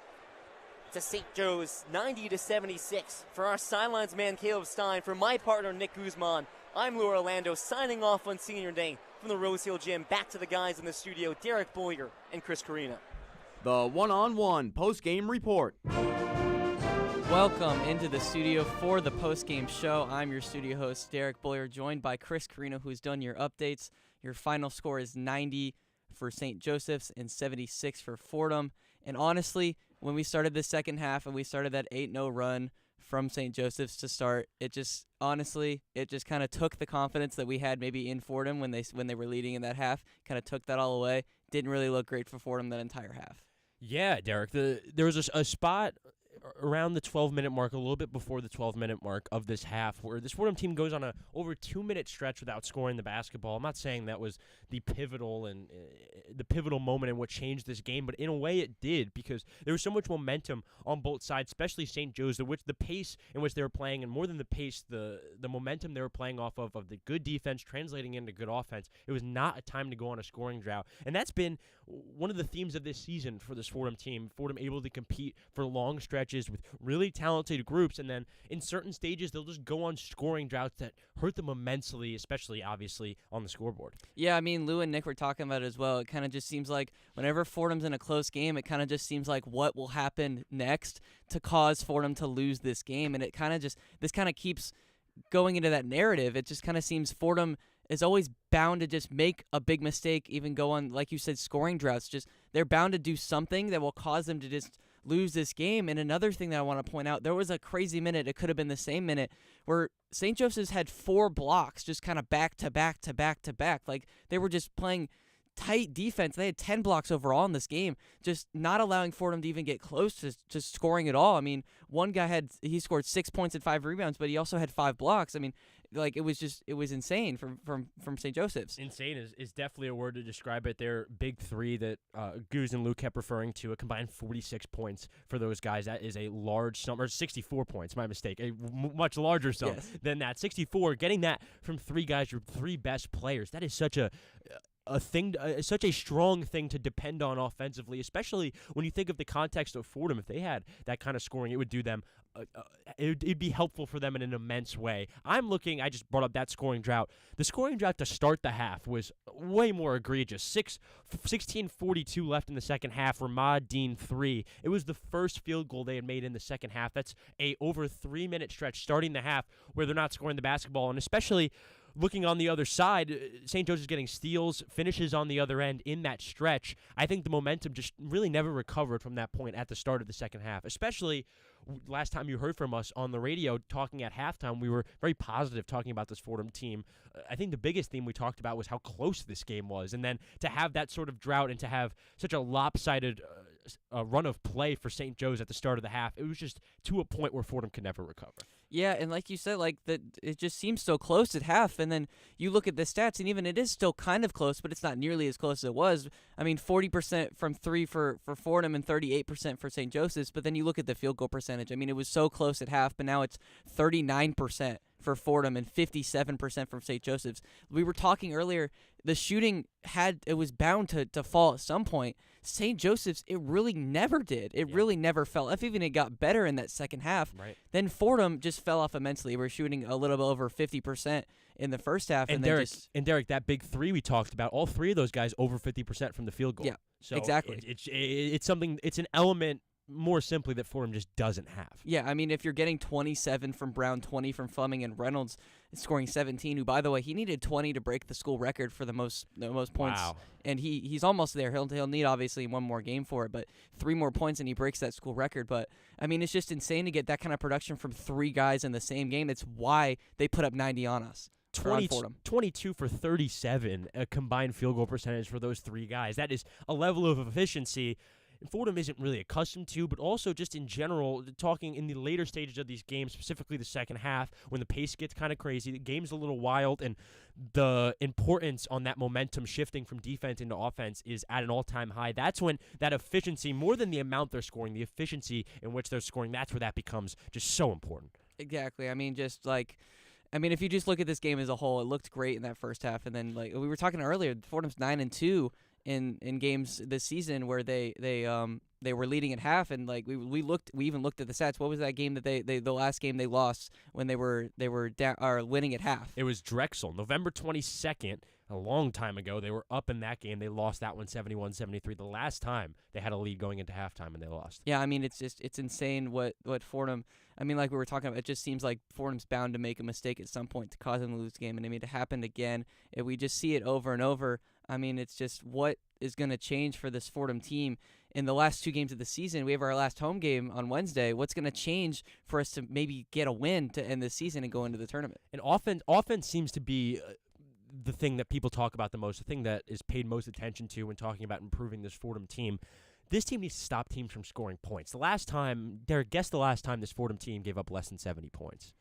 to St. Joe's 90-76. For our sidelines man Caleb Stein, for my partner Nick Guzman, I'm Lou Orlando, signing off on Senior Day from the Rose Hill Gym. Back to the guys in the studio, Derek Boyer and Chris Carino.
The one-on-one post-game report.
Welcome into the studio for the post-game show. I'm your studio host, Derek Boyer, joined by Chris Carino, who's done your updates. Your final score is 90 for St. Joseph's and 76 for Fordham. And honestly, when we started the second half and we started that 8-0 run from St. Joseph's to start, it just kind of took the confidence that we had maybe in Fordham when they were leading in that half, kind of took that all away. Didn't really look great for Fordham that entire half.
Yeah, Derek, there was a spot around the 12-minute mark, a little bit before the 12-minute mark of this half, where this Fordham team goes on a over 2-minute stretch without scoring the basketball. I'm not saying that was the pivotal moment in what changed this game, but in a way it did, because there was so much momentum on both sides, especially St. Joe's, the pace in which they were playing, and more than the pace, the momentum they were playing off of the good defense translating into good offense. It was not a time to go on a scoring drought, and that's been one of the themes of this season for this Fordham team. Fordham able to compete for long stretches with really talented groups, and then in certain stages they'll just go on scoring droughts that hurt them immensely, especially obviously on the scoreboard.
Yeah, I mean, Lou and Nick were talking about it as well. It kind of just seems like whenever Fordham's in a close game, it kind of just seems like what will happen next to cause Fordham to lose this game, and this kind of keeps going into that narrative. It just kind of seems Fordham is always bound to just make a big mistake, even go on, like you said, scoring droughts. Just they're bound to do something that will cause them to just lose this game. And another thing that I want to point out, there was a crazy minute, it could have been the same minute, where St. Joseph's had 4 blocks just kind of back to back to back to back. Like they were just playing tight defense. They had 10 blocks overall in this game, just not allowing Fordham to even get close to just scoring at all. I mean, one guy he scored 6 points and 5 rebounds, but he also had 5 blocks. I mean, like it was insane from St. Joseph's.
Insane is definitely a word to describe it. Their big 3 that Goose and Luke kept referring to, a combined 46 points for those guys. That is a large sum, or 64 points, my mistake, a much larger sum than that. 64, getting that from 3 guys, your 3 best players. That is such such a strong thing to depend on offensively, especially when you think of the context of Fordham. If they had that kind of scoring, it would do them. It'd be helpful for them in an immense way. I just brought up that scoring drought. The scoring drought to start the half was way more egregious. 16:42 left in the second half. Ramad Dean 3. It was the first field goal they had made in the second half. That's a over 3-minute stretch starting the half where they're not scoring the basketball, and especially looking on the other side, St. Joe's is getting steals, finishes on the other end in that stretch. I think the momentum just really never recovered from that point at the start of the second half, especially last time you heard from us on the radio talking at halftime. We were very positive talking about this Fordham team. I think the biggest theme we talked about was how close this game was, and then to have that sort of drought and to have such a lopsided run of play for St. Joe's at the start of the half, it was just to a point where Fordham could never recover.
Yeah, and like you said, it just seems so close at half, and then you look at the stats, and even it is still kind of close, but it's not nearly as close as it was. I mean, 40% from 3 for Fordham and 38% for St. Joseph's, but then you look at the field goal percentage. I mean, it was so close at half, but now it's 39% for Fordham and 57% from St. Joseph's. We were talking earlier, the shooting was bound to fall at some point. St. Joseph's, it really never did. It really never fell. If even it got better in that second half, then Fordham just fell off immensely. We're shooting a little bit over 50% in the first half.
And Derek, that big 3 we talked about, all 3 of those guys over 50% from the field goal.
Yeah,
so
exactly.
It's something. It's an element more simply that Fordham just doesn't have.
Yeah, I mean, if you're getting 27 from Brown, 20 from Fleming, and Reynolds scoring 17, who, by the way, he needed 20 to break the school record for the most points.
Wow.
And he's almost there. He'll need, obviously, one more game for it, but 3 more points and he breaks that school record. But, I mean, it's just insane to get that kind of production from 3 guys in the same game. That's why they put up 90 on us.
22 for 37, a combined field goal percentage for those 3 guys. That is a level of efficiency Fordham isn't really accustomed to, but also just in general, talking in the later stages of these games, specifically the second half, when the pace gets kind of crazy, the game's a little wild, and the importance on that momentum shifting from defense into offense is at an all-time high. That's when that efficiency, more than the amount they're scoring, the efficiency in which they're scoring, that's where that becomes just so important.
Exactly. I mean, if you just look at this game as a whole, it looked great in that first half, and then like we were talking earlier, Fordham's 9-2 in games this season where they were leading at half, and like we even looked at the stats. What was that game that the last game they lost when they were down or winning at half?
It was Drexel, November 22nd. A long time ago, they were up in that game. They lost that one 71-73. The last time they had a lead going into halftime, and they lost.
Yeah, I mean, it's insane what Fordham. I mean, like we were talking about, it just seems like Fordham's bound to make a mistake at some point to cause them to lose the game, and I mean, it happened again. If we just see it over and over, I mean, it's just what is going to change for this Fordham team in the last 2 games of the season. We have our last home game on Wednesday. What's going to change for us to maybe get a win to end the season and go into the tournament?
And offense seems to be the thing that people talk about the most, the thing that is paid most attention to when talking about improving this Fordham team. This team needs to stop teams from scoring points. Derek, guess the last time this Fordham team gave up less than 70 points.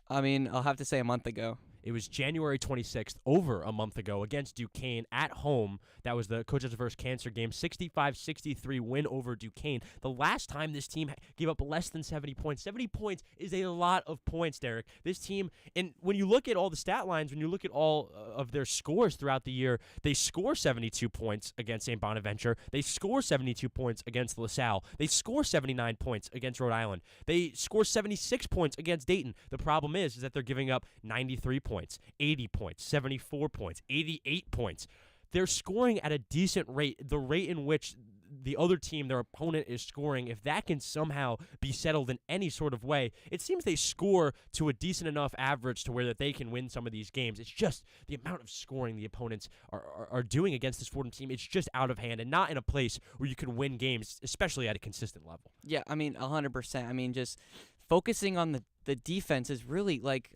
I mean, I'll have to say a month ago.
It was January 26th, over a month ago, against Duquesne at home. That was the Coaches vs. Cancer game, 65-63 win over Duquesne. The last time this team gave up less than 70 points. 70 points is a lot of points, Derek. This team, and when you look at all the stat lines, when you look at all of their scores throughout the year, they score 72 points against St. Bonaventure. They score 72 points against LaSalle. They score 79 points against Rhode Island. They score 76 points against Dayton. The problem is that they're giving up 93 points, 80 points, 74 points, 88 points. They're scoring at a decent rate. The rate in which the other team, their opponent, is scoring, if that can somehow be settled in any sort of way, it seems they score to a decent enough average to where that they can win some of these games. It's just the amount of scoring the opponents are doing against this Fordham team. It's just out of hand and not in a place where you can win games, especially at a consistent level.
Yeah, I mean, 100%. I mean, just focusing on the defense is really like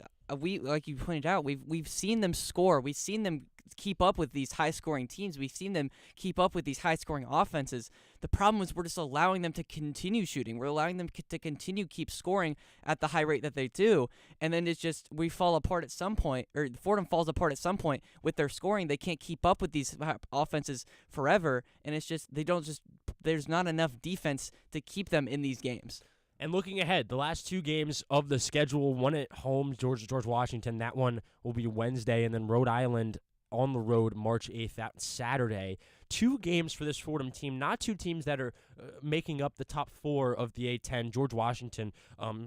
you pointed out, we've seen them score. We've seen them keep up with these high-scoring teams. We've seen them keep up with these high-scoring offenses. The problem is we're just allowing them to continue shooting. We're allowing them to continue keep scoring at the high rate that they do, and then it's just we fall apart at some point, or Fordham falls apart at some point with their scoring. They can't keep up with these offenses forever, and it's just there's not enough defense to keep them in these games.
And looking ahead, the last 2 games of the schedule, one at home, George Washington, that one will be Wednesday, and then Rhode Island on the road March 8th, that Saturday. 2 games for this Fordham team, not 2 teams that are making up the top 4 of the A10. George Washington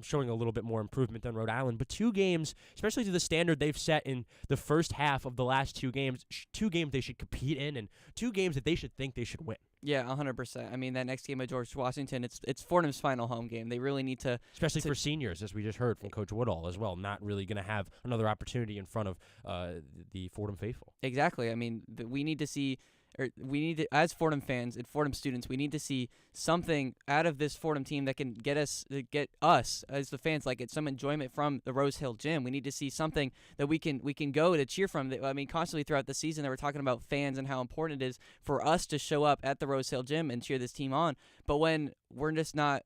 showing a little bit more improvement than Rhode Island, but 2 games, especially to the standard they've set in the first half of the last 2 games, 2 games they should compete in, and 2 games that they should think they should win.
Yeah, 100%. I mean, that next game at George Washington, it's Fordham's final home game. They really need to...
Especially for seniors, as we just heard from Coach Woodall as well, not really going to have another opportunity in front of the Fordham faithful.
Exactly. I mean, we need to see... as Fordham fans and Fordham students, we need to see something out of this Fordham team that can get us as the fans, like some enjoyment from the Rose Hill Gym. We need to see something that we can go to cheer from. I mean, constantly throughout the season, they were talking about fans and how important it is for us to show up at the Rose Hill Gym and cheer this team on. But when we're just not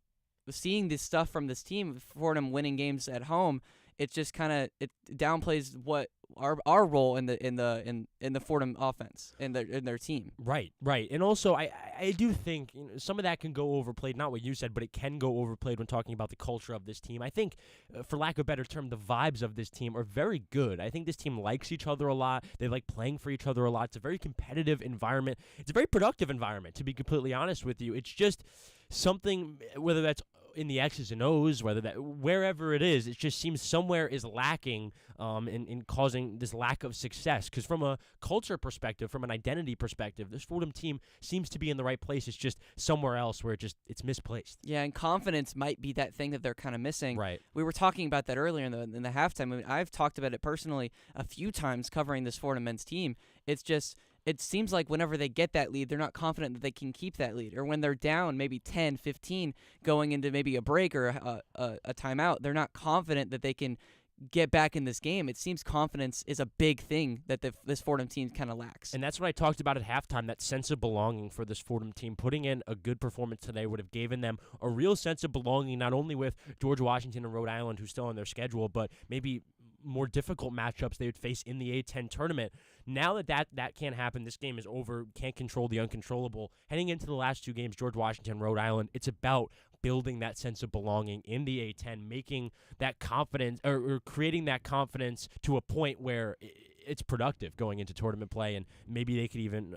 seeing this stuff from this team, Fordham winning games at home, it just kind of it downplays what our role in the Fordham offense in their team.
Right. And also, I do think some of that can go overplayed. Not what you said, but it can go overplayed when talking about the culture of this team. I think, for lack of a better term, the vibes of this team are very good. I think this team likes each other a lot. They like playing for each other a lot. It's a very competitive environment. It's a very productive environment, to be completely honest with you. It's just something, whether that's in the X's and O's, wherever it is, it just seems somewhere is lacking in causing this lack of success. Because from a culture perspective, from an identity perspective, this Fordham team seems to be in the right place. It's just somewhere else where it's misplaced.
Yeah, and confidence might be that thing that they're kind of missing.
Right.
We were talking about that earlier in the halftime. I mean, I've talked about it personally a few times covering this Fordham men's team. It's just, it seems like whenever they get that lead, they're not confident that they can keep that lead. Or when they're down maybe 10, 15, going into maybe a break or a timeout, they're not confident that they can get back in this game. It seems confidence is a big thing that this Fordham team kind of lacks.
And that's what I talked about at halftime, that sense of belonging for this Fordham team. Putting in a good performance today would have given them a real sense of belonging, not only with George Washington and Rhode Island, who's still on their schedule, but maybe more difficult matchups they would face in the A10 tournament. Now that can't happen, this game is over, can't control the uncontrollable. Heading into the last two games, George Washington, Rhode Island, it's about building that sense of belonging in the A10, making that confidence or creating that confidence to a point where it's productive going into tournament play, and maybe they could even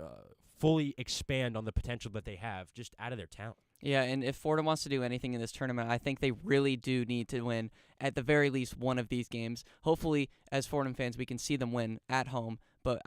fully expand on the potential that they have just out of their talent.
Yeah, and if Fordham wants to do anything in this tournament, I think they really do need to win at the very least one of these games. Hopefully, as Fordham fans, we can see them win at home, but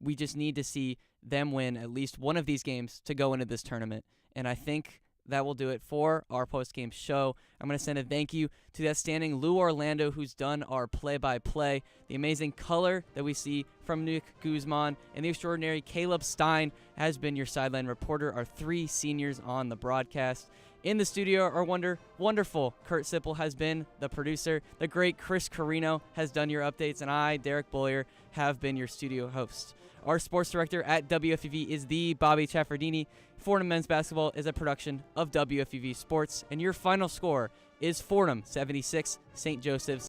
we just need to see them win at least one of these games to go into this tournament. And I think that will do it for our post-game show. I'm going to send a thank you to the outstanding Lou Orlando, who's done our play-by-play, the amazing color that we see from Nick Guzman, and the extraordinary Caleb Stein has been your sideline reporter, our three seniors on the broadcast. In the studio, our wonderful Kurt Sipple has been the producer. The great Chris Carino has done your updates, and I, Derek Boyer, have been your studio host. Our sports director at WFUV is the Bobby Chaffardini. Fordham men's basketball is a production of WFUV Sports, and your final score is Fordham 76, St. Joseph's